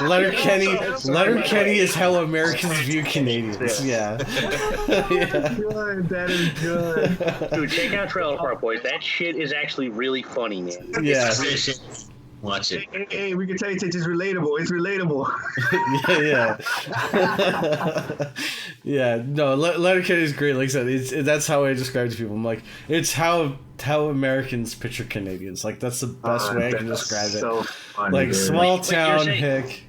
Letterkenny is how Americans view Canadians. Yeah.
Good, that is good.
Dude, check out Trailer Park Boys. That shit is actually really funny, man.
Yeah.
Watch it.
Hey, we can tell you it's relatable. It's relatable.
Yeah. No, Letterkenny is great. Like I said, that's how I describe it to people. I'm like, it's how Americans picture Canadians. Like, that's the best way I can describe it.
Funny,
like,
dude.
small town hick.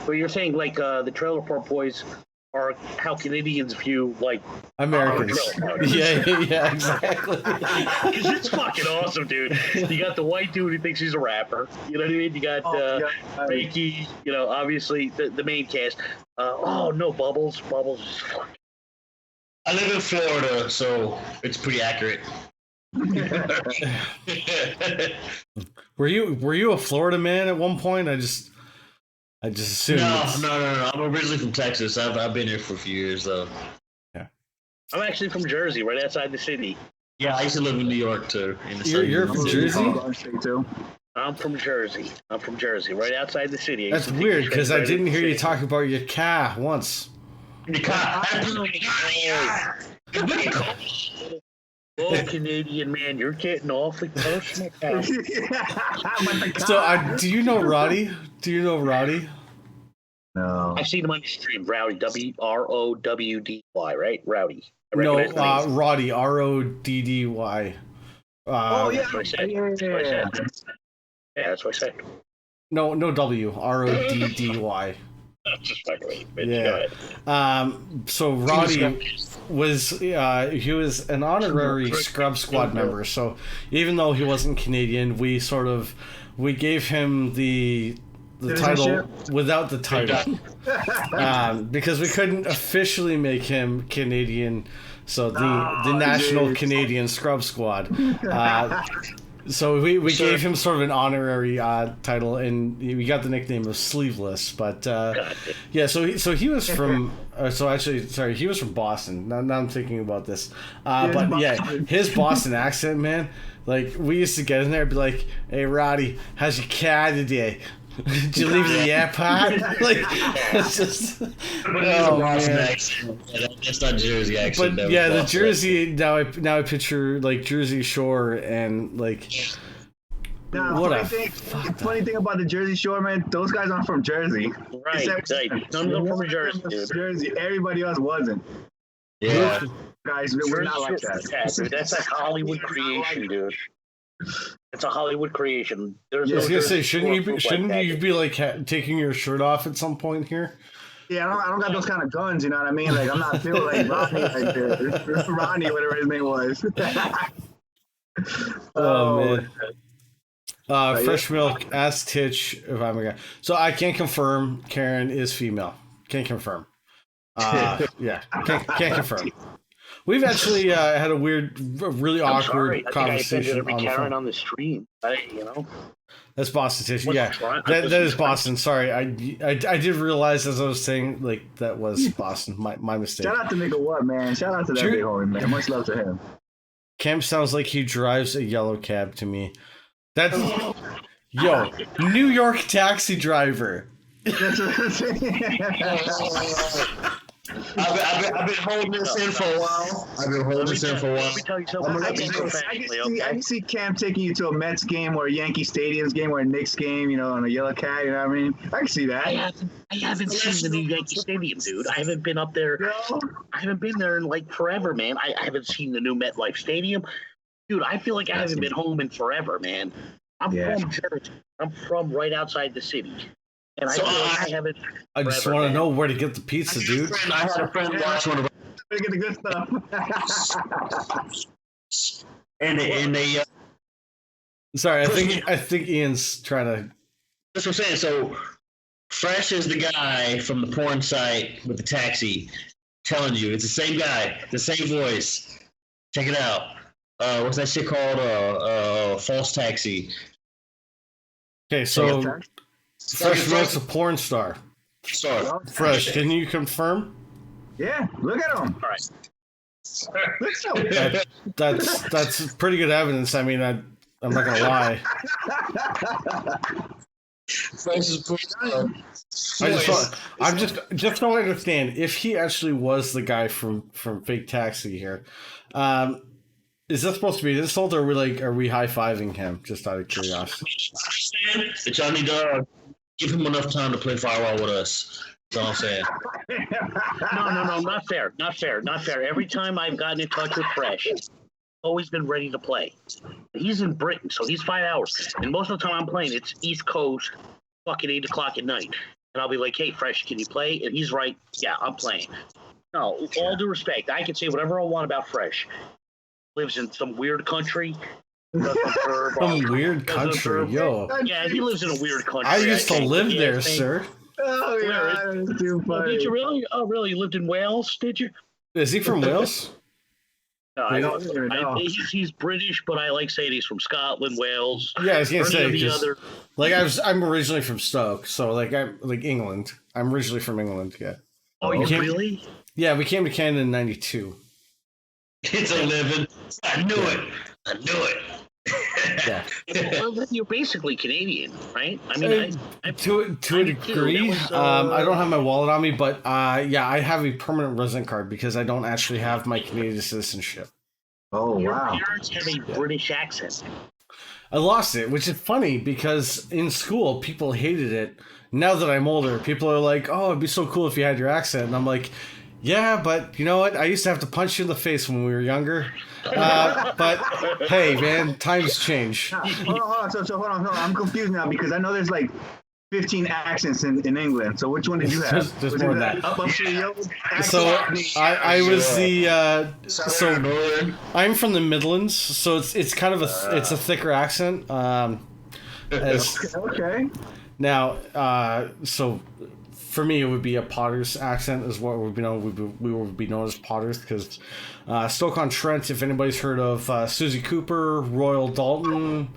But you're saying, like, the Trailer Park Boys are how Canadians view, like,
Americans. Yeah, exactly.
Because it's fucking awesome, dude. You got the white dude who thinks he's a rapper. You know what I mean? You got Reiki, you know, obviously the main cast. No, Bubbles. Bubbles is fucking...
I live in Florida, so it's pretty accurate.
Were you a Florida man at one point? I just assumed.
No. I'm originally from Texas. I've been here for a few years, though.
Yeah.
I'm actually from Jersey, right outside the city.
Yeah, I used to live in New York, too.
You're from Jersey?
I'm from Jersey. Right outside the city.
That's weird, because I didn't hear you talk about your car once.
Oh, Canadian man, you're getting awfully personal.
So, do you know Roddy?
No.
I've seen him on the stream. Rowdy, Rowdy, right? Rowdy.
No, Roddy, Roddy.
Yeah.
That's what I said.
Yeah,
that's what I said.
No, W, Roddy.
Just fucking wait, bitch.
Yeah.
Go ahead.
So Roddy was he was an honorary Scrub Squad member. So even though he wasn't Canadian, we gave him the title without the title, because we couldn't officially make him Canadian. So the National Canadian Scrub Squad. So we gave him sort of an honorary title, and we got the nickname of Sleeveless. But yeah, so he was from. He was from Boston. Now I'm thinking about this. But yeah, his Boston accent, man. Like, we used to get in there and be like, "Hey, Roddy, how's your car today? Did you leave the airport?" Like, it's just.
That's not Jersey accent.
But yeah, the Jersey. Now I picture like Jersey Shore and like.
Funny thing about the Jersey Shore, man, those guys aren't from Jersey.
Right. None of them from Jersey, dude.
Everybody else wasn't.
Yeah.
Guys, we're not like that.
Yeah, dude, that's a Hollywood creation, dude. It's a Hollywood creation. I was
gonna say, shouldn't you be like taking your shirt off at some point here?
Yeah, I don't got those kind of guns. You know what I mean? Like I'm not feeling like Rodney, like Rodney, whatever his name was.
Man. Fresh Milk asked Titch if I'm a guy. So I can't confirm Karen is female. Can't confirm. Yeah, can't confirm. We've actually had a really awkward conversation.
I think I Karen on the stream.
That's Boston Titch. Yeah, that is Boston. Sorry, I did realize as I was saying like that was Boston. My mistake.
Shout out to nigga what, man. Shout out to that big homie, man. Much love to him.
Cam sounds like he drives a yellow cab to me. That's New York taxi driver.
That's what I'm saying. I've been holding this in for a while.
Let me tell you something.
I can see Cam taking you to a Mets game or a Yankee Stadium's game or a Knicks game, on a yellow cat, you know what I mean? I can see that.
I haven't seen the new Yankee Stadium, dude. I haven't been up there. No. I haven't been there in like forever, man. I haven't seen the new MetLife Stadium. Dude, I feel like I haven't been home in forever, man. I'm from Jersey. I'm from right outside the city. And I haven't.
I just want to know where to get the pizza, dude.
I had a friend watch one of them.
Get the good stuff.
and they
Sorry, I think Ian's trying to.
That's what I'm saying. So, Fresh is the guy from the porn site with the taxi, telling you it's the same guy, the same voice. Check it out. What's that shit called? False Taxi.
Okay, so Fresh Milk's a porn star. Fresh, can you confirm?
Yeah, look at him.
All right.
That's pretty good evidence. I mean, I'm not gonna lie.
Fresh is pretty good.
I'm just don't understand if he actually was the guy from Fake Taxi here. Is that supposed to be an insult, or are we high fiving him? Just out of curiosity.
But y'all need to give him enough time to play Firewall with us. That's all I'm saying.
No, not fair. Every time I've gotten in touch with Fresh, he's always been ready to play. He's in Britain, so he's 5 hours. And most of the time I'm playing, it's East Coast, fucking 8 o'clock at night. And I'll be like, hey, Fresh, can you play? And he's right, yeah, I'm playing. No, all due respect, I can say whatever I want about Fresh. Lives in some weird country.
Some weird country, yo.
Yeah, he lives in a weird country.
I used to live there, sir.
Oh, yeah, that's too funny.
Oh, did you really? Oh, really? You lived in Wales, did you?
Is he from Wales?
I don't know. He's British, but I like saying he's from Scotland, Wales.
Yeah, I was gonna say, I'm originally from Stoke, so I'm England. I'm originally from England. Yeah.
Oh, you really?
Yeah, we came to Canada in '92.
It's 11. I knew it.
Yeah.
Well, you're basically Canadian, right? I mean,
to a degree. I don't have my wallet on me, but yeah, I have a permanent resident card because I don't actually have my Canadian citizenship.
Oh, wow.
Your parents have a British accent.
I lost it, which is funny because in school people hated it. Now that I'm older, people are like, "Oh, it'd be so cool if you had your accent," and I'm like, yeah, but you know what? I used to have to punch you in the face when we were younger. But hey, man, times change.
Hold on. So hold on. I'm confused now because I know there's like 15 accents in England. So which one did you have?
There's more than that. So I was I'm from the Midlands, so it's kind of it's a thicker accent.
Okay.
Now, so. For me, it would be a Potter's accent, is what we would be known as Potters, because Stoke-on-Trent, if anybody's heard of Susie Cooper, Royal Dalton,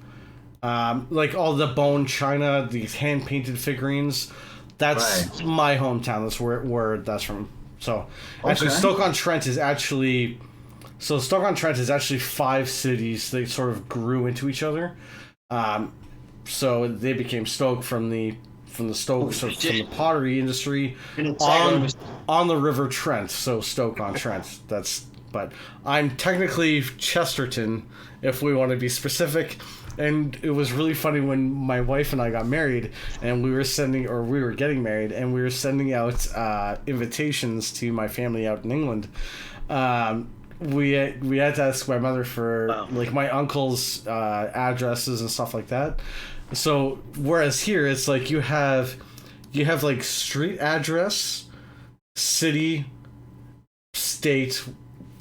like all the bone china, these hand-painted figurines, that's my hometown. That's where that's from. So, actually, Stoke-on-Trent is actually 5 cities that sort of grew into each other. So they became Stoke from the Stoke, so from the pottery industry on the River Trent, so Stoke-on-Trent. But I'm technically Chesterton, if we want to be specific. And it was really funny when my wife and I got married, and we were getting married, and we were sending out invitations to my family out in England. We had to ask my mother for my uncle's addresses and stuff like that. So whereas here it's like you have like street address, city, state,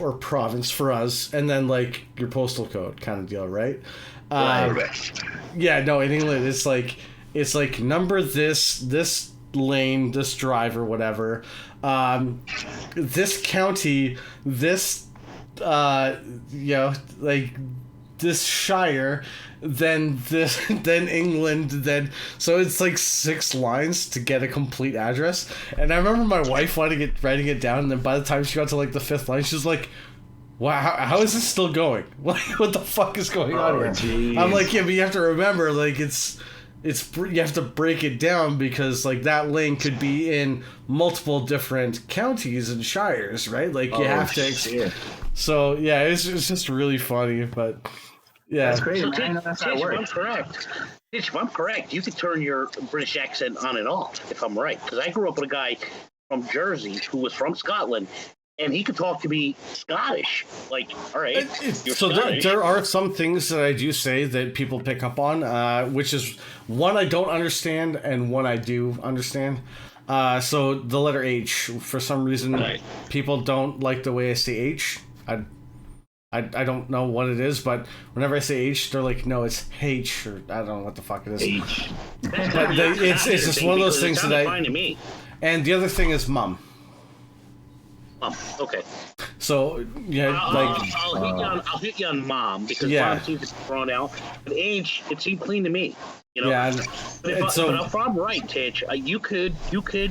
or province for us, and then like your postal code kind of deal, right? Yeah, no, in England it's like number this lane, this driver, whatever, this county, this like this shire, then this, then England, then, so it's like 6 lines to get a complete address. And I remember my wife writing it down, and then by the time she got to like the 5th line, she's like, wow, how is this still going? Like, what the fuck is going on here?
Geez.
I'm like, yeah, but you have to remember, like, it's you have to break it down, because like that lane could be in multiple different counties and shires, right? Like you have to. So yeah, it's just really funny, but yeah,
that's crazy.
So,
Man. That's how it works.
If I'm correct, you could turn your British accent on and off, if I'm right. Because I grew up with a guy from Jersey who was from Scotland, and he could talk to me Scottish. Like, all right,
so there are some things that I do say that people pick up on, which is one I don't understand and one I do understand. So the letter H, for some reason, people don't like the way I say H. I don't know what it is, but whenever I say H, they're like, no, it's H, or I don't know what the fuck it is.
H.
But it's just one of those things that
fine to me.
And the other thing is mum.
Okay.
So yeah,
I'll hit you on mom, because mom seems to be thrown out. But age, it seemed clean to me. You know.
Yeah.
But if I'm right, Titch, you could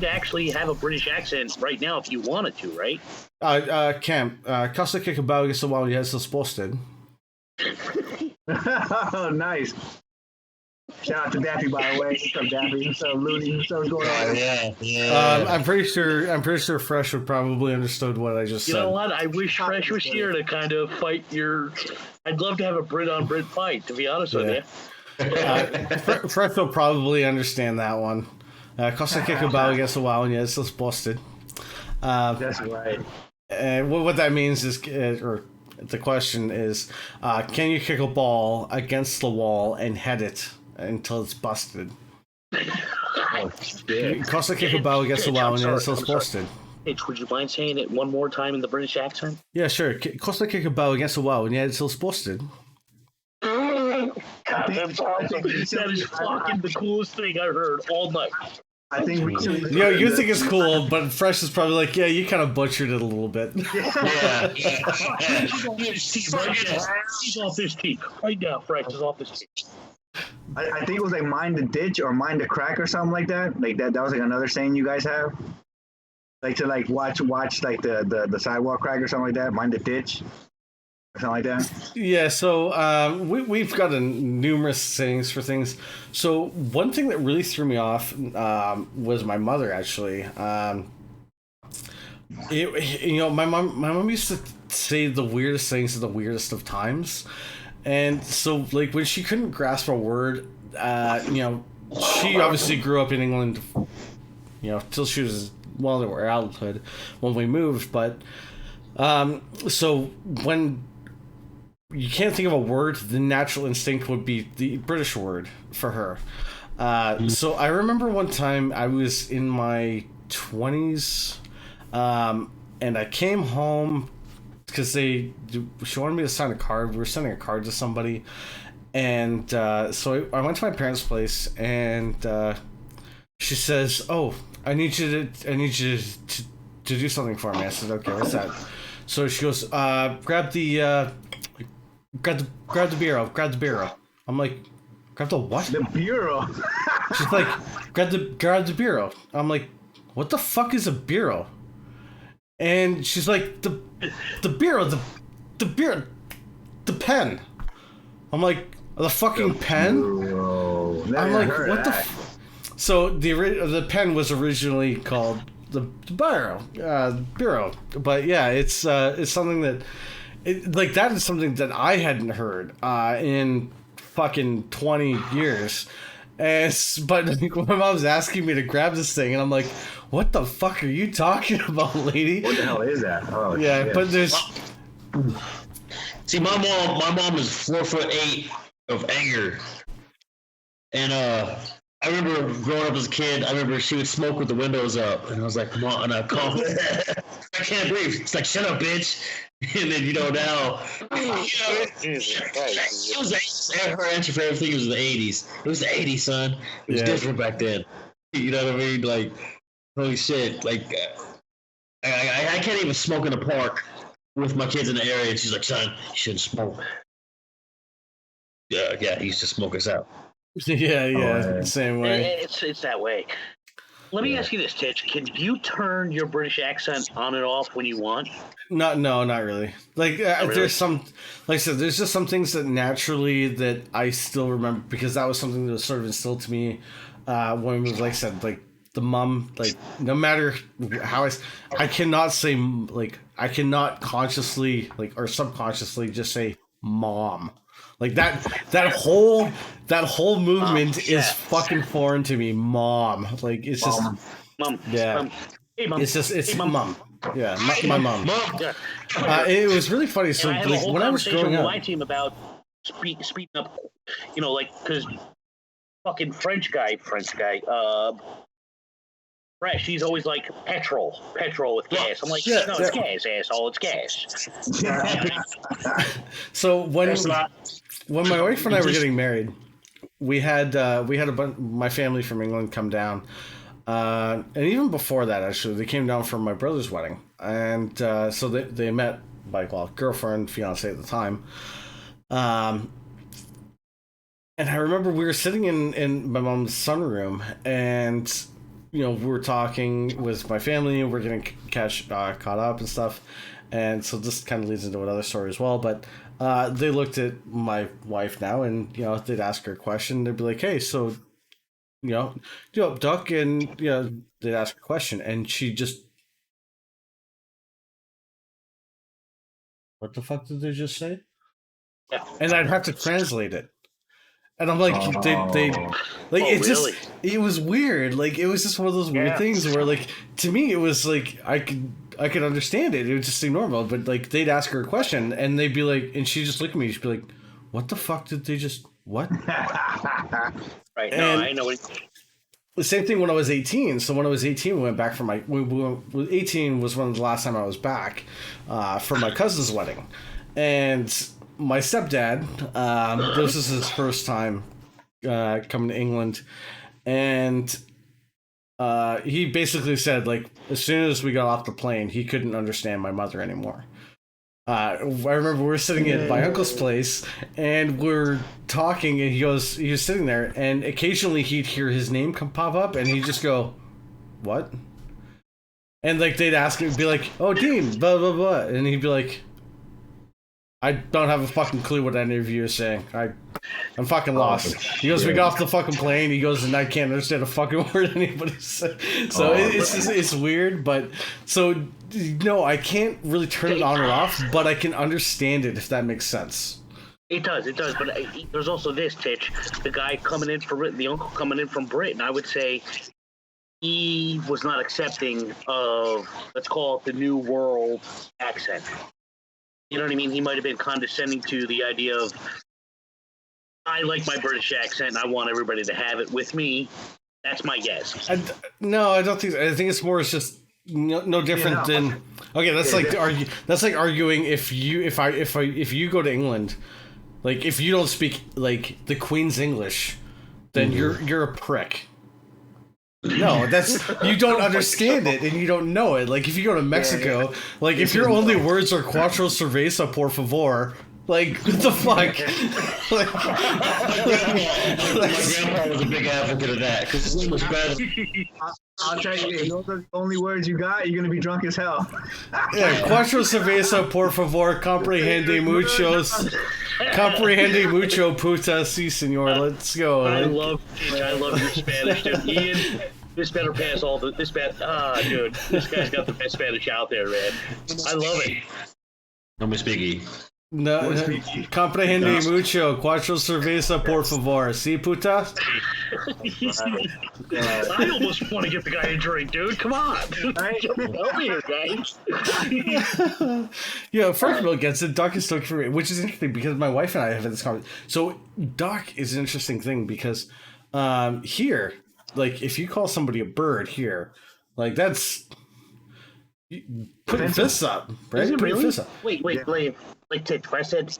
actually have a British accent right now if you wanted to, right?
Cam, kasta kikabauga sa wali has posted.
Oh, nice. Shout out to Daffy, by the way. What's up, Daffy? What's up, Looney? What's going on?
Yeah.
I'm pretty sure Fresh would probably understood what I just said.
You know what? I wish Fresh was here to kind of fight your. I'd love to have a Brit on Brit fight, to be honest with you.
Fresh will probably understand that one. Kasta kikabauga sa wali has posted.
That's right.
What that means is, or the question is, can you kick a ball against the wall and head it until it's busted? Costa kick a ball against the wall and until it's busted.
Titch, would you mind saying it one more time in the British accent?
Yeah, sure. Costa kick a ball against the wall and until it's busted.
God, that's awesome. That is fucking the coolest thing I've heard all night.
I think we should.
You think it's cool, but Fresh is probably like, yeah, you kind of butchered it a little bit.
Yeah.
He's off his tee. Right now, Fresh is off his tee.
I think it was like mind the ditch or mind the crack or something like that. Like that was like another saying you guys have. Like to like watch like the sidewalk crack or something like that. Mind the ditch. Or something like that.
Yeah, so we've got numerous sayings for things. So one thing that really threw me off was my mother, actually. My mom used to say the weirdest things at the weirdest of times. And so, like, when she couldn't grasp a word, she obviously grew up in England, till she was well into her adulthood when we moved. But so when you can't think of a word, the natural instinct would be the British word for her. So I remember one time I was in my 20s, and I came home because she wanted me to sign a card. We were sending a card to somebody, and so I went to my parents' place, and she says, "Oh, I need you to do something for me." I said, "Okay, what's that?" So she goes, "Grab the bureau." I'm like, "Grab the what?"
The bureau.
She's like, grab the bureau." I'm like, "What the fuck is a bureau?" And she's like, the bureau, the pen. I'm like, the fucking pen? I'm like, what the So the pen was originally called the bureau. But yeah, it's something that, that is something that I hadn't heard in fucking 20 years. But my mom's asking me to grab this thing, and I'm like, "What the fuck are you talking about, lady?"
What the hell is that? Oh,
yeah,
shit.
but there's.
See, my mom is 4'8" of anger, and I remember growing up as a kid. I remember she would smoke with the windows up, and I was like, "Come on!" And I called. I can't breathe. It's like, "Shut up, bitch!" And then now,
Jesus Christ.
it was her answer for everything was the '80s. It was the '80s, son. It was different back then. You know what I mean? Like, holy shit! Like, I can't even smoke in the park with my kids in the area. And she's like, "Son, you shouldn't smoke." Yeah, he used to smoke us out.
Yeah, same way.
It's that way. Let me ask you this, Titch. Can you turn your British accent on and off when you want?
No, not really. Like,
really?
There's some, like I said, there's just some things that naturally that I still remember because that was something that was sort of instilled to me when we moved. Like I said, like the mom, like no matter how I cannot say like I cannot consciously like or subconsciously just say mom. Like that whole movement is fucking foreign to me. Mom, like it's just
mom.
Yeah,
Hey, mom.
it's
hey,
mom. Yeah, my mom.
Yeah.
It was really funny. So
I had a
like
whole
when I was
conversation
growing
with
up,
my team about speeding up, like because fucking French guy, Fresh, he's always like petrol with gas. I'm like, no, it's gas, asshole, it's gas.
So when my wife and I were getting married, we had my family from England come down, and even before that, actually, they came down for my brother's wedding, and so they met girlfriend, fiance at the time, and I remember we were sitting in my mom's sunroom, and we were talking with my family, and we're getting caught up and stuff, and so this kind of leads into another story as well, but. They looked at my wife now, and they'd ask her a question. They'd be like, "Hey, so, Duck," and they'd ask her a question, and she just, "What the fuck did they just say?"
Yeah.
And I'd have to translate it, and I'm like, they like it's
really?
just it was weird. Like it was just one of those weird things where, like, to me, it was like I could understand it. It would just seem normal. But like they'd ask her a question and they'd be like, and she'd just look at me. She'd be like, "What the fuck did they just what?"
Right. No, I know it.
The same thing when I was 18. So when I was 18, we went back for 18 was one of the last time I was back for my cousin's wedding, and my stepdad. This is his first time coming to England, and. He basically said, like, as soon as we got off the plane, he couldn't understand my mother anymore. I remember we were sitting at my uncle's place, and we're talking, and he was sitting there, and occasionally he'd hear his name pop up, and he'd just go, "What?" And, like, they'd ask him, be like, "Oh, Dean, blah, blah, blah," and he'd be like, "I don't have a fucking clue what any of you are saying. I'm fucking lost." He goes, "We got off the fucking plane." He goes, "And I can't understand a fucking word anybody said." So it's weird, but so no, I can't really turn it on or off, but I can understand it if that makes sense.
It does. But there's also this, Titch. The guy coming in the uncle coming in from Britain, I would say he was not accepting of, let's call it, the New World accent. You know what I mean? He might have been condescending to the idea of, I like my British accent, and I want everybody to have it with me. That's my guess.
No, I don't think. I think it's more. It's just no different than. Okay, that's That's like arguing if you go to England, like if you don't speak like the Queen's English, then you're a prick. No, that's you don't understand it and you don't know it. Like if you go to Mexico, like if your only words are "Cuatro cerveza, por favor," like what the fuck?
My grandpa was a big advocate of that because his English better.
I'll tell you, if those are the only words you got, you're gonna be drunk as hell.
Yeah, "Cuatro cerveza, por favor, comprehende mucho, puta, sí, señor." Let's go.
I love your Spanish, dude. Ian, this better pass all the this bad. Dude, this guy's got the best Spanish out there, man. I love it.
No me speaky.
No, comprehende mucho, cuatro cerveza, por favor, sí, puta.
I almost want to get the guy a drink, dude. Come on, help me here, guys.
Yeah, Frank gets it. Doc is stoked for it, which is interesting because my wife and I have had this conversation. So Doc is an interesting thing because Here, like if you call somebody a bird here, like that's putting fists up, right?
Is it
Putting
really?
fists up.
Wait, like Titch, if I said,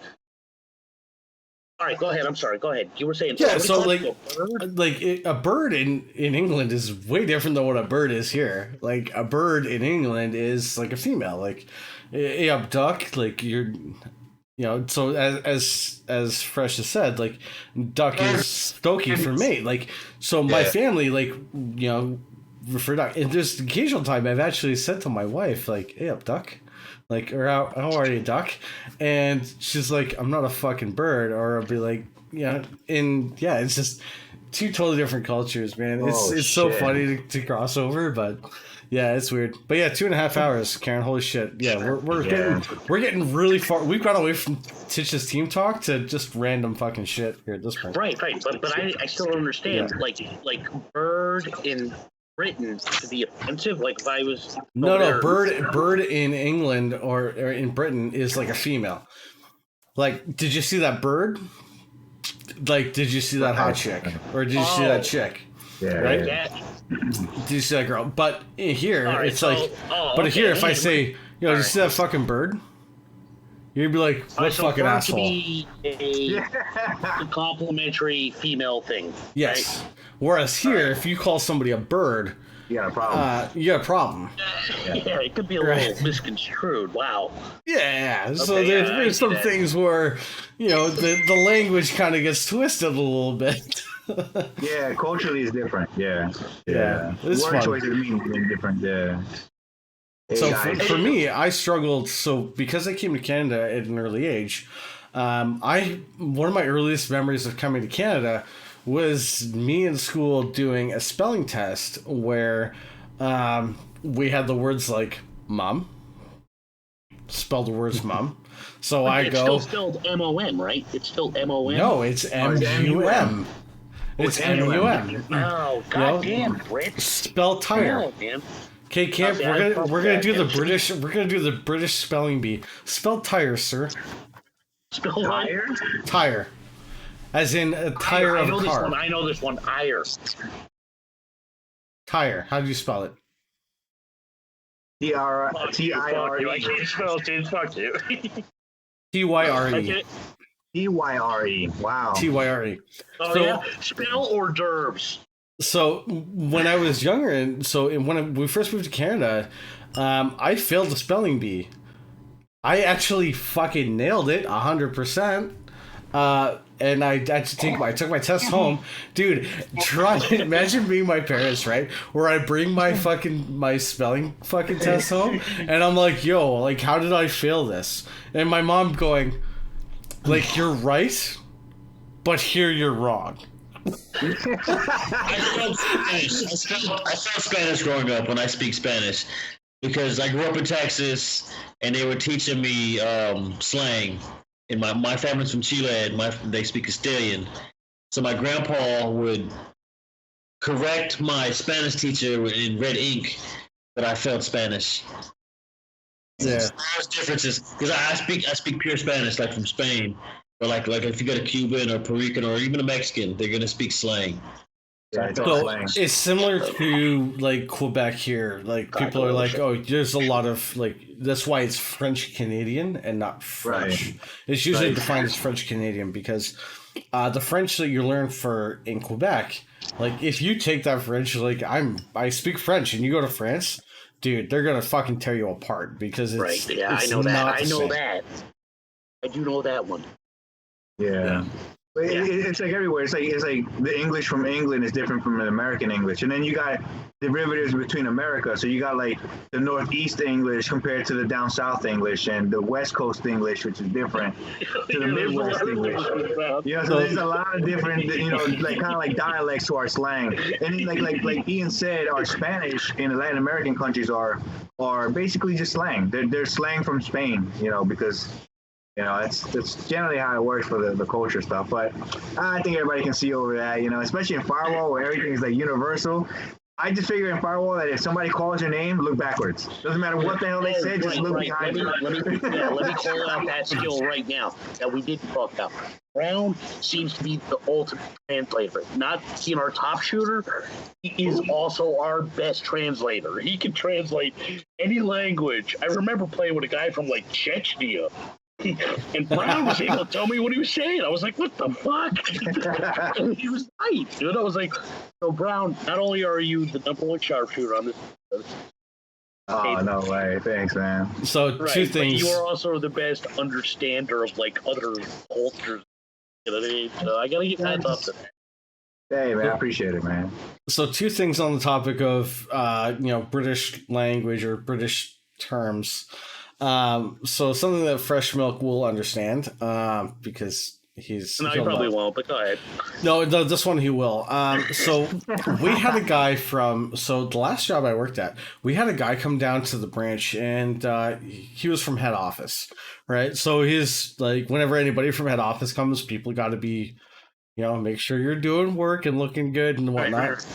all right, go ahead. I'm sorry. Go ahead. You were saying,
Yeah, so
somebody
like,
called you a bird?
a bird in England is way different than what a bird is here. Like a bird in England is like a female. Like, yeah, duck. Like you're, So as Fresh has said, like duck is Stokey for mate. Like so, my family, like refer duck. And there's occasional time I've actually said to my wife, like, "Hey, up, duck." Like, or how are you, duck? And she's like, I'm not a fucking bird. Or I'll be like, it's just two totally different cultures, man. It's so funny to cross over, but yeah, it's weird. But yeah, 2.5 hours, Karen. Holy shit. Yeah, we're getting really far. We've got away from Titch's team talk to just random fucking shit here at this point.
Right. But I still don't understand. Yeah. Like bird in Britain to be offensive. Like if I was
bird in England or in Britain is like a female. Like, did you see that bird? Like, did you see that hot chick? Or did you see that chick?
Yeah.
Right?
Yeah.
Did you see that girl? But here,
right,
it's like... But here, if I say, did you see that fucking bird? You'd be like, what fucking asshole? To be
a complimentary female thing.
Yes.
Right?
Whereas here, if you call somebody a bird...
You got a problem.
You got a problem.
Yeah, it could be a little misconstrued. Wow.
Yeah. Okay, so there's some things where, the language kind of gets twisted a little bit.
Yeah, culturally it's different. Yeah.
It's
Word
fun.
choices mean different. Yeah.
So for me, I struggled. So because I came to Canada at an early age, one of my earliest memories of coming to Canada was me in school doing a spelling test where we had the words like mom, spelled the words mom. So I go.
It's still spelled M-O-M, right? It's still M-O-M?
No, it's M-U-M. It's M-U-M.
Oh, goddamn, Brit.
Spell tire. Okay, Camp, we're gonna do the British spelling bee. Spell tire, sir.
Spell tire?
Tire. As in a tire of a car.
I know this one. Ire.
Tire. How do you spell it?
T-I-R-E.
I can't spell it. Fuck you.
T-Y-R-E.
T-Y-R-E. Wow.
T-Y-R-E.
Oh, yeah? Spell hors d'oeuvres.
So when I was younger, and when we first moved to Canada, I failed the spelling bee. I actually fucking nailed it 100%. And I took my test home, dude. Imagine being my parents, right? Where I bring my spelling fucking test home, and I'm like, yo, like, how did I fail this? And my mom going, like, you're right, but here you're wrong.
I spelled Spanish growing up when I speak Spanish because I grew up in Texas and they were teaching me slang. And my family's from Chile and they speak Castilian. So my grandpa would correct my Spanish teacher in red ink that I failed Spanish.
Yeah.
So there's differences because I speak pure Spanish like from Spain. Or like if you got a Cuban or Puerto Rican or even a Mexican, they're gonna speak slang.
Yeah,
so it's similar to like Quebec here. Like people are like, oh, there's a lot of like that's why it's French Canadian and not French. Right. It's usually defined as French Canadian because the French that you learn in Quebec, like if you take that French, like I speak French and you go to France, dude, they're gonna fucking tear you apart because it's
right. Yeah,
it's
I know that. I know
same.
that. I do know that one.
Yeah. But it's like everywhere. It's like the English from England is different from the American English, and then you got derivatives between America. So you got like the Northeast English compared to the down South English, and the West Coast English, which is different to the Midwest English. So there's a lot of different, like kind of like dialects to our slang. And like Ian said, our Spanish in the Latin American countries are basically just slang. They're slang from Spain, because. It's generally how it works for the culture stuff, but I think everybody can see over that, especially in firewall where everything is like universal. I just figure in firewall that if somebody calls your name, look backwards. Doesn't matter what the hell they said, just look behind you.
Let me call out that skill right now that we didn't talk about. Brown seems to be the ultimate translator. Not being our top shooter, he is also our best translator. He can translate any language. I remember playing with a guy from like Chechnya. And Brown was able to tell me what he was saying. I was like, what the fuck? And he was right, dude. I was like, so Brown, not only are you the number one sharpshooter on this.
Oh, no way. Thanks, man.
So two things.
But you are also the best understander of like other cultures. You know what I mean? So I gotta give that up to that.
Hey, man, I appreciate it, man.
So two things on the topic of British language or British terms. So something that Fresh Milk will understand, because he's...
No, he probably won't, but go ahead.
No, this one he will. So we had a guy the last job I worked at, we had a guy come down to the branch, and he was from head office, right? So he's like, whenever anybody from head office comes, people got to be, make sure you're doing work and looking good and whatnot.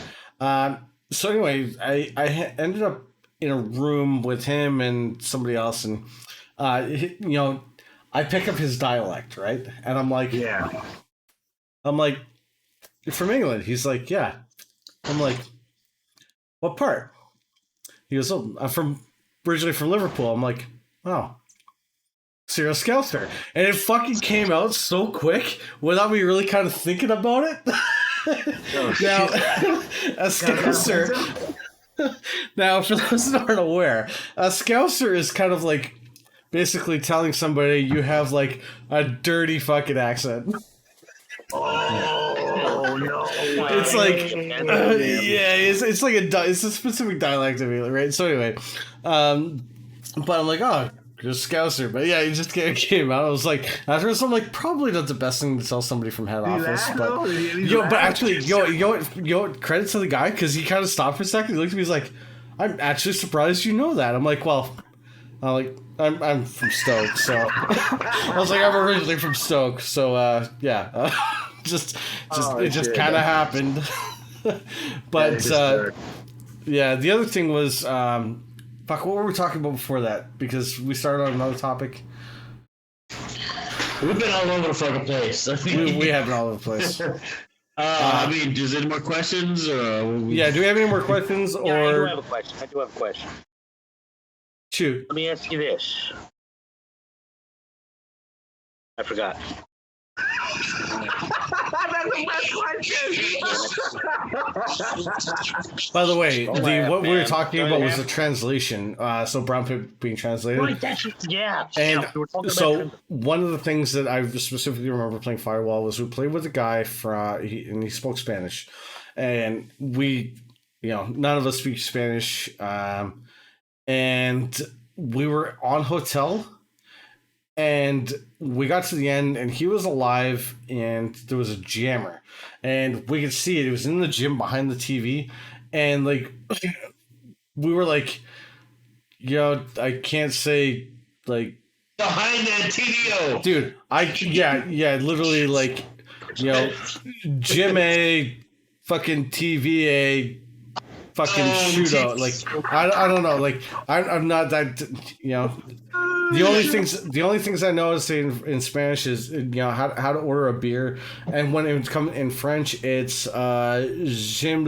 So anyway, I ended up in a room with him and somebody else, and I pick up his dialect, right? And I'm like,
yeah.
I'm like, you're from England? He's like, yeah. I'm like, what part? He goes, oh, I'm originally from Liverpool. I'm like, oh, so you're a Scouser. And it fucking came out so quick without me really kind of thinking about it. Now, a Scouser... Now, for those that aren't aware, a Scouser is kind of like basically telling somebody you have like a dirty fucking accent.
Oh no!
It's like, it's like it's a specific dialect of it, right? So anyway, but I'm like, oh, you're a Scouser, but yeah, it just came out. I was like, afterwards, I'm like, probably not the best thing to tell somebody from head office, but but actually, credit to the guy, because he kind of stopped for a second. He looked at me, he's like, I'm actually surprised you know that. I'm like, well, I'm from Stoke, so I was like, I'm originally from Stoke, so yeah, just it just kind of happened. But yeah, the other thing was. Fuck, what were we talking about before that? Because we started on another topic.
We've been all over the fucking place.
We have been all over the place.
I mean, is there any more questions?
Yeah, do we have any more questions?
Yeah, I do have a question.
Shoot.
Let me ask you this. I forgot.
By the way, what we were talking about was the translation. So brown being translated.
Right, yeah.
And so one of the things that I specifically remember playing Firewall was we played with a guy and he spoke Spanish, and we, none of us speak Spanish, and we were on hotel. And we got to the end, and he was alive, and there was a jammer, and we could see it. It was in the gym behind the TV, and like we were like, I can't say like
behind that TVO,
dude. Literally like gym A, fucking TV A. Fucking shootout, like I don't know, like I'm not that, The only things I know is in Spanish is how to order a beer, and when it comes in French, it's I don't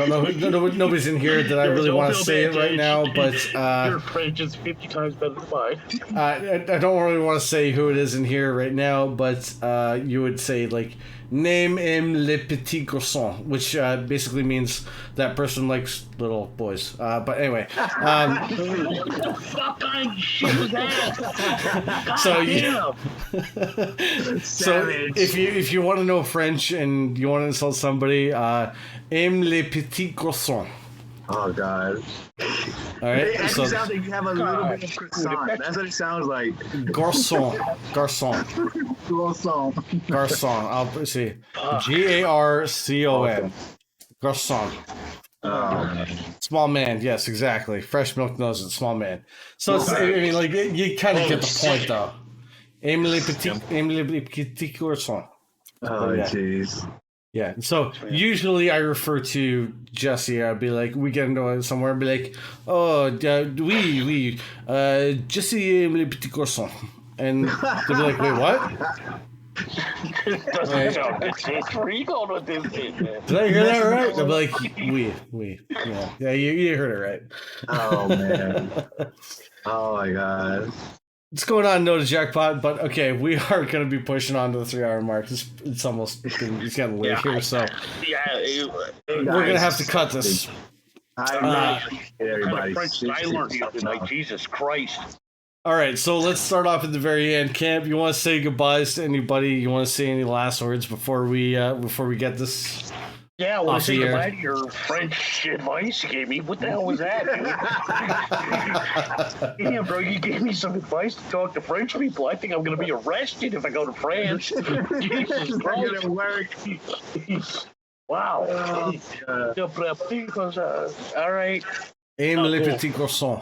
know. Nobody's in here that I really want to say it right now, but
your French is 50 times better than mine.
I don't really want to say who it is in here right now, but you would say like name le petit garçon, which basically means that person likes little boys. But anyway,
what kind of shit was that?
So if you want to know French and you want to insult somebody, aime le petit garçon.
Oh God!
All right,
it actually sounds like you have a little bit of croissant. That's what it sounds like.
Garçon. I'll see. Garcon. Garçon. Small man. Yes, exactly. Fresh Milk knows it. Small man. So it's, I mean, like you kind of get the point, though. Aime le petit garçon.
Oh, jeez.
Yeah. So usually I refer to Jesse. I'd be like, we get into somewhere and be like, oh, oui, Jesse le petit courson. And they'd be like, wait, what?
Doesn't sound good. Where are you going with this shit, man?
Did I hear that right? I'd be like, we. Yeah, you heard it right.
Oh, man. Oh, my God.
What's going on, No to Jackpot? But okay, we are going to be pushing on to the 3-hour mark. It's almost it's getting late here, so we're going to have to cut this.
I really everybody.
French I learned the other night. Jesus Christ.
All right, so let's start off at the very end. Camp, you want to say goodbyes to anybody? You want to say any last words before we get this?
Yeah, I want to say goodbye to your French advice you gave me. What the hell was that, dude? Damn, bro, you gave me some advice to talk to French people. I think I'm going to be arrested if I go to France. Jesus Christ.
Work.
Wow. All right.
Aime le petit courson.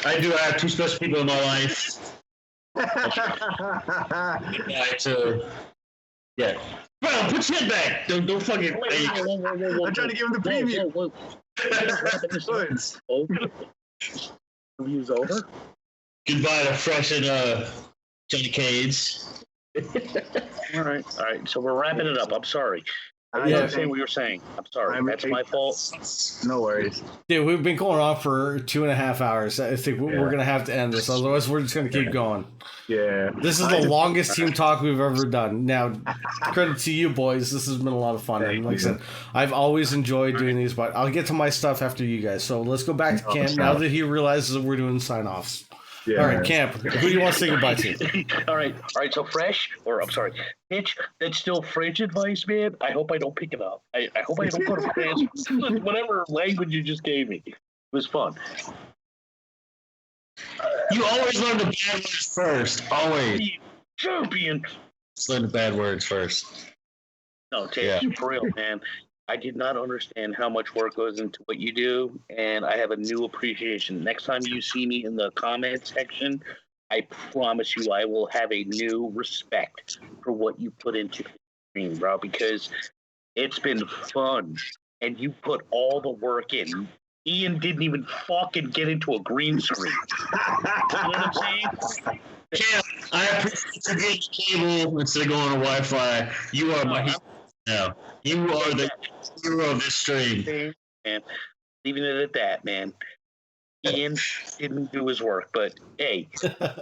I do have two special people in my life. Yeah. Bro, put your head back. Don't fucking.
I'm trying to give him the preview.
Review's over.
Goodbye to Fresh and Johnny Cades.
All right. So we're wrapping it up. I'm sorry. I didn't say what you were saying. I'm sorry. That's my fault.
No worries.
Dude, we've been going on for 2.5 hours. I think we're going to have to end this. Otherwise, we're just going to keep going.
Yeah.
This is the longest team talk we've ever done. Now, credit to you boys. This has been a lot of fun. And like I said, I've always enjoyed doing these, but I'll get to my stuff after you guys. So let's go back to Camp now that he realizes that we're doing sign-offs. Yeah, all right, Camp, who do you want to say goodbye to?
All right, so Titch, that's still French advice, man. I hope I don't pick it up. I hope I don't go to France. Whatever language you just gave me. It was fun.
You always learn the bad words first. Always.
Champion.
Just learn the bad words first.
No, Titch, for real, man. I did not understand how much work goes into what you do, and I have a new appreciation. Next time you see me in the comment section, I promise you I will have a new respect for what you put into the stream, bro, because it's been fun, and you put all the work in. Ian didn't even fucking get into a green screen. You know what I'm saying?
Yeah, I appreciate you getting cable instead of going to Wi-Fi. You are my... No, you are the hero of this stream.
Man, leaving it at that, man. Ian didn't do his work, but hey,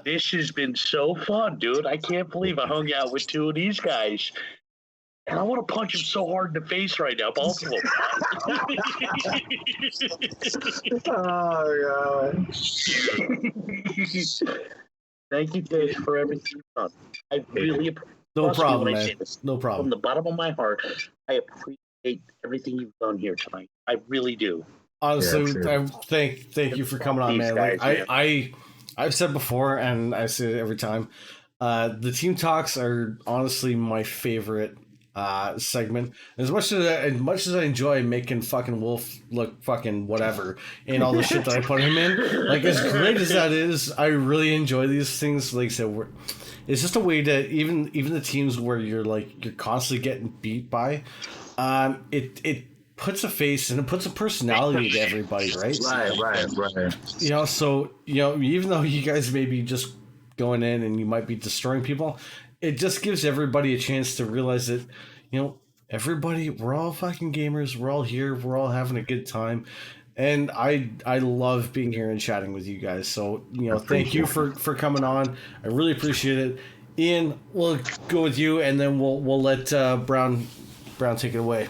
this has been so fun, dude. I can't believe I hung out with two of these guys. And I want to punch him so hard in the face right now, both of them.
Oh, God.
Thank you, Dave, for everything you've done. I really appreciate it.
No problem, man. No problem.
From the bottom of my heart, I appreciate everything you've done here tonight. I really do.
Honestly, I thank you for coming on, man. Like, I've said before, and I say it every time. The team talks are honestly my favorite segment. As much as I enjoy making fucking Wolf look fucking whatever and all the shit that I put him in, like as great as that is, I really enjoy these things. Like I said, it's just a way to even the teams where you're constantly getting beat by, it puts a face and it puts a personality to everybody, right?
Right.
You know, so even though you guys may be just going in and you might be destroying people, it just gives everybody a chance to realize that, everybody, we're all fucking gamers. We're all here. We're all having a good time. And I love being here and chatting with you guys. So, thank you for coming on. I really appreciate it. Ian, we'll go with you, and then we'll let Brown take it away.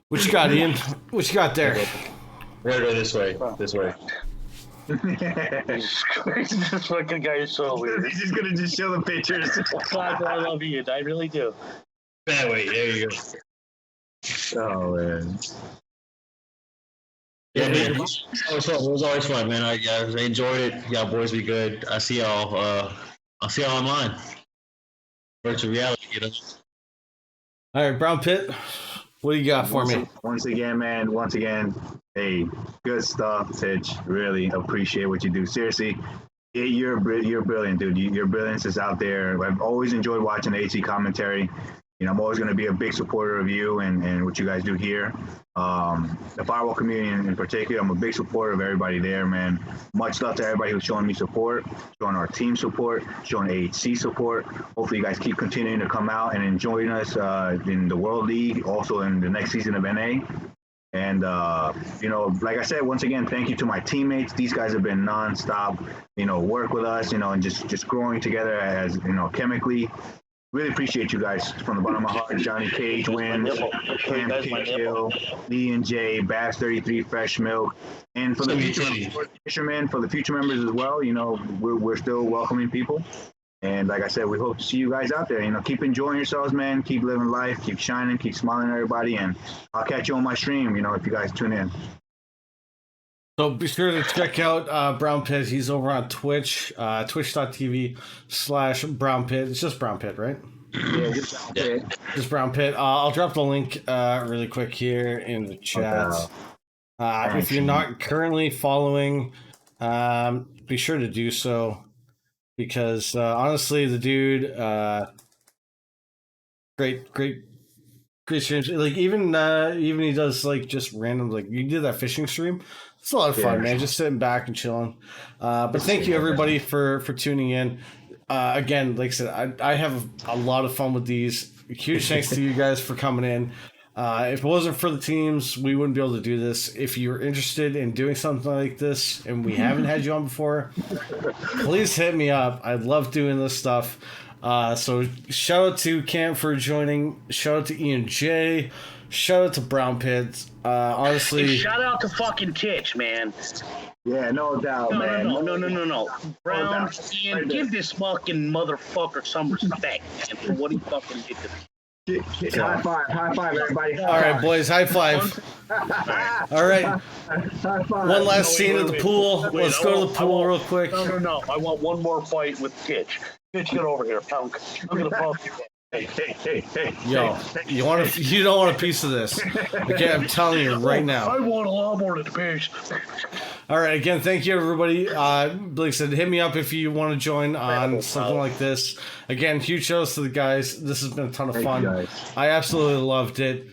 What you got, Ian? What you got there?
We're going this way. This way.
This fucking guy is so weird.
He's just gonna show the pictures.
God, I love you. I really do.
That way. There you go.
Oh, man.
Yeah, man. It was always fun, man. I enjoyed it. Y'all boys be good. I'll see y'all online. Virtual reality,
All right, Brown Pit, what do you got for me?
Once again, hey, good stuff, Titch. Really appreciate what you do. Seriously, You're brilliant, dude. Your brilliance is out there. I've always enjoyed watching the HC commentary. I'm always going to be a big supporter of you and what you guys do here. The firewall community in particular, I'm a big supporter of everybody there, man. Much love to everybody who's showing me support, showing our team support, showing AHC support. Hopefully you guys keep continuing to come out and enjoying us in the World League, also in the next season of NA. And, like I said, once again, thank you to my teammates. These guys have been nonstop, work with us, and just growing together as, chemically. Really appreciate you guys from the bottom of my heart. Johnny Cage wins, Cam Kill, Lee and Jay, Bass 33, Fresh Milk, and for the future fishermen, for the future members as well. We're still welcoming people, and like I said, we hope to see you guys out there. Keep enjoying yourselves, man. Keep living life, keep shining, keep smiling at everybody, and I'll catch you on my stream. If you guys tune in.
So be sure to check out Brown Pit. He's over on Twitch, twitch.tv/Brown Pit. It's just Brown Pit, right?
Yeah, just Brown Pit.
Just Brown Pit. I'll drop the link really quick here in the chat. If you're not currently following, be sure to do so, because honestly, the dude, great streams. Like even he does like just random, like you did that fishing stream. It's a lot of fun, man. Just sitting back and chilling. But thank you everybody for tuning in. Again, like I said, I have a lot of fun with these. Huge thanks to you guys for coming in. If it wasn't for the teams, we wouldn't be able to do this. If you're interested in doing something like this and we haven't had you on before, please hit me up. I love doing this stuff. So shout out to Cam for joining. Shout out to Ian J. Shout out to Brown Pit. Honestly,
Hey, shout out to fucking Titch, man.
Yeah, no doubt, man.
No. Brown, Ian, give this fucking motherfucker some respect, man, for what he fucking did to me.
High five, everybody.
all right, boys, high five. All right,
High five.
one last scene at the pool. Let's go to the pool real quick.
No. I want one more fight with Titch. Titch, get over here, punk. I'm gonna bump you.
Hey.
Yo, you don't want a piece of this. Okay, I'm telling you right now.
I want a lot more than the piece.
All right, again, thank you, everybody. Like I said, hit me up if you want to join on something like this. Again, huge shows to the guys. This has been a ton of fun. I absolutely loved it.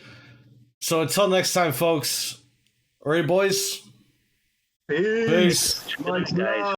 So until next time, folks. All right, boys.
Peace.
Good night, guys.